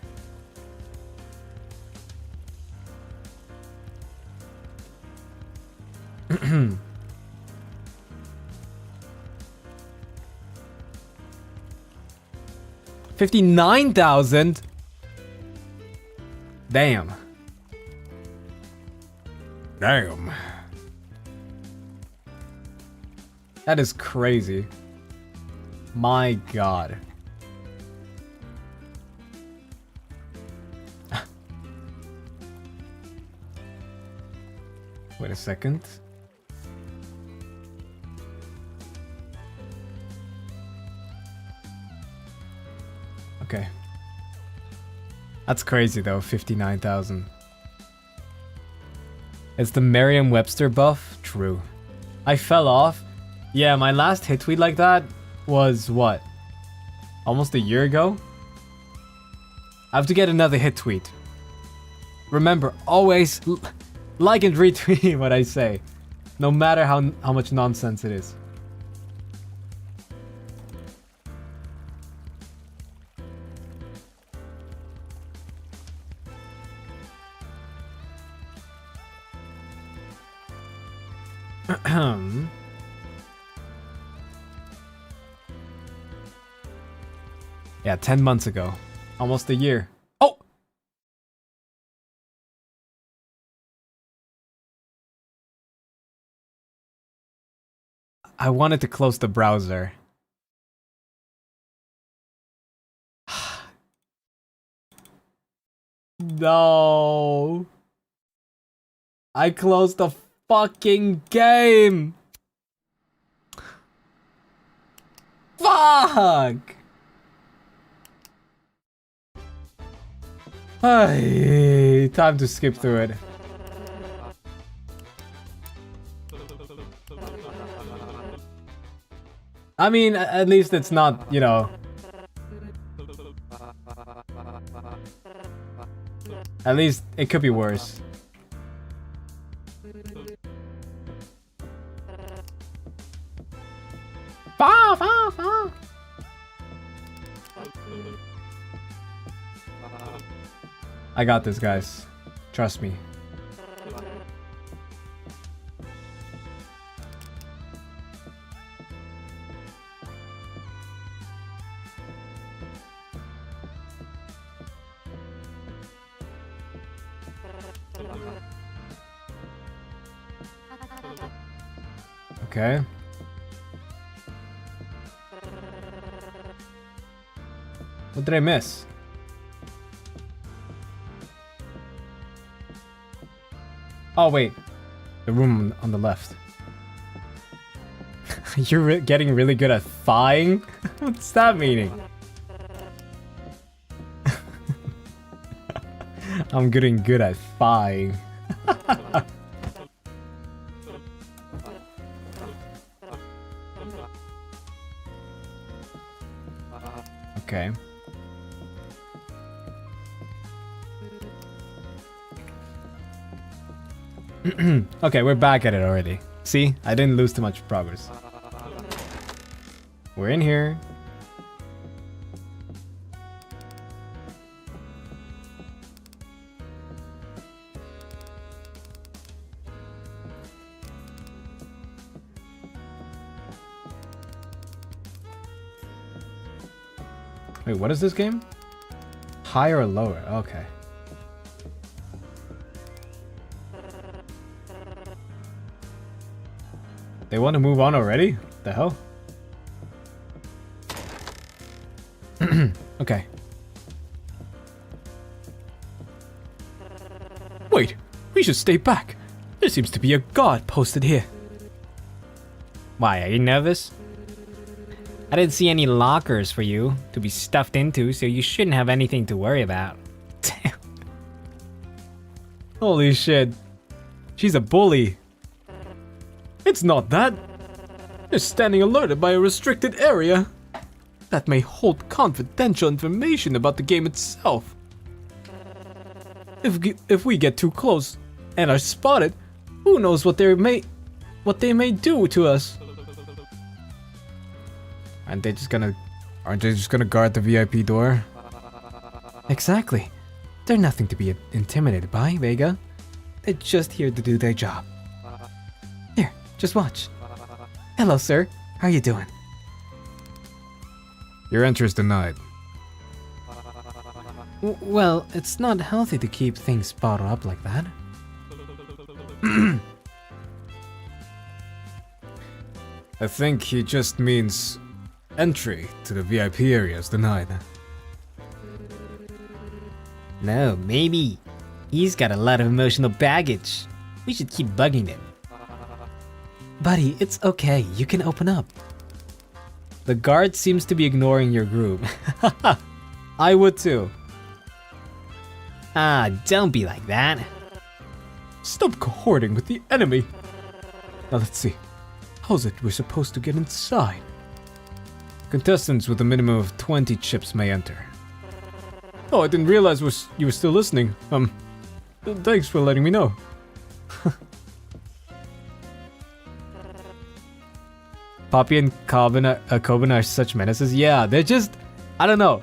$59,000? Damn. Damn. That is crazy. My god. Wait a second. Okay. That's crazy though, 59,000. It's the Merriam-Webster buff? True. I fell off. Yeah, my last hit tweet like that was what? Almost a year ago? I have to get another hit tweet. Remember, always like and retweet what I say. No matter how much nonsense it is. Yeah, 10 months ago. Almost a year. Oh! I wanted to close the browser. No. I closed the fucking game. Fuck. Ay, time to skip through it. I mean, at least it's not, you know. At least it could be worse. Fa, fa, fa. I got this, guys. Trust me. Okay. What did I miss? Oh, wait. The room on the left. You're getting really good at thawing? What's that meaning? I'm getting good at thawing. Okay. Okay, we're back at it already. See? I didn't lose too much progress. We're in here. Wait, what is this game? Higher or lower? Okay. They want to move on already? What the hell? Okay. Wait, we should stay back. There seems to be a guard posted here. Why, are you nervous? I didn't see any lockers for you to be stuffed into, so you shouldn't have anything to worry about. Damn. Holy shit. She's a bully. It's not that. They're standing alerted by a restricted area that may hold confidential information about the game itself. If we get too close and are spotted, who knows what they may do to us? Aren't they just gonna guard the VIP door? Exactly. They're nothing to be intimidated by, Vega. They're just here to do their job. Here, Just watch. Hello, sir. How you doing? Your entry is denied. Well, it's not healthy to keep things bottled up like that. I think he just means entry to the VIP area is denied. No, maybe he's got a lot of emotional baggage. We should keep bugging him. Buddy, it's okay. You can open up. The guard seems to be ignoring your group. I would too. Ah, don't be like that. Stop cohorting with the enemy. Now let's see. How's it we're supposed to get inside? Contestants with a minimum of 20 chips may enter. Oh, I didn't realize you were still listening. Thanks for letting me know. Poppy and Coben are such menaces. Yeah, they're just, I don't know.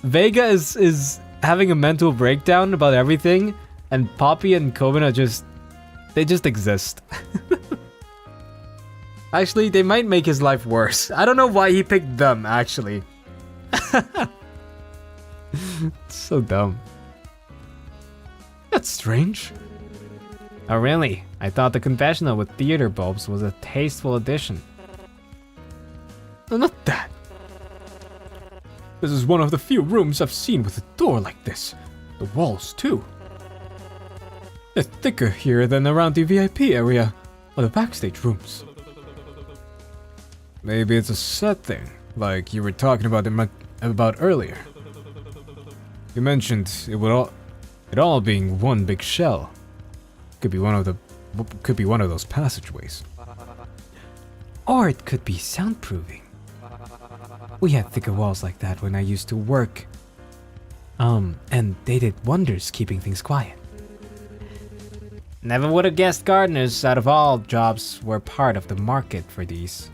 Vega is having a mental breakdown about everything, and Poppy and Coben are just, they just exist. Actually, they might make his life worse. I don't know why he picked them, actually. So dumb. That's strange. Oh really? I thought the confessional with theater bulbs was a tasteful addition. No, not that. This is one of the few rooms I've seen with a door like this. The walls, too. They're thicker here than around the VIP area or the backstage rooms. Maybe it's a set thing, like you were talking about earlier. You mentioned it all being one big shell. Could be one of those passageways. Or it could be soundproofing. We had thicker walls like that when I used to work. And they did wonders keeping things quiet. Never would have guessed gardeners out of all jobs were part of the market for these.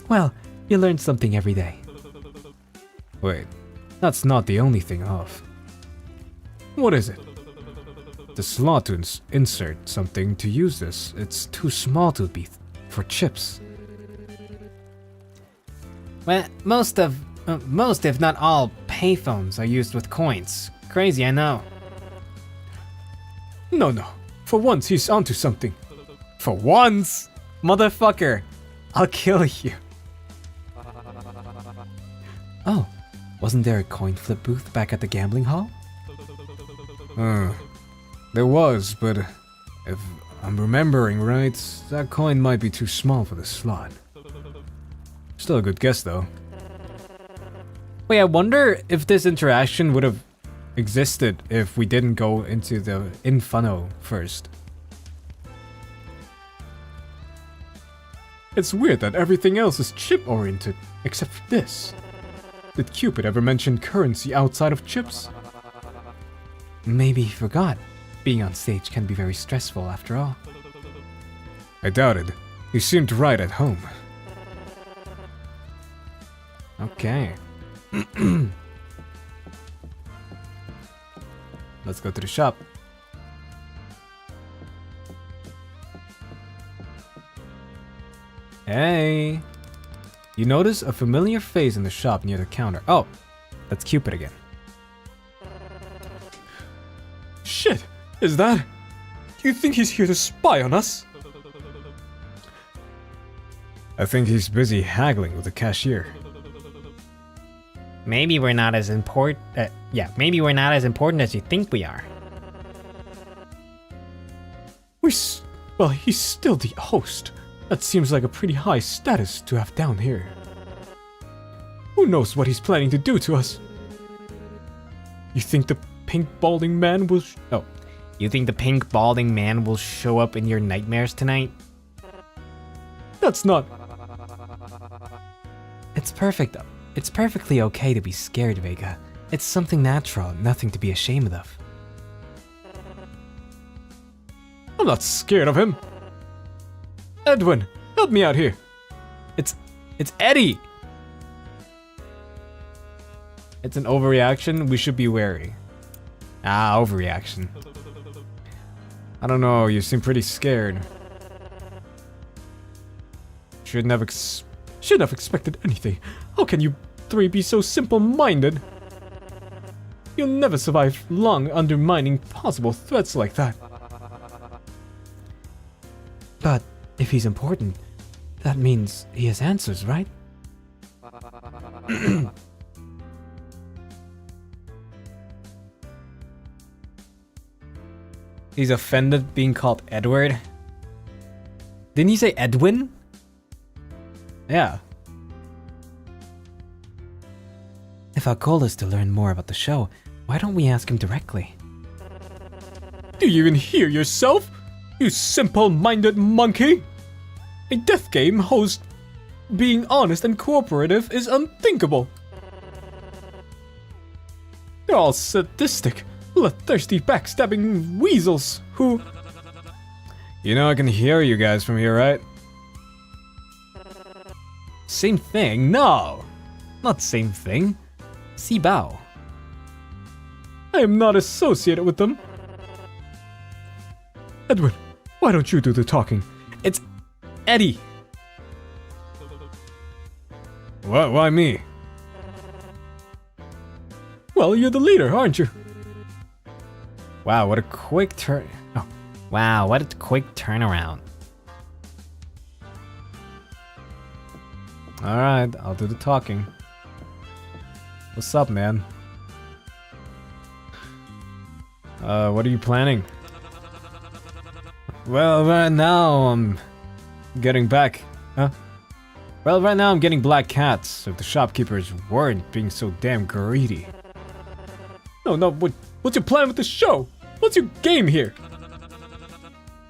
Well, you learn something every day. Wait, that's not the only thing off. What is it? The slot to insert something to use this, it's too small to be for chips. Well, most if not all payphones are used with coins. Crazy, I know. No. For once, he's onto something. For once? Motherfucker, I'll kill you. Oh, wasn't there a coin flip booth back at the gambling hall? There was, but if I'm remembering right, that coin might be too small for the slot. Still a good guess, though. Wait, I wonder if this interaction would have existed if we didn't go into the Inferno first. It's weird that everything else is chip-oriented, except for this. Did Cupid ever mention currency outside of chips? Maybe he forgot. Being on stage can be very stressful after all. I doubted. He seemed right at home. Okay. Let's go to the shop. Hey. You notice a familiar face in the shop near the counter. Oh, that's Cupid again. Shit! Is that? Do you think he's here to spy on us? I think he's busy haggling with the cashier. Maybe we're not as important. Maybe we're not as important as you think we are. Well, he's still the host. That seems like a pretty high status to have down here. Who knows what he's planning to do to us? You think the pink balding man will You think the pink balding man will show up in your nightmares tonight? That's not... It's perfect. It's perfectly okay to be scared, Vega. It's something natural, nothing to be ashamed of. I'm not scared of him. Edwin, help me out here. It's Eddie. It's an overreaction. We should be wary. Overreaction. I don't know, you seem pretty scared. shouldn't have expected anything. How can you three be so simple-minded? You'll never survive long undermining possible threats like that. But if he's important, that means he has answers, right? He's offended being called Edward. Didn't he say Edwin? Yeah. If our goal is to learn more about the show, why don't we ask him directly? Do you even hear yourself? You simple-minded monkey! A death game host being honest and cooperative is unthinkable. They're all sadistic, bloodthirsty, backstabbing weasels who... You know I can hear you guys from here, right? Same thing? No! Not same thing. Sibao. I am not associated with them. Edwin, why don't you do the talking? It's Eddie. What? Why me? Well, you're the leader, aren't you? Wow, what a quick turn. Oh, wow, what a quick turnaround. Alright, I'll do the talking. What's up, man? What are you planning? Well, right now I'm getting back. Huh? Well, right now I'm getting black cats if the shopkeepers weren't being so damn greedy. No, what's your plan with the show? What's your game here?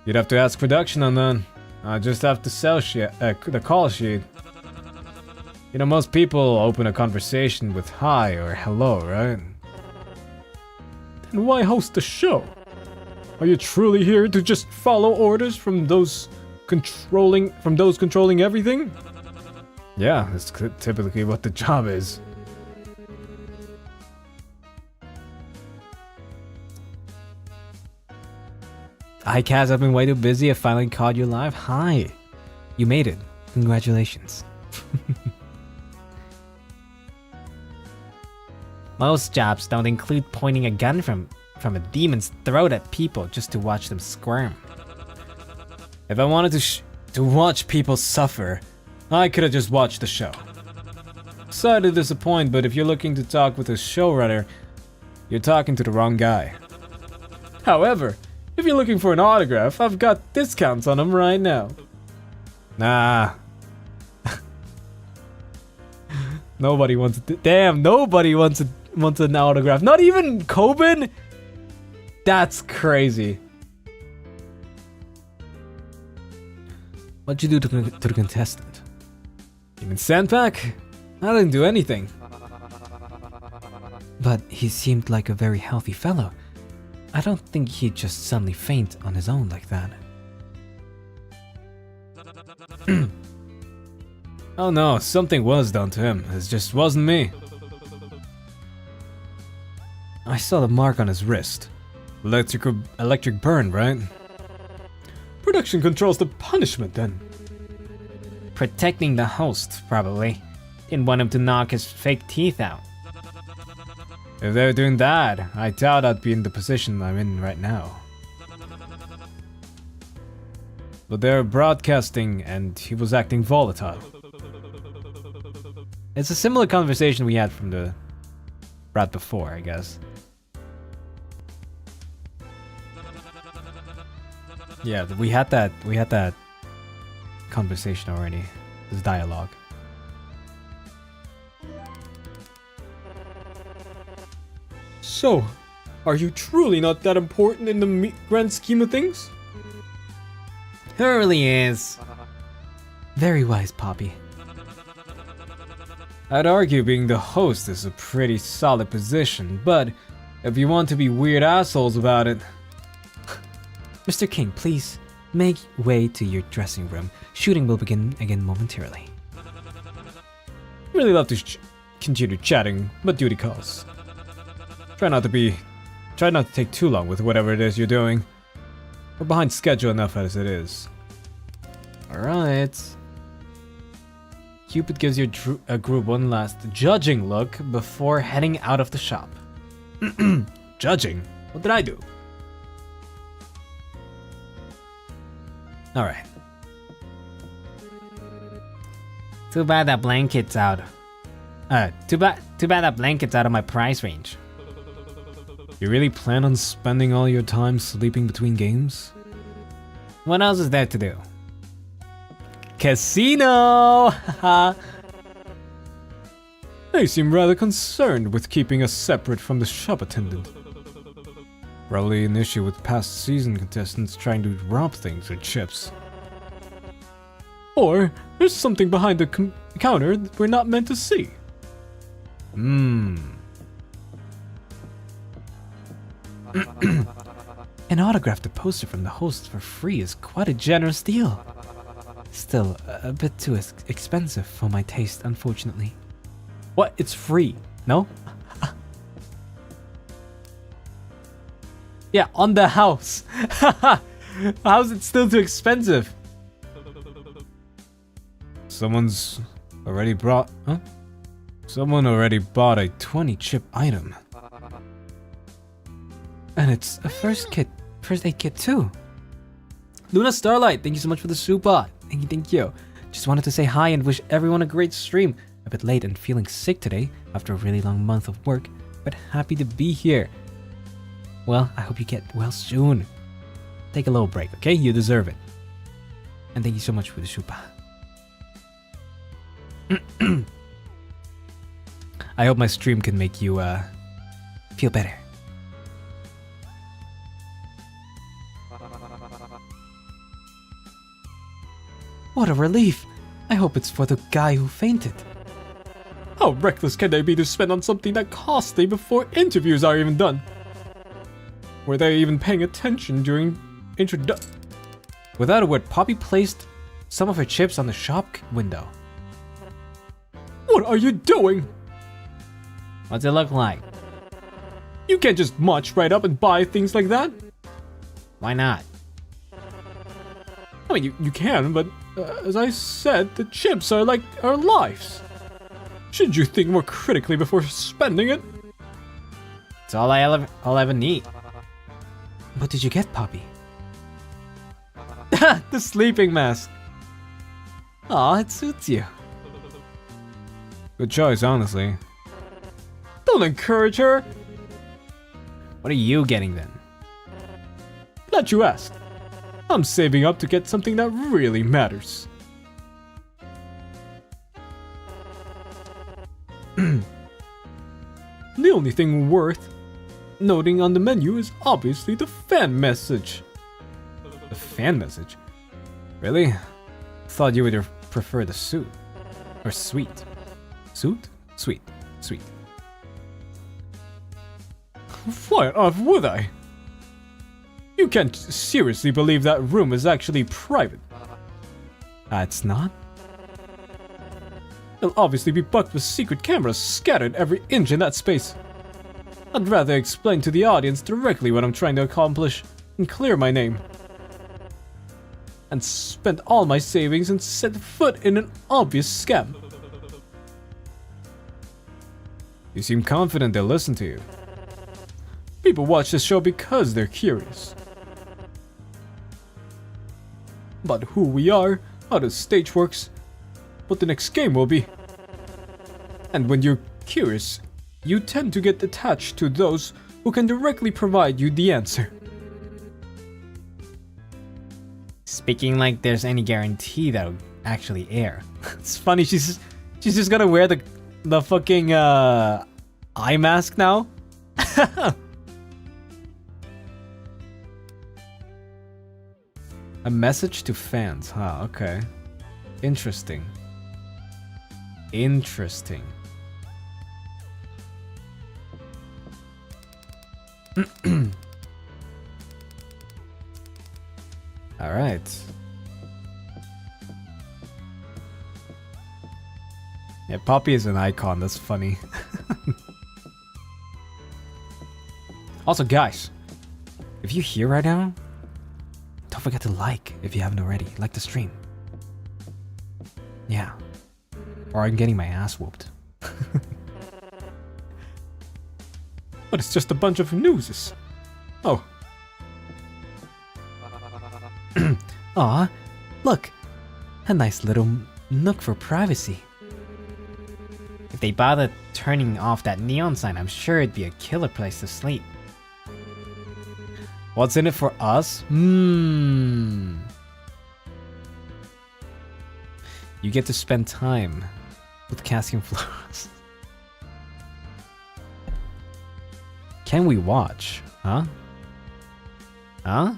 You'd have to ask production on that. I just have to sell the call sheet. You know, most people open a conversation with hi or hello, right? Then why host the show? Are you truly here to just follow orders from those controlling everything? Yeah, that's typically what the job is. Hi, Kaz, I've been way too busy. I finally caught you live. Hi. You made it. Congratulations. Most jobs don't include pointing a gun from a demon's throat at people just to watch them squirm. If I wanted to watch people suffer, I could have just watched the show. Sorry to disappoint, but if you're looking to talk with a showrunner, you're talking to the wrong guy. However, if you're looking for an autograph, I've got discounts on them right now. Nah. Nobody wants it. Damn, nobody wants an autograph. Not even Coben? That's crazy. What'd you do to the contestant? You mean Sandpack? I didn't do anything. But he seemed like a very healthy fellow. I don't think he'd just suddenly faint on his own like that. Oh no, something was done to him. It just wasn't me. I saw the mark on his wrist. Electric burn, right? Production controls the punishment then. Protecting the host, probably. Didn't want him to knock his fake teeth out. If they were doing that, I doubt I'd be in the position I'm in right now. But they were broadcasting and he was acting volatile. It's a similar conversation we had from the rat before, I guess. Yeah, we had that conversation already. This dialogue. So, are you truly not that important in the grand scheme of things? It really is. Very wise, Poppy. I'd argue being the host is a pretty solid position, but if you want to be weird assholes about it... Mr. King, please make way to your dressing room. Shooting will begin again momentarily. Really love to continue chatting, but duty calls. Try not to take too long with whatever it is you're doing. We're behind schedule enough as it is. Alright. Cupid gives your group one last judging look before heading out of the shop. Judging? What did I do? Alright. Too bad that blanket's out. Too bad that blanket's out of my price range. You really plan on spending all your time sleeping between games? What else is there to do? Casino! They seem rather concerned with keeping us separate from the shop attendant. Probably an issue with past season contestants trying to rob things or chips. Or there's something behind the counter that we're not meant to see. An autographed poster from the host for free is quite a generous deal. Still, a bit too expensive for my taste, unfortunately. What? It's free? No? Yeah, on the house. How's it still too expensive? Someone already bought a 20 chip item. And it's a first aid kit too. Luna Starlight, thank you so much for the super. Thank you. Just wanted to say hi and wish everyone a great stream. A bit late and feeling sick today after a really long month of work, but happy to be here. Well, I hope you get well soon. Take a little break, okay? You deserve it. And thank you so much for the super. I hope my stream can make you feel better. What a relief! I hope it's for the guy who fainted. How reckless can they be to spend on something that costly before interviews are even done? Were they even paying attention during introduction? Without a word, Poppy placed some of her chips on the shop window. What are you doing? What's it look like? You can't just march right up and buy things like that. Why not? I mean, you can, but as I said, the chips are like our lives. Should you think more critically before spending it? It's all I'll ever need. What did you get, Poppy? The sleeping mask. Aw, it suits you. Good choice, honestly. Don't encourage her. What are you getting then? Glad you asked. I'm saving up to get something that really matters. The only thing worth noting on the menu is obviously the fan message. The fan message? Really? Thought you would prefer the suit. Or sweet. Suit? Sweet. Sweet. Why on earth would I? You can't seriously believe that room is actually private. It's not? There'll obviously be bugged with secret cameras scattered every inch in that space. I'd rather explain to the audience directly what I'm trying to accomplish and clear my name. And spend all my savings and set foot in an obvious scam. You seem confident they'll listen to you. People watch this show because they're curious. About who we are, how the stage works, what the next game will be. And when you're curious, you tend to get attached to those who can directly provide you the answer. Speaking like there's any guarantee that'll actually air. It's funny, she's just gonna wear the fucking eye mask now. A message to fans, huh? Okay. Interesting. Interesting. Alright. Yeah, Poppy is an icon, that's funny. Also, guys, if you're here right now, don't forget to like if you haven't already. Like the stream. Yeah. or I'm getting my ass whooped. But it's just a bunch of newses. Oh. Aw, look, a nice little nook for privacy. If they bother turning off that neon sign, I'm sure it'd be a killer place to sleep. What's in it for us? You get to spend time with Cassian Floros. Can we watch? Huh? Huh?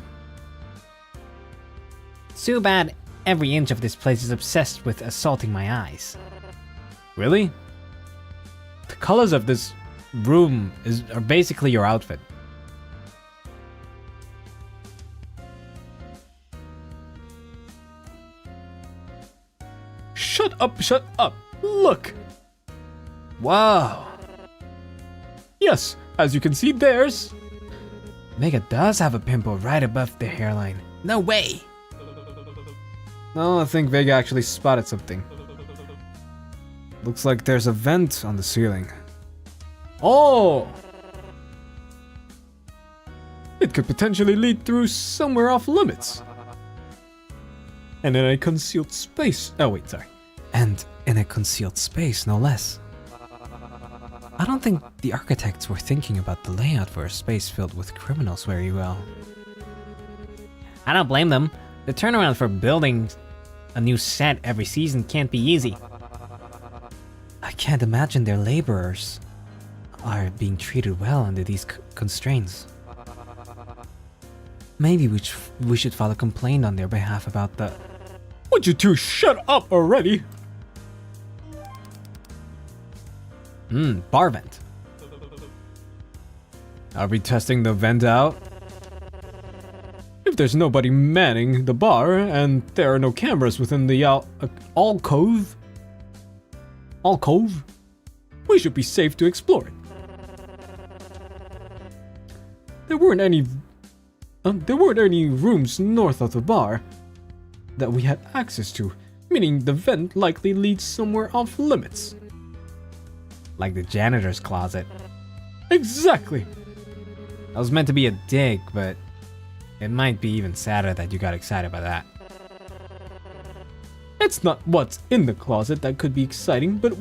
Too bad every inch of this place is obsessed with assaulting my eyes. Really? The colors of this room are basically your outfit. Shut up, shut up. Look. Wow. Yes, as you can see, there's... Mega does have a pimple right above the hairline. No way! No, I think Vega actually spotted something. Looks like there's a vent on the ceiling. Oh! It could potentially lead through somewhere off limits. And in a concealed space. Oh wait, sorry. And in a concealed space, no less. I don't think the architects were thinking about the layout for a space filled with criminals very well. I don't blame them. The turnaround for building a new set every season can't be easy. I can't imagine their laborers are being treated well under these constraints. Maybe we should file a complaint on their behalf about the... Would you two shut up already? Bar vent. Are we testing the vent out? If there's nobody manning the bar and there are no cameras within the alcove, we should be safe to explore it. There weren't any rooms north of the bar that we had access to, meaning the vent likely leads somewhere off limits. Like the janitor's closet. Exactly. That was meant to be a dig, but it might be even sadder that you got excited by that. It's not what's in the closet that could be exciting, but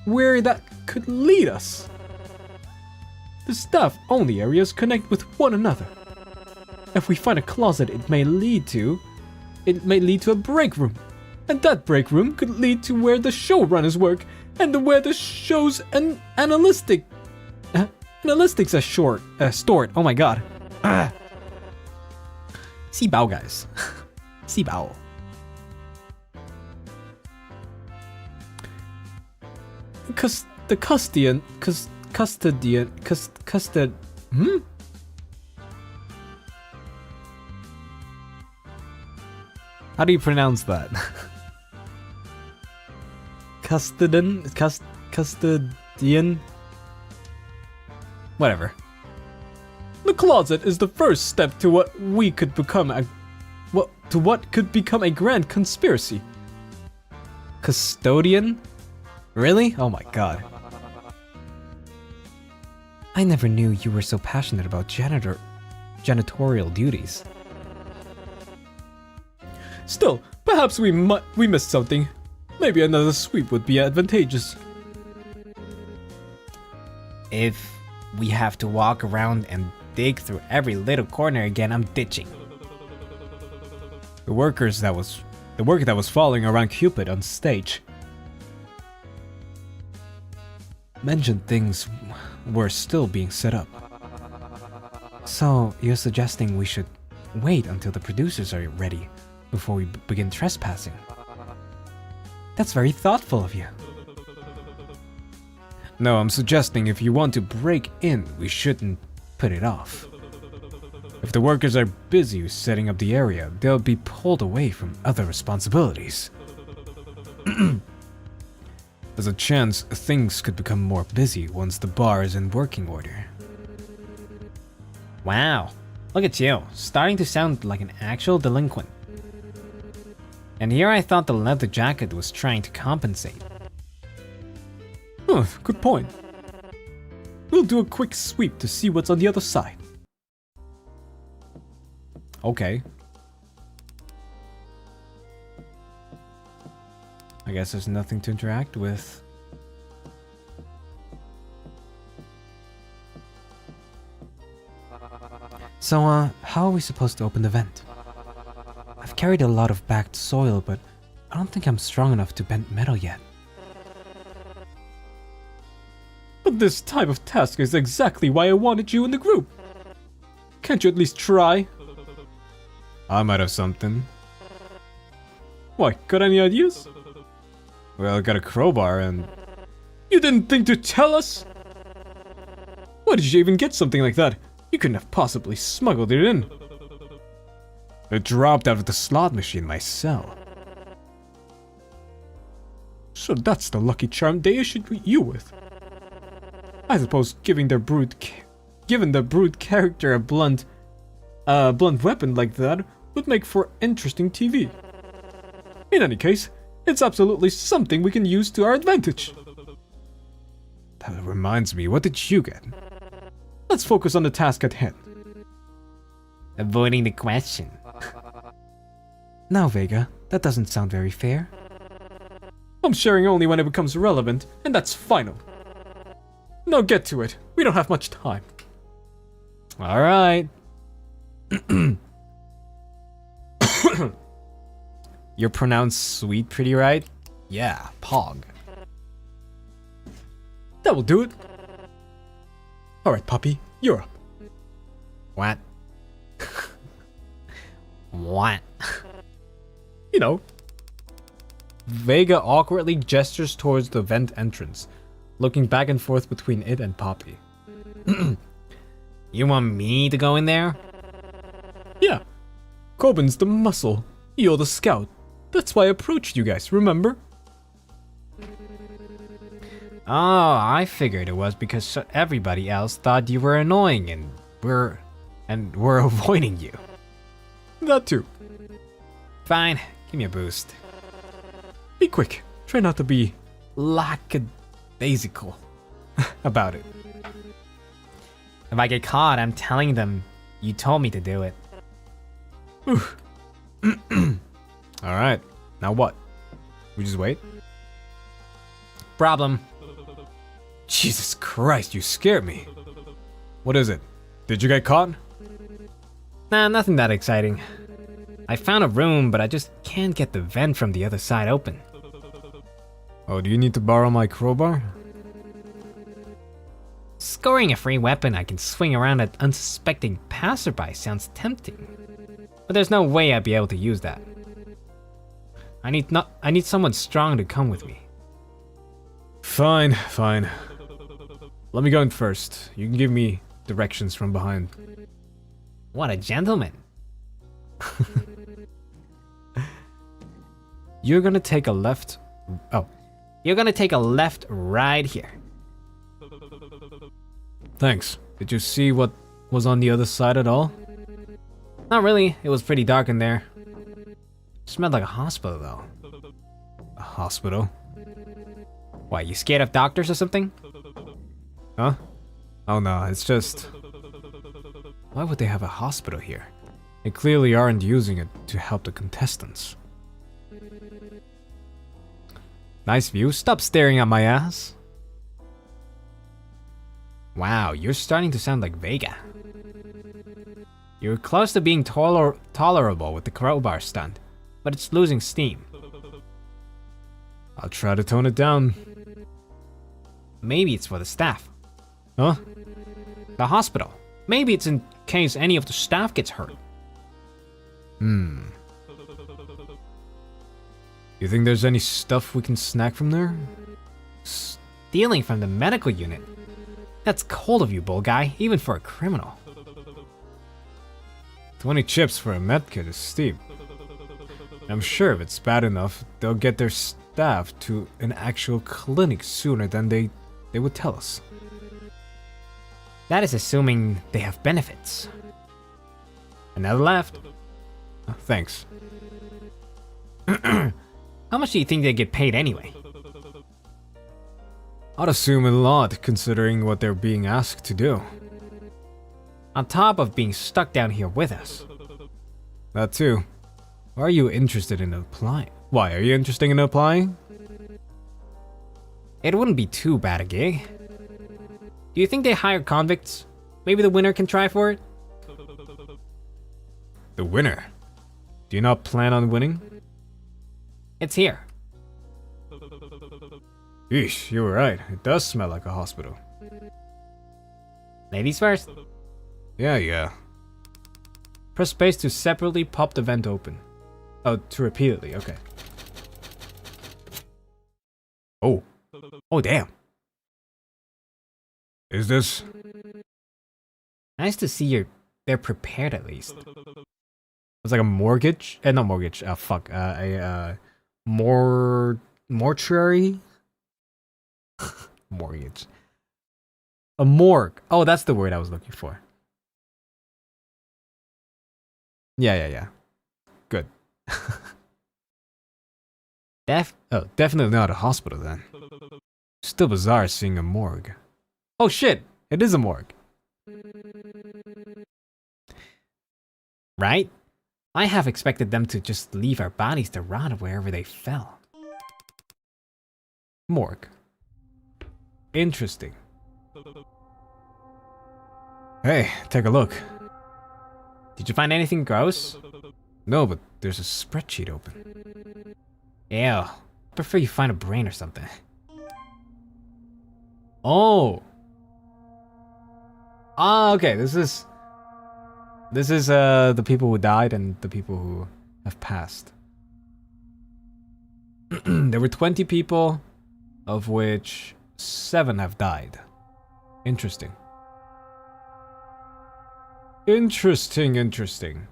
where that could lead us. The staff-only areas connect with one another. If we find a closet, it may lead to a break room, and that break room could lead to where the showrunners work, and where the show's analytics are stored. Oh my god. Sibao, guys. Sibao. The custodian. How do you pronounce that? Custodian? Whatever. The closet is the first step to what could become a grand conspiracy. Custodian? Really? Oh my god. I never knew you were so passionate about janitorial duties. Still, perhaps we missed something. Maybe another sweep would be advantageous. If we have to walk around and dig through every little corner again, I'm ditching. The work that was falling around Cupid on stage mentioned things were still being set up. So, you're suggesting we should wait until the producers are ready before we begin trespassing? That's very thoughtful of you. No, I'm suggesting if you want to break in, we shouldn't put it off. If the workers are busy setting up the area, they'll be pulled away from other responsibilities. There's a chance things could become more busy once the bar is in working order. Wow, look at you, starting to sound like an actual delinquent. And here I thought the leather jacket was trying to compensate. Huh, good point. We'll do a quick sweep to see what's on the other side. Okay. I guess there's nothing to interact with. So, how are we supposed to open the vent? I've carried a lot of backed soil, but I don't think I'm strong enough to bend metal yet. But this type of task is exactly why I wanted you in the group. Can't you at least try? I might have something. Why, got any ideas? Well, I got a crowbar and... You didn't think to tell us? Why did you even get something like that? You couldn't have possibly smuggled it in. It dropped out of the slot machine in my cell. So that's the lucky charm they issued you with. I suppose giving the brute character a blunt weapon like that would make for interesting TV. In any case, it's absolutely something we can use to our advantage. That reminds me, what did you get? Let's focus on the task at hand. Avoiding the question. Now, Vega, that doesn't sound very fair. I'm sharing only when it becomes relevant, and that's final. Now get to it. We don't have much time. Alright. You're pronounced sweet pretty right? Yeah, Pog. That will do it. Alright, puppy, you're up. What? What? You know. Vega awkwardly gestures towards the vent entrance, looking back and forth between it and Poppy. You want me to go in there? Yeah. Coben's the muscle. You're the scout. That's why I approached you guys, remember? Oh, I figured it was because everybody else thought you were annoying and we're avoiding you. That too. Fine, give me a boost. Be quick. Try not to be lackadaisical about it. If I get caught, I'm telling them you told me to do it. Alright, now what? We just wait? Problem. Jesus Christ, you scared me. What is it? Did you get caught? Nah, nothing that exciting. I found a room, but I just can't get the vent from the other side open. Oh, do you need to borrow my crowbar? Scoring a free weapon I can swing around at unsuspecting passerby sounds tempting. But there's no way I'd be able to use that. I need someone strong to come with me. Fine, fine. Let me go in first. You can give me directions from behind. What a gentleman. You're gonna take a left... Oh. You're gonna take a left right here. Thanks. Did you see what was on the other side at all? Not really, it was pretty dark in there. Smelled like a hospital though. A hospital? Why, you scared of doctors or something? Huh? Oh no, it's just... Why would they have a hospital here? They clearly aren't using it to help the contestants. Nice view, stop staring at my ass. Wow, you're starting to sound like Vega. You're close to being tolerable with the crowbar stunt, but it's losing steam. I'll try to tone it down. Maybe it's for the staff. Huh? The hospital. Maybe it's in case any of the staff gets hurt. You think there's any stuff we can snack from there? Stealing from the medical unit. That's cold of you, bull guy, even for a criminal. 20 chips for a medkit is steep. I'm sure if it's bad enough, they'll get their staff to an actual clinic sooner than they would tell us. That is assuming they have benefits. Another left. Thanks. How much do you think they get paid anyway? I'd assume a lot, considering what they're being asked to do. On top of being stuck down here with us. That too. Why are you interested in applying? Why, are you interested in applying? It wouldn't be too bad a gig. Do you think they hire convicts? Maybe the winner can try for it? The winner? Do you not plan on winning? It's here. Eesh, you were right. It does smell like a hospital. Ladies first. Yeah. Press space to separately pop the vent open. Oh, to repeatedly, okay. Oh, damn. Is this? Nice to see they're prepared at least. It's like a mortgage? Not mortgage. Mortuary? Mortgage. A morgue. Oh, that's the word I was looking for. Yeah. Good. Definitely not a hospital then. Still bizarre seeing a morgue. Oh shit! It is a morgue. Right? I have expected them to just leave our bodies to rot wherever they fell. Morgue. Interesting. Hey, take a look. Did you find anything gross? No, but there's a spreadsheet open. Ew. Prefer you find a brain or something. Oh. Ah, okay. This is the people who died and the people who have passed. There were 20 people, of which 7 have died. Interesting. Interesting.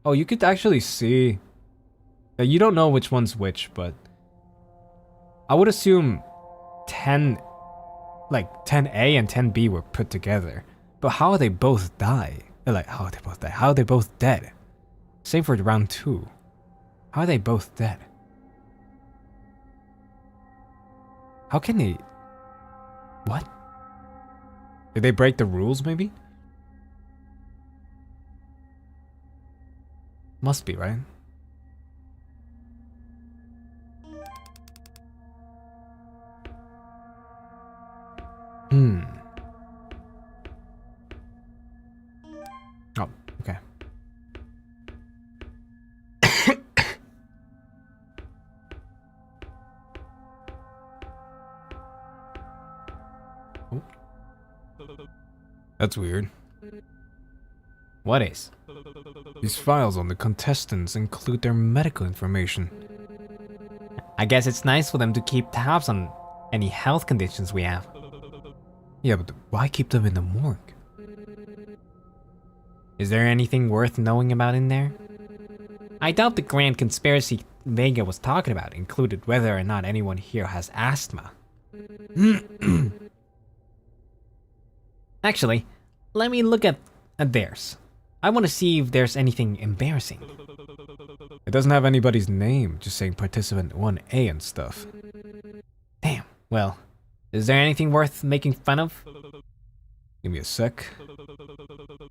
Oh, you could actually see. You don't know which one's which, but I would assume 10A and 10B were put together. But how are they both die? How are they both die? How are they both dead? Same for round 2. How are they both dead? How can they? What? Did they break the rules, maybe? Must be, right? Oh, okay. Oh. That's weird. What is? These files on the contestants include their medical information. I guess it's nice for them to keep tabs on any health conditions we have. Yeah, but why keep them in the morgue? Is there anything worth knowing about in there? I doubt the grand conspiracy Vega was talking about included whether or not anyone here has asthma. Actually, let me look at theirs. I want to see if there's anything embarrassing. It doesn't have anybody's name, just saying participant 1A and stuff. Damn, well, is there anything worth making fun of? Give me a sec.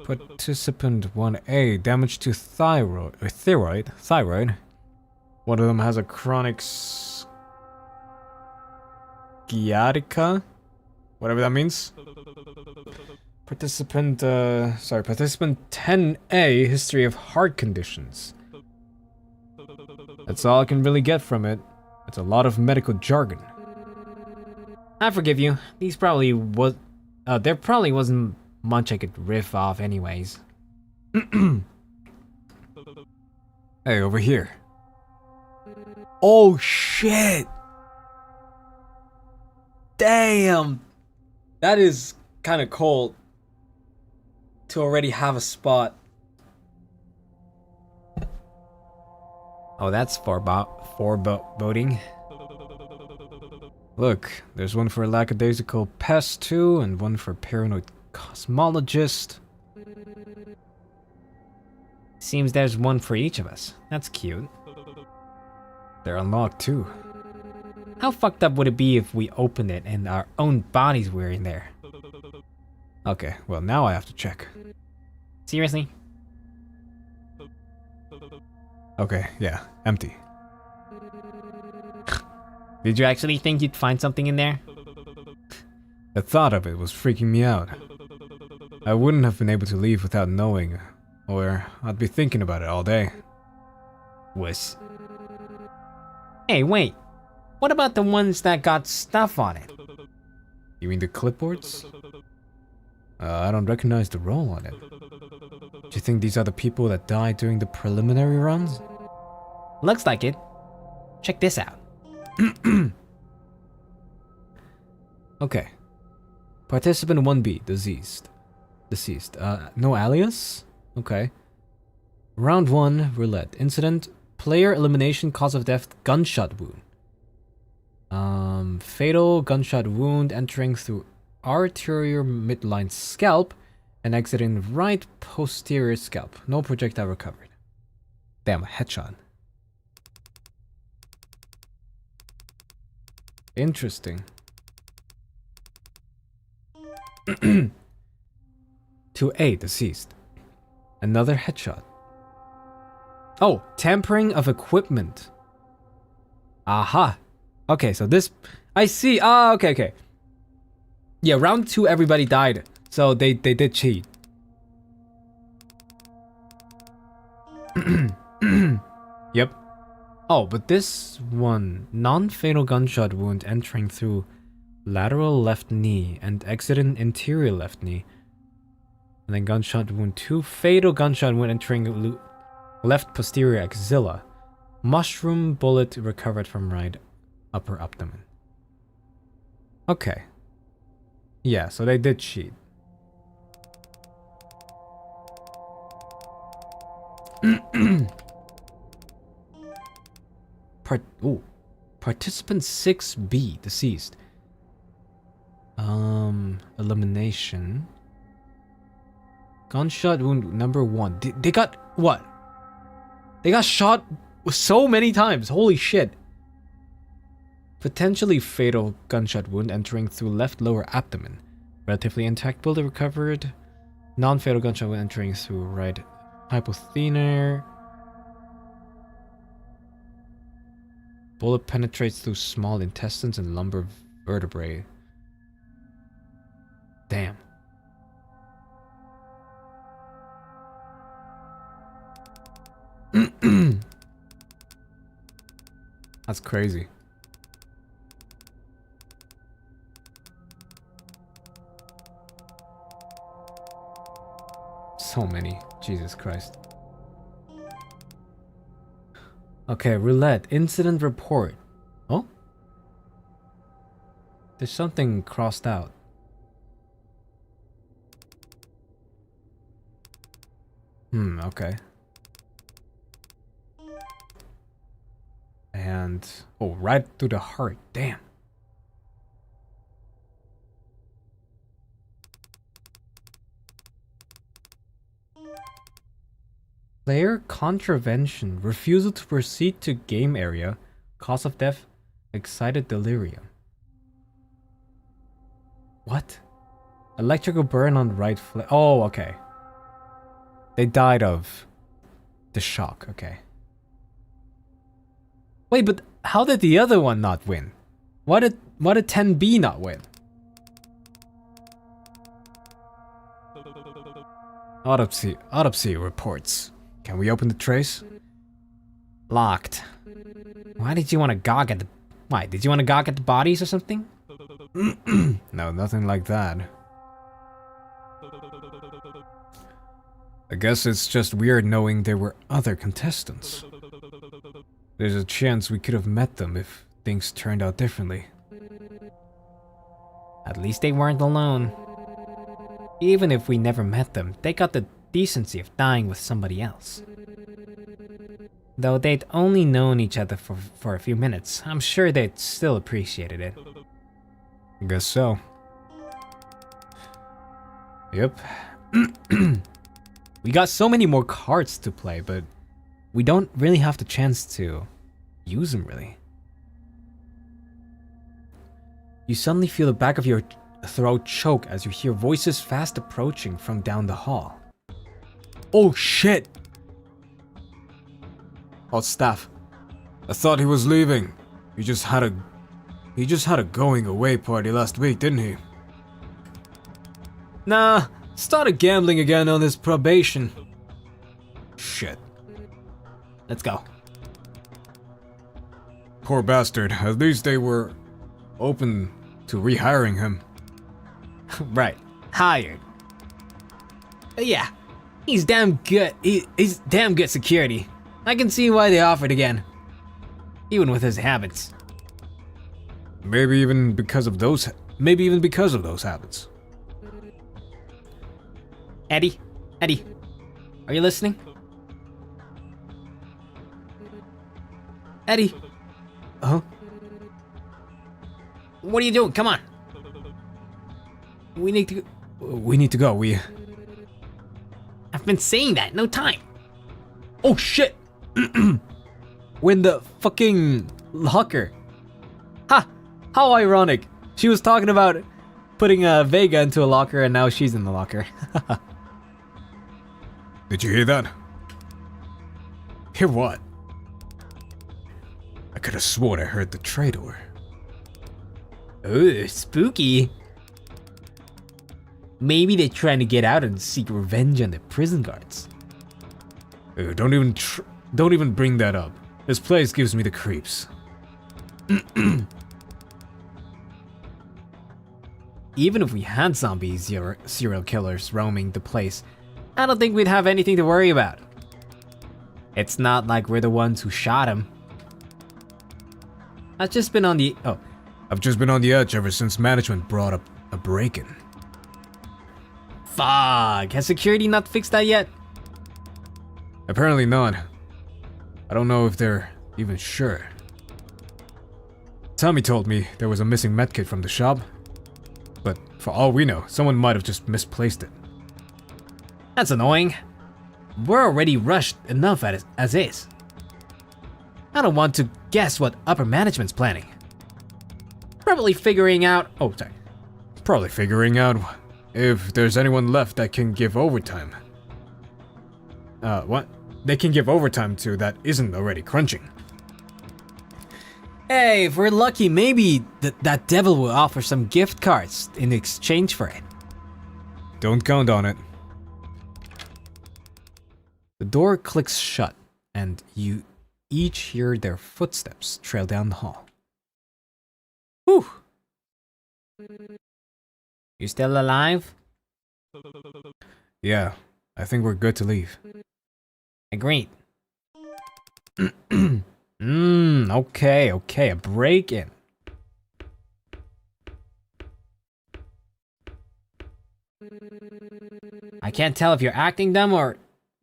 Participant 1A, damage to thyroid. One of them has a chronic sciatica? Whatever that means. Participant 10A, history of heart conditions. That's all I can really get from it. It's a lot of medical jargon. I forgive you. There probably wasn't much I could riff off anyways. Hey, over here. Oh shit! Damn! That is kind of cold to already have a spot. Oh, that's foreboding. Look, there's one for lackadaisical pest too, and one for paranoid cosmologist. Seems there's one for each of us. That's cute. They're unlocked too. How fucked up would it be if we opened it and our own bodies were in there? Okay, well now I have to check. Seriously? Okay, yeah, empty. Did you actually think you'd find something in there? The thought of it was freaking me out. I wouldn't have been able to leave without knowing, or I'd be thinking about it all day. Wuss. Hey, wait. What about the ones that got stuff on it? You mean the clipboards? I don't recognize the roll on it. Do you think these are the people that died during the preliminary runs? Looks like it. Check this out. Okay. Participant 1B, deceased. No alias? Okay. Round 1, roulette. Incident, player elimination, cause of death, gunshot wound. Fatal gunshot wound entering through arterial midline scalp and exiting right posterior scalp. No projectile recovered. Damn, a headshot. Interesting. 2A, deceased. Another headshot. Oh, tampering of equipment. Aha. Okay, so this... I see. Ah, okay. Yeah, round 2 everybody died. So they did cheat. Yep. Oh, but this one... Non-fatal gunshot wound entering through lateral left knee and exiting interior left knee. And then gunshot wound 2. Fatal gunshot wound entering left posterior axilla. Mushroom bullet recovered from right upper abdomen. Okay. Yeah, so they did cheat. Participant 6B, deceased. Elimination. Gunshot wound number 1. They got what? They got shot so many times. Holy shit. Potentially fatal gunshot wound entering through left lower abdomen. Relatively intact bullet recovered. Non-fatal gunshot wound entering through right hypothenar. Bullet penetrates through small intestines and lumbar vertebrae. Damn. That's crazy. So many. Jesus Christ. Okay, roulette. Incident report. Oh? There's something crossed out. Okay. And... oh, right through the heart. Damn. Player contravention. Refusal to proceed to game area. Cause of death. Excited delirium. What? Electrical burn on right flank. Oh, okay. They died of the shock. Okay. Wait, but how did the other one not win? Why did 10B not win? Autopsy reports. Can we open the trace? Locked. Why did you want to gawk at the... Why, did you want to gawk at the bodies or something? No, nothing like that. I guess it's just weird knowing there were other contestants. There's a chance we could have met them if things turned out differently. At least they weren't alone. Even if we never met them, they got the decency of dying with somebody else. Though they'd only known each other for a few minutes, I'm sure they'd still appreciated it. Guess so. Yep. We got so many more cards to play, but we don't really have the chance to use them, really. You suddenly feel the back of your throat choke as you hear voices fast approaching from down the hall. Oh shit! Oh, staff. I thought he was leaving. He just had a going away party last week, didn't he? Nah, started gambling again on his probation. Shit. Let's go. Poor bastard. At least they were open to rehiring him. Right. Hired. Yeah. He's damn good. He's damn good security. I can see why they offered again. Even with his habits. Maybe even because of those habits. Eddie? Are you listening? Eddie? Huh? What are you doing? Come on. We need to go. I've been saying that. No time. Oh shit! We're in the fucking locker. Ha! How ironic. She was talking about putting Vega into a locker and now she's in the locker. Did you hear that? Hear what? I could have sworn I heard the traitor. Ooh, spooky. Maybe they're trying to get out and seek revenge on the prison guards. Don't even bring that up. This place gives me the creeps. Even if we had zombie serial killers roaming the place, I don't think we'd have anything to worry about. It's not like we're the ones who shot him. I've just been on the edge ever since management brought up a break-in. Fuck, has security not fixed that yet? Apparently not. I don't know if they're even sure. Tommy told me there was a missing medkit from the shop, but for all we know, someone might have just misplaced it. That's annoying. We're already rushed enough at it as is. I don't want to guess what upper management's planning. Probably figuring out if there's anyone left that can give overtime. What? They can give overtime to that isn't already crunching. Hey, if we're lucky, maybe that devil will offer some gift cards in exchange for it. Don't count on it. The door clicks shut, and you each hear their footsteps trail down the hall. Whew. You still alive? Yeah, I think we're good to leave. Agreed. Okay, a break-in. I can't tell if you're acting dumb or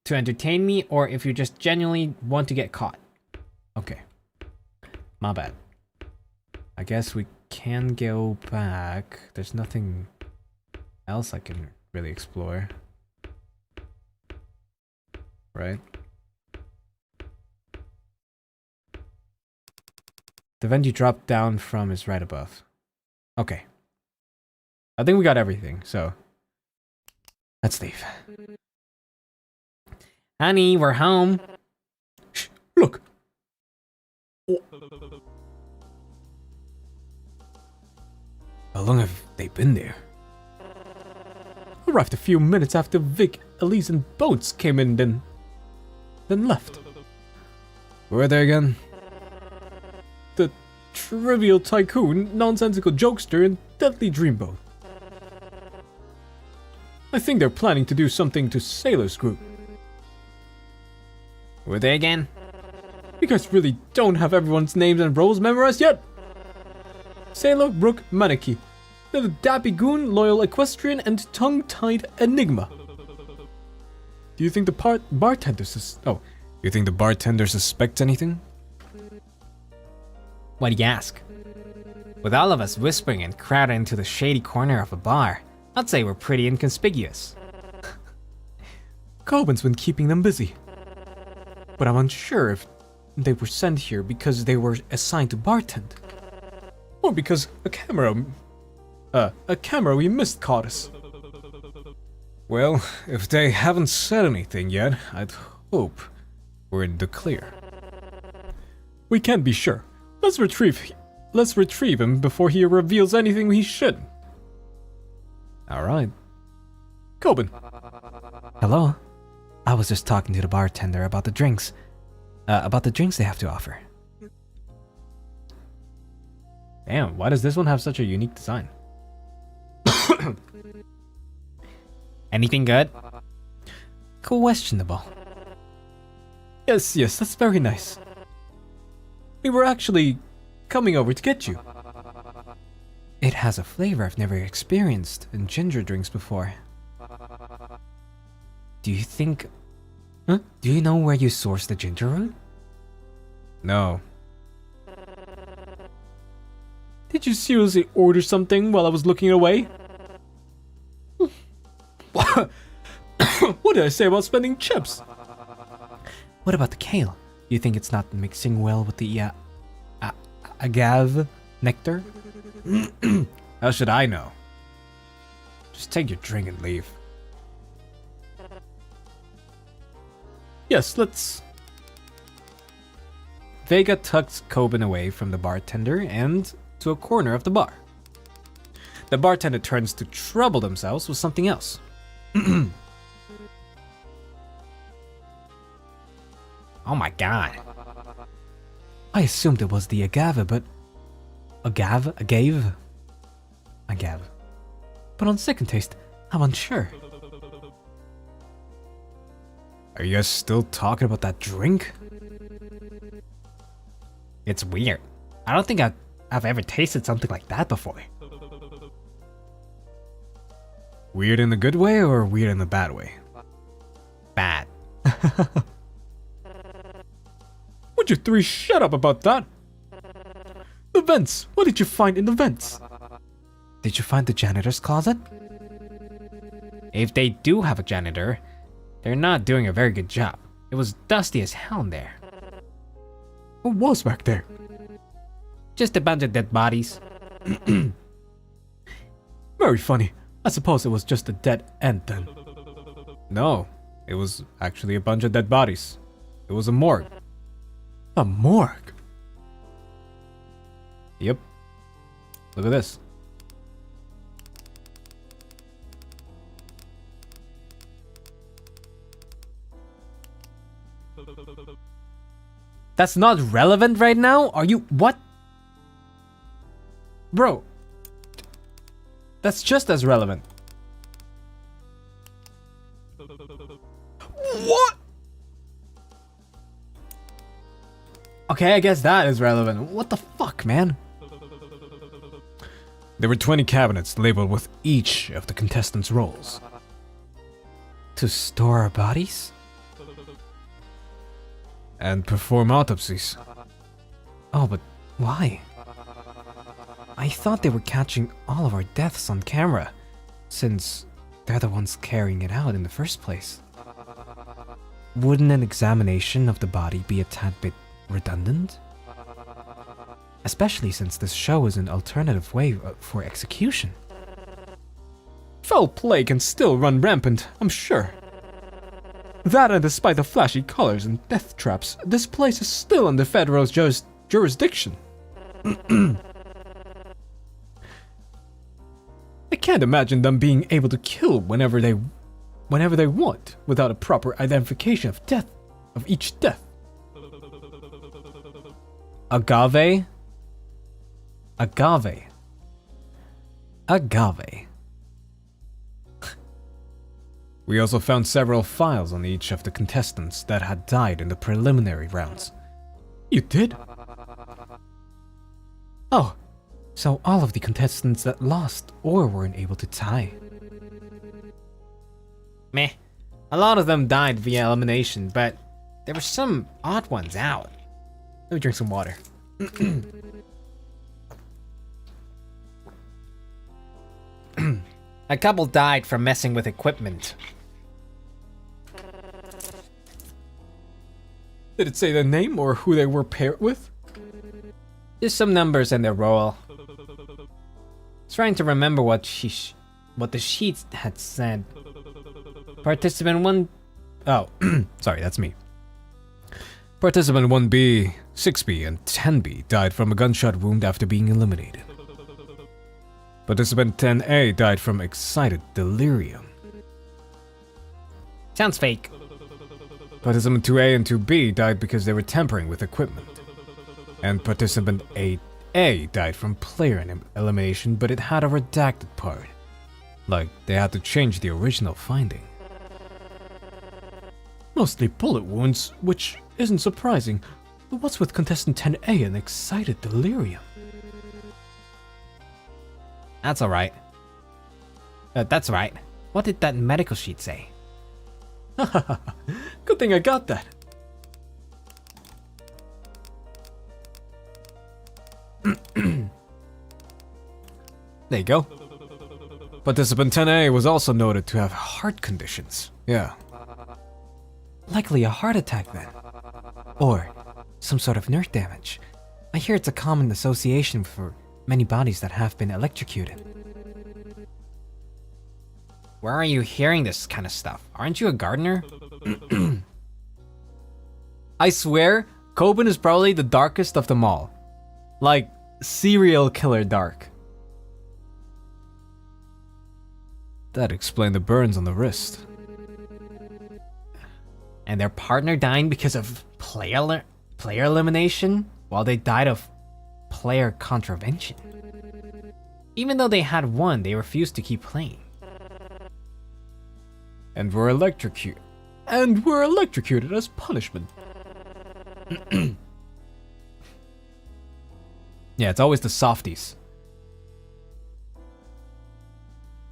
to entertain me, or if you just genuinely want to get caught. Okay. My bad. I guess we can go back. There's nothing else I can really explore. Right? The vent you dropped down from is right above. Okay. I think we got everything, so let's leave. Honey, we're home. Shh, look. How long have they been there? Arrived a few minutes after Vic, Elise, and Boats came in, then left. Where are they again? The trivial tycoon, nonsensical jokester, and deadly dreamboat. I think they're planning to do something to Sailor's group. Were they again? You guys really don't have everyone's names and roles memorized yet? Sailor, Rook, Maneki. They're the dappy goon, loyal equestrian, and tongue-tied enigma. Do you think the bartender suspects anything? Why do you ask? With all of us whispering and crowded into the shady corner of a bar, I'd say we're pretty inconspicuous. Coben's been keeping them busy. But I'm unsure if they were sent here because they were assigned to bartend. or because a camera we missed caught us. Well, if they haven't said anything yet, I'd hope we're in the clear. We can't be sure. Let's retrieve him before he reveals anything he shouldn't. Alright. Coben. Hello? I was just talking to the bartender about the drinks. About the drinks they have to offer. Damn, why does this one have such a unique design? Anything good? Questionable. Yes, that's very nice. We were actually coming over to get you. It has a flavor I've never experienced in ginger drinks before. Do you think... Huh? Do you know where you source the ginger root? No. Did you seriously order something while I was looking away? What did I say about spending chips? What about the kale? You think it's not mixing well with the agave nectar? How should I know? Just take your drink and leave. Yes, let's... Vega tucks Coben away from the bartender and to a corner of the bar. The bartender turns to trouble themselves with something else. Oh my god. I assumed it was the agave, but... Agave? But on second taste, I'm unsure. Are you guys still talking about that drink? It's weird. I don't think I've ever tasted something like that before. Weird in the good way or weird in the bad way? Bad. Would you three shut up about that? The vents! What did you find in the vents? Did you find the janitor's closet? If they do have a janitor, they're not doing a very good job. It was dusty as hell in there. What was back there? Just a bunch of dead bodies. Very funny. I suppose it was just a dead end then. No, it was actually a bunch of dead bodies. It was a morgue. A morgue? Yep. Look at this. That's not relevant right now? Are you... what? Bro, that's just as relevant. What? Okay, I guess that is relevant. What the fuck, man? There were 20 cabinets labeled with each of the contestants' roles. To store our bodies? And perform autopsies. Oh, but why? I thought they were catching all of our deaths on camera, since they're the ones carrying it out in the first place. Wouldn't an examination of the body be a tad bit redundant? Especially since this show is an alternative way for execution. Foul play can still run rampant, I'm sure. That and despite the flashy colors and death traps, this place is still under Federal's jurisdiction. I can't imagine them being able to kill whenever they want, without a proper identification of each death. Agave? We also found several files on each of the contestants that had died in the preliminary rounds. You did? Oh, so all of the contestants that lost or weren't able to tie. Meh. A lot of them died via elimination, but there were some odd ones out. Let me drink some water. A couple died from messing with equipment. Did it say their name or who they were paired with? Just some numbers in their role. trying to remember what the sheets had said. Participant 1... Oh, sorry, that's me. Participant 1B, 6B, and 10B died from a gunshot wound after being eliminated. Participant 10A died from excited delirium. Sounds fake. Participant 2A and 2B died because they were tampering with equipment. And Participant 8A died from player elimination, but it had a redacted part. Like, they had to change the original finding. Mostly bullet wounds, which isn't surprising. But what's with contestant 10A and excited delirium? That's alright. That's right. What did that medical sheet say? Good thing I got that. There you go. Participant 10A was also noted to have heart conditions. Yeah. Likely a heart attack then. Or some sort of nerve damage. I hear it's a common association for many bodies that have been electrocuted. Where are you hearing this kind of stuff? Aren't you a gardener? I swear, Coben is probably the darkest of them all. Like, serial killer dark. That explained the burns on the wrist. And their partner dying because of player elimination, while they died of player contravention. Even though they had won, they refused to keep playing. And were electrocuted as punishment. Yeah, it's always the softies.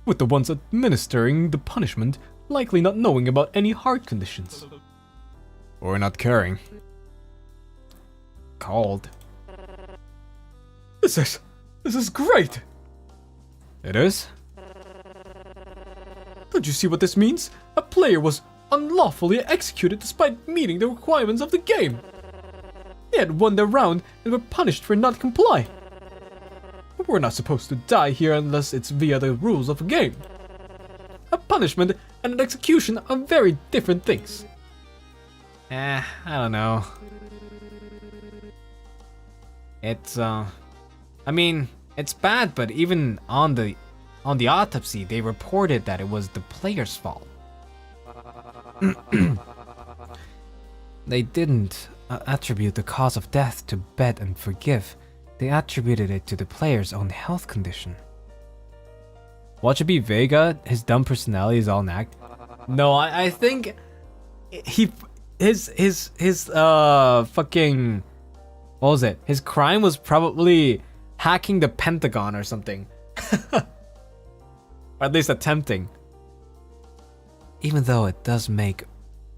With the ones administering the punishment likely not knowing about any heart conditions. Or not caring. Cold. This is great! It is? Don't you see what this means? A player was unlawfully executed despite meeting the requirements of the game. They had won their round and were punished for not comply. But we're not supposed to die here unless it's via the rules of a game. A punishment and an execution are very different things. I don't know. It's, I mean, it's bad, but even on the autopsy, they reported that it was the player's fault. They didn't attribute the cause of death to bet and forgive. They attributed it to the player's own health condition. Watch it be Vega, his dumb personality is all nagged. No, I think his fucking, what was it? His crime was probably hacking the Pentagon or something. Or at least attempting. Even though it does make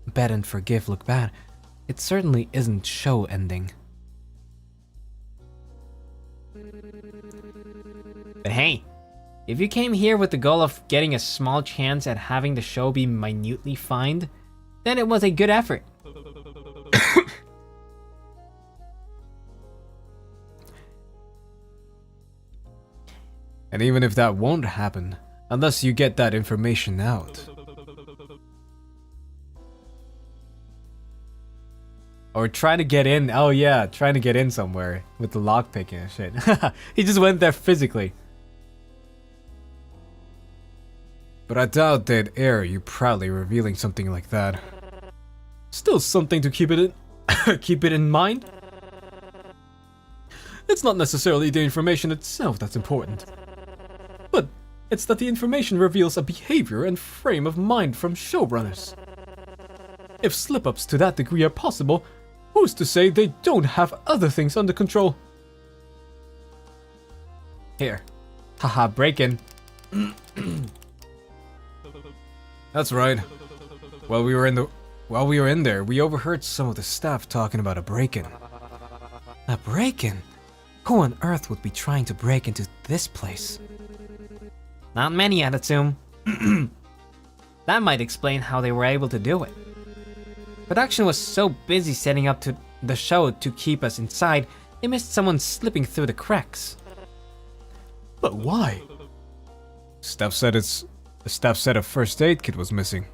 bet and forgive look bad, it certainly isn't show ending. But hey, if you came here with the goal of getting a small chance at having the show be minutely fined, then it was a good effort. And even if that won't happen, unless you get that information out. Or trying to get in. Oh yeah, trying to get in somewhere with the lockpicking and shit. He just went there physically. But I doubt they'd air you proudly revealing something like that. Still something to keep it in mind. It's not necessarily the information itself that's important, but it's that the information reveals a behavior and frame of mind from showrunners. If slip-ups to that degree are possible, who's to say they don't have other things under control? Here. Haha, break-in. That's right. While we were in there, we overheard some of the staff talking about a break-in. A break-in? Who on earth would be trying to break into this place? Not many, I'd assume. That might explain how they were able to do it. Production was so busy setting up to the show to keep us inside, they missed someone slipping through the cracks. But why? Steph said a first aid kit was missing.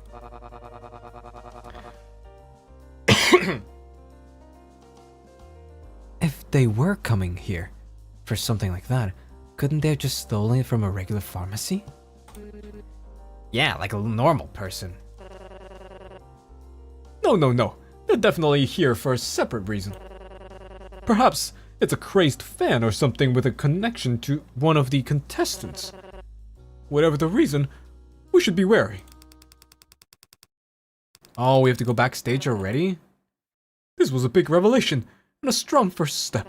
If they were coming here for something like that, couldn't they have just stolen it from a regular pharmacy? Yeah, like a normal person. No. They're definitely here for a separate reason. Perhaps it's a crazed fan or something with a connection to one of the contestants. Whatever the reason, we should be wary. Oh, we have to go backstage already? This was a big revelation and a strong first step.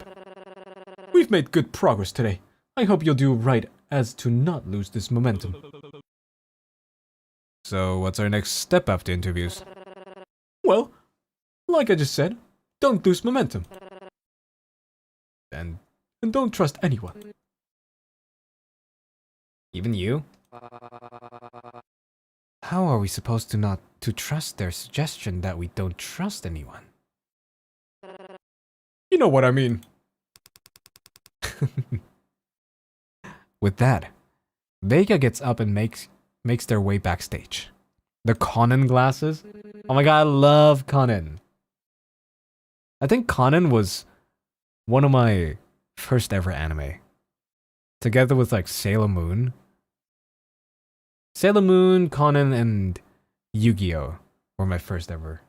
We've made good progress today. I hope you'll do right as to not lose this momentum. So, what's our next step after interviews? Well, like I just said, don't lose momentum. And don't trust anyone. Even you? How are we supposed to not to trust their suggestion that we don't trust anyone? You know what I mean. With that, Vega gets up and makes their way backstage. The Conan glasses? Oh my god, I love Conan. I think Conan was one of my first ever anime. Together with like Sailor Moon. Sailor Moon, Conan, and Yu-Gi-Oh! Were my first ever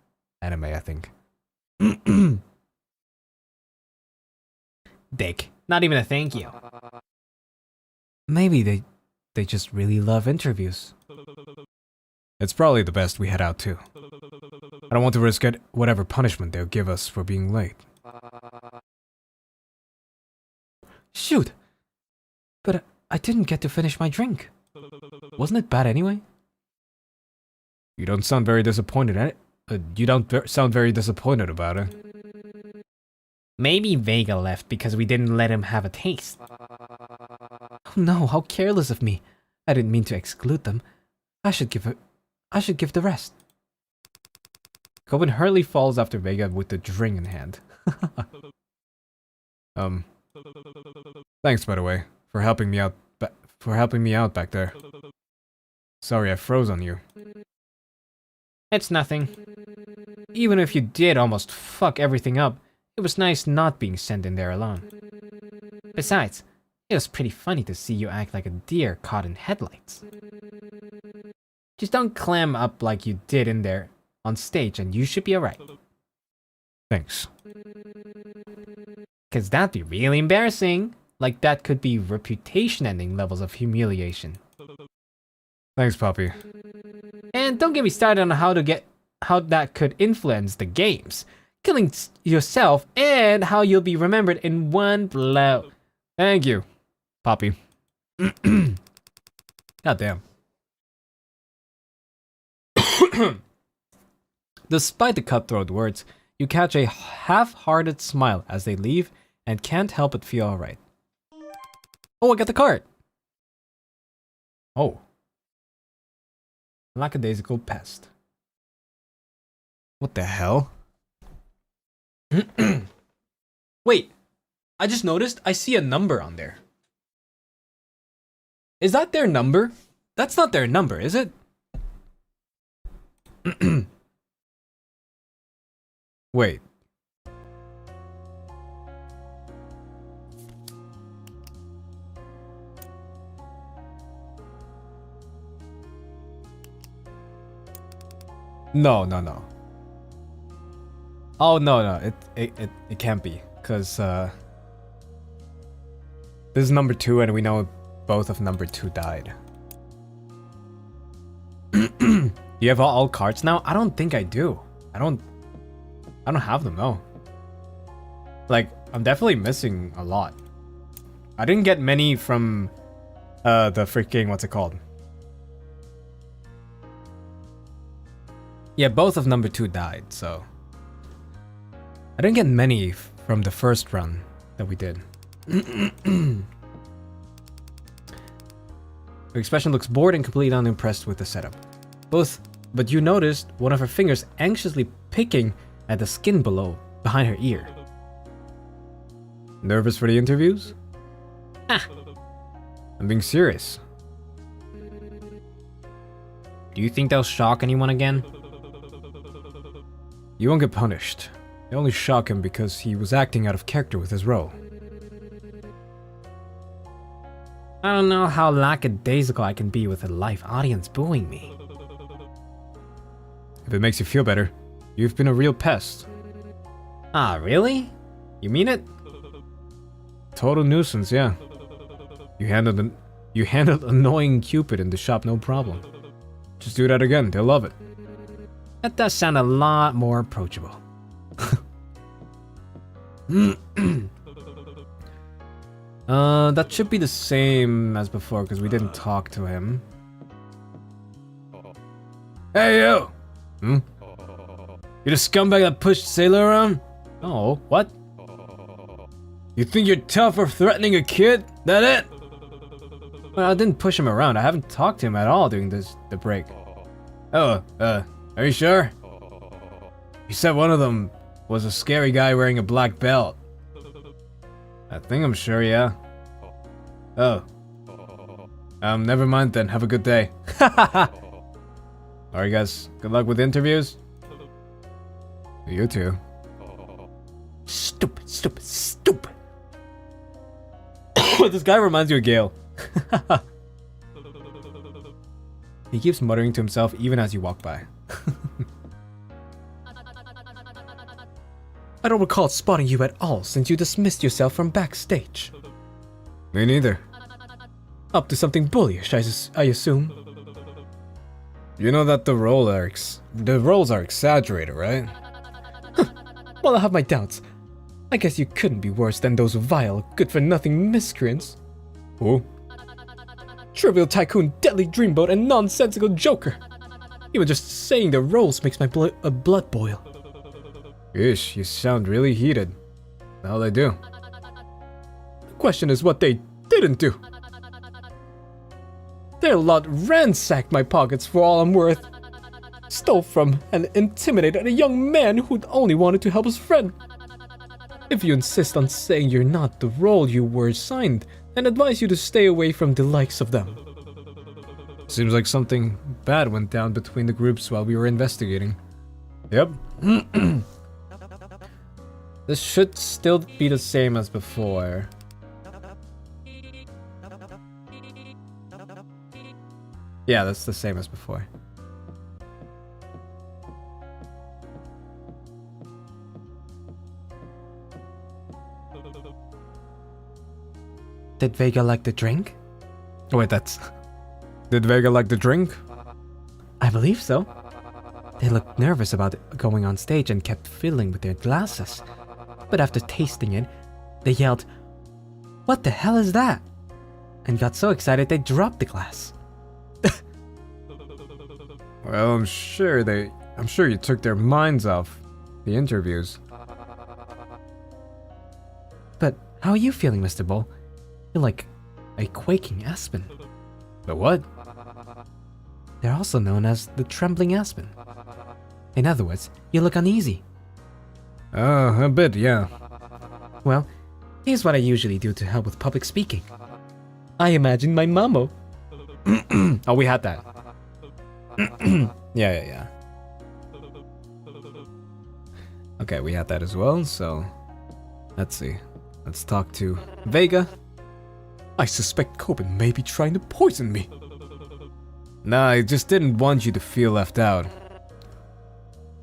anime, I think. Dick. Not even a thank you. Maybe they just really love interviews. It's probably the best we had out too. I don't want to risk it, whatever punishment they'll give us for being late. Shoot! But I didn't get to finish my drink. Wasn't it bad anyway? You don't sound very disappointed at it. You don't sound very disappointed about it. Maybe Vega left because we didn't let him have a taste. Oh no, how careless of me. I didn't mean to exclude them. I should give the rest. Coben hurriedly falls after Vega with the drink in hand. Thanks, by the way, for helping me out back there. Sorry I froze on you. It's nothing. Even if you did almost fuck everything up, it was nice not being sent in there alone. Besides, it was pretty funny to see you act like a deer caught in headlights. Just don't clam up like you did in there on stage and you should be alright. Thanks. Cause that'd be really embarrassing. Like that could be reputation-ending levels of humiliation. Thanks, Poppy. And don't get me started on how that could influence the games. Killing yourself and how you'll be remembered in one blow. Thank you, Poppy. God damn. Despite the cutthroat words, you catch a half-hearted smile as they leave and can't help but feel alright. Oh, I got the card! Oh. Lackadaisical pest. What the hell? Wait, I just noticed I see a number on there. Is that their number? That's not their number, is it? Wait. No. Oh no, it can't be, cause this is number 2 and we know both of number 2 died. Do you have all cards now? I don't think I do. I don't have them, no. Like, I'm definitely missing a lot. I didn't get many from the freaking, what's it called? Yeah, both of number 2 died, so I didn't get many from the first run that we did. Your expression looks bored and completely unimpressed with the setup. But you noticed one of her fingers anxiously picking at the skin behind her ear. Nervous for the interviews? Ah. I'm being serious. Do you think they'll shock anyone again? You won't get punished. They only shock him because he was acting out of character with his role. I don't know how lackadaisical I can be with a live audience booing me. If it makes you feel better, you've been a real pest. Ah, really? You mean it? Total nuisance, yeah. You handled annoying Cupid in the shop, no problem. Just do that again, they'll love it. That does sound a lot more approachable. That should be the same as before because we didn't talk to him. Hey, you! You the scumbag that pushed Sailor around? Oh, what? You think you're tough for threatening a kid? That it? Well, I didn't push him around. I haven't talked to him at all during the break. Oh, are you sure? You said one of them was a scary guy wearing a black belt. I think I'm sure, yeah. Oh. Never mind then. Have a good day. Alright guys, good luck with interviews. You too. Stupid, stupid, stupid. This guy reminds you of Gale. He keeps muttering to himself even as you walk by. I don't recall spotting you at all since you dismissed yourself from backstage. Me neither. Up to something bullish, I assume. You know that the roles are exaggerated, right? Well, I have my doubts. I guess you couldn't be worse than those vile, good-for-nothing miscreants. Who? Trivial Tycoon, Deadly Dreamboat, and Nonsensical Joker. Even just saying the roles makes my blood boil. Ish, you sound really heated. How'd they do? The question is what they didn't do. Their lot ransacked my pockets for all I'm worth. Stole from and intimidated a young man who'd only wanted to help his friend. If you insist on saying you're not the role you were assigned, then advise you to stay away from the likes of them. Seems like something bad went down between the groups while we were investigating. Yep. This should still be the same as before. Yeah, that's the same as before. Did Vega like the drink? Oh wait, that's... Did Vega like the drink? I believe so. They looked nervous about going on stage and kept fiddling with their glasses. But after tasting it, they yelled, "What the hell is that?" and got so excited they dropped the glass. Well, I'm sure you took their minds off the interviews. But how are you feeling, Mr. Bull? You're like a quaking aspen. The what? They're also known as the trembling aspen. In other words, you look uneasy. A bit, yeah. Well, here's what I usually do to help with public speaking. I imagine my mamo. Oh, we had that. Yeah. Okay, we had that as well, so... Let's see. Let's talk to Vega. I suspect Coben may be trying to poison me. Nah, I just didn't want you to feel left out.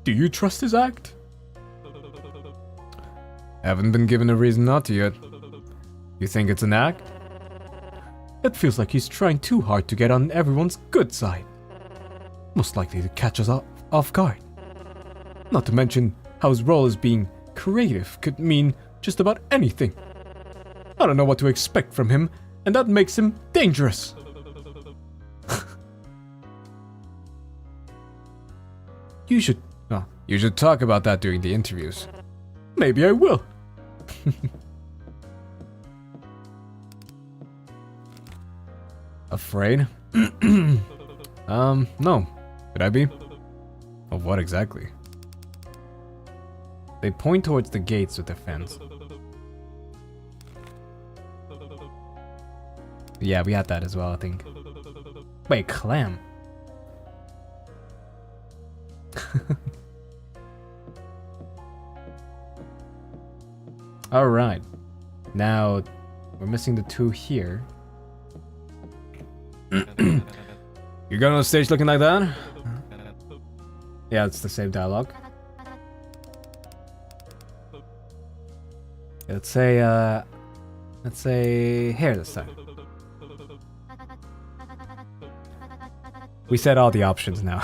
Do you trust his act? Haven't been given a reason not to yet. You think it's an act? It feels like he's trying too hard to get on everyone's good side. Most likely to catch us off guard. Not to mention how his role as being creative could mean just about anything. I don't know what to expect from him, and that makes him dangerous. You should talk about that during the interviews. Maybe I will. Afraid? No. Could I be? Of what exactly? They point towards the gates with their fans. Yeah, we had that as well, I think. Wait, clam. Alright. Now, we're missing the 2 here. You're going on stage looking like that? Yeah, it's the same dialogue. Let's say hair this time. We said all the options now.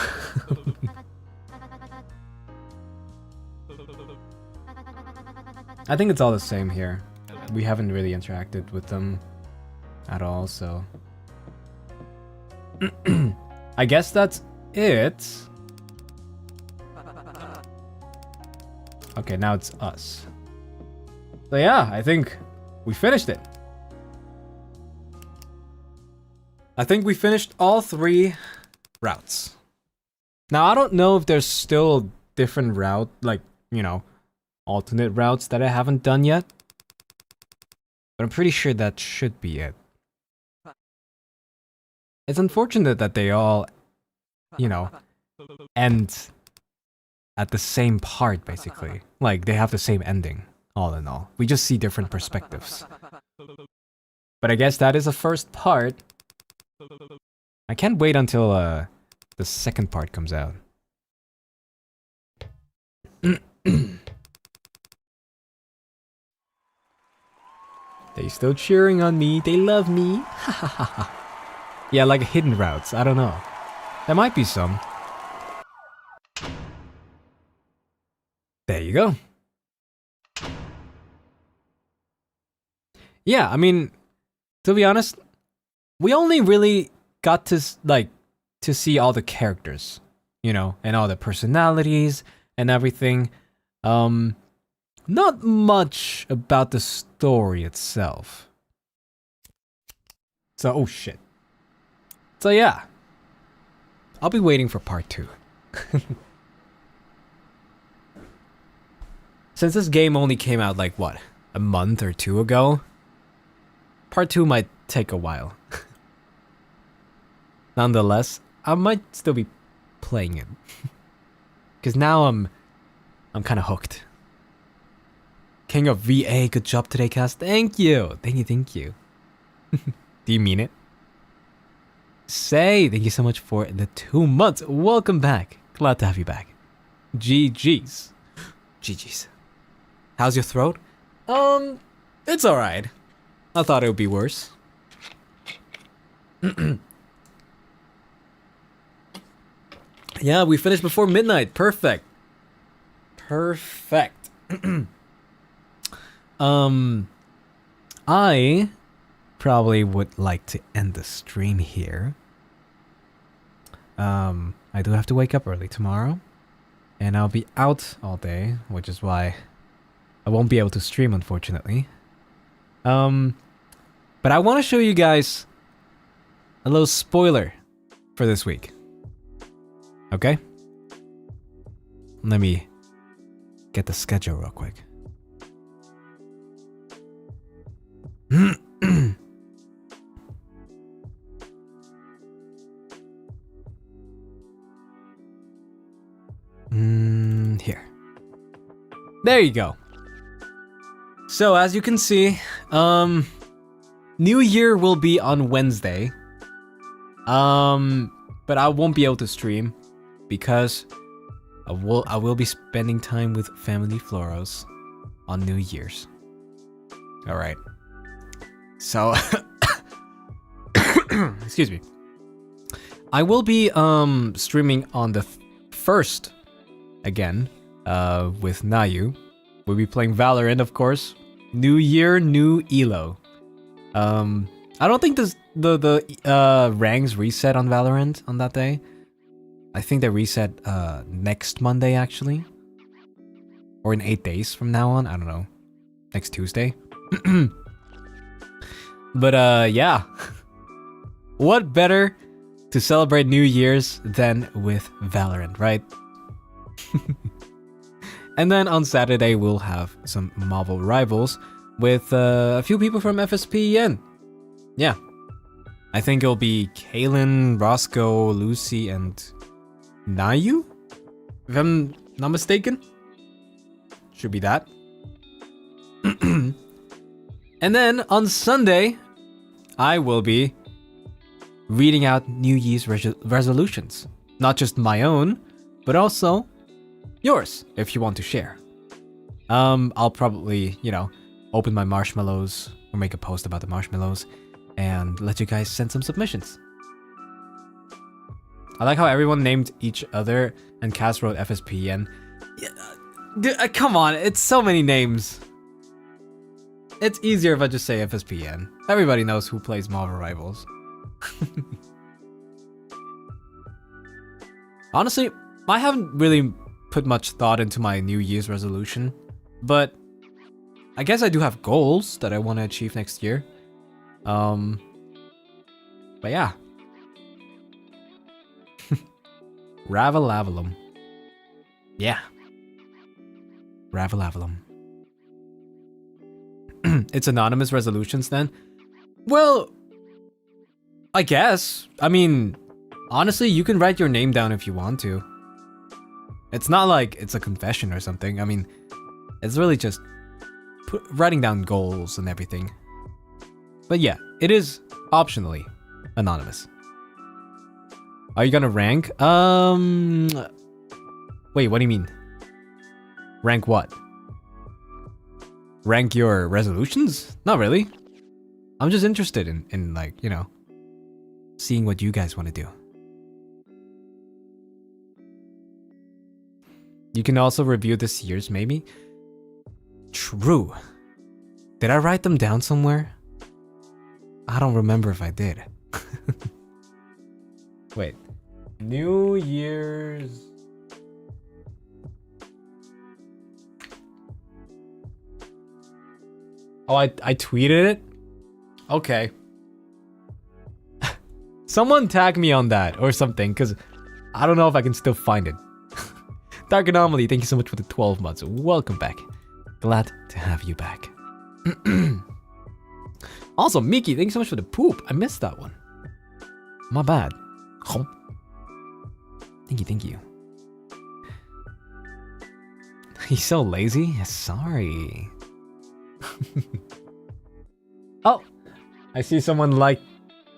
I think it's all the same here. We haven't really interacted with them at all, so... I guess that's it. Okay, now it's us. So yeah, I think we finished it. I think we finished all 3 routes. Now, I don't know if there's still different route, like, you know, alternate routes that I haven't done yet. But I'm pretty sure that should be it. It's unfortunate that they all, you know, end at the same part, basically. Like, they have the same ending, all in all. We just see different perspectives. But I guess that is the first part. I can't wait until the second part comes out. They still cheering on me. They love me. Yeah, like hidden routes. I don't know. There might be some. There you go. Yeah, I mean, to be honest, we only really got to to see all the characters, you know, and all the personalities and everything. Not much about the story itself. So, oh shit. So yeah, I'll be waiting for part 2. Since this game only came out like what, a month or 2 ago, part 2 might take a while. Nonetheless, I might still be playing it. Cause now I'm kinda hooked. King of VA, good job today, Cass. Thank you. Thank you. Do you mean it? Say, thank you so much for the 2 months. Welcome back. Glad to have you back. GG's. GG's. How's your throat? It's alright. I thought it would be worse. Yeah, we finished before midnight. Perfect. Perfect. I probably would like to end the stream here. I do have to wake up early tomorrow, and I'll be out all day, which is why I won't be able to stream, unfortunately. But I want to show you guys a little spoiler for this week. Okay? Let me get the schedule real quick. Here. There you go. So as you can see, New Year will be on Wednesday. But I won't be able to stream because I will be spending time with family Floros on New Year's. All right. So excuse me. I will be streaming on the 1st again with Nayu. We'll be playing Valorant, of course. New Year, new Elo. I don't think the ranks reset on Valorant on that day. I think they reset next Monday, actually. Or in 8 days from now on. I don't know. Next Tuesday. But yeah. What better to celebrate New Year's than with Valorant, right? And then on Saturday we'll have some Marvel Rivals with a few people from FSPEN. Yeah. I think it'll be Kaylin, Roscoe, Lucy, and Nayu? If I'm not mistaken. Should be that. And then on Sunday, I will be reading out New Year's resolutions. Not just my own, but also yours, if you want to share. I'll probably, open my marshmallows or make a post about the marshmallows and let you guys send some submissions. I like how everyone named each other and Cass wrote FSP and... come on, it's so many names. It's easier if I just say FSPN. Everybody knows who plays Marvel Rivals. Honestly, I haven't really put much thought into my New Year's resolution, but I guess I do have goals that I want to achieve next year. But yeah. Avallum. Yeah. Avallum. It's anonymous resolutions then? Well, I guess. I mean, honestly, you can write your name down if you want to. It's not like it's a confession or something. I mean, it's really just writing down goals and everything. But yeah, it is optionally anonymous. Are you gonna rank? Wait, what do you mean? Rank what? Rank your resolutions? Not really. I'm just interested in like, seeing what you guys want to do. You can also review this year's, maybe? True. Did I write them down somewhere? I don't remember if I did. Wait. New Year's... Oh, I tweeted it? Okay. Someone tag me on that or something, because I don't know if I can still find it. Dark Anomaly, thank you so much for the 12 months. Welcome back. Glad to have you back. Also, Miki, thank you so much for the poop. I missed that one. My bad. Thank you. He's so lazy? Sorry. Oh, I see someone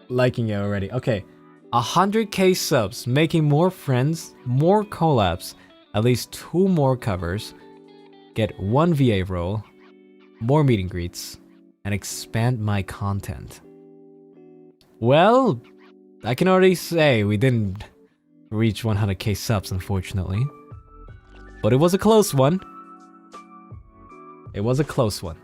liking it already. Okay, 100k subs, making more friends, more collabs, at least 2 more covers, get 1 VA role, more meet and greets, and expand my content. Well, I can already say we didn't reach 100k subs, unfortunately, but it was a close one. It was a close one.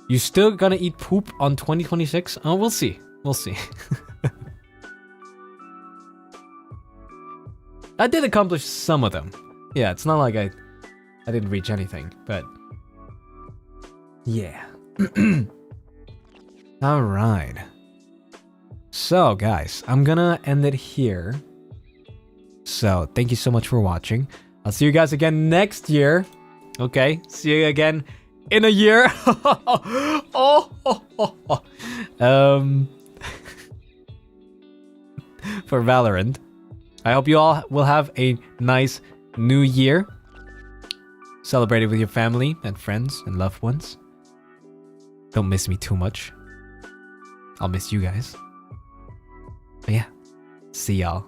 You still gonna eat poop on 2026? Oh, we'll see. We'll see. I did accomplish some of them. Yeah, it's not like I didn't reach anything, but yeah. All right. So, guys, I'm gonna end it here. So, thank you so much for watching. I'll see you guys again next year. Okay, see you again in a year. For Valorant. I hope you all will have a nice new year. Celebrate it with your family and friends and loved ones. Don't miss me too much. I'll miss you guys. But yeah, see y'all.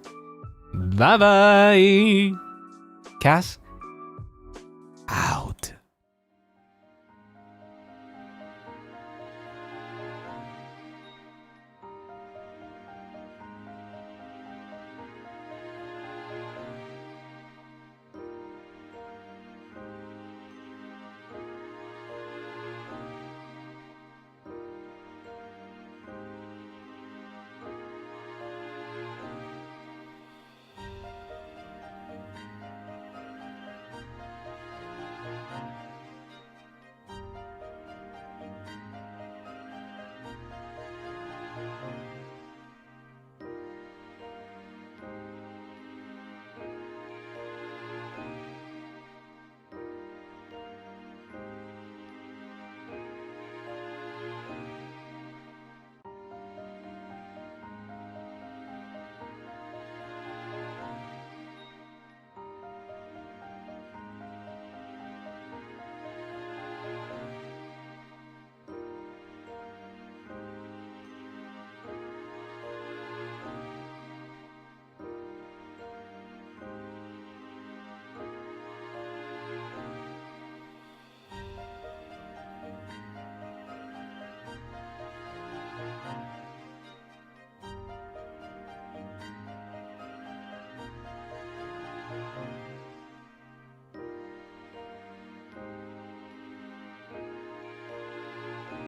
Bye bye. Cass?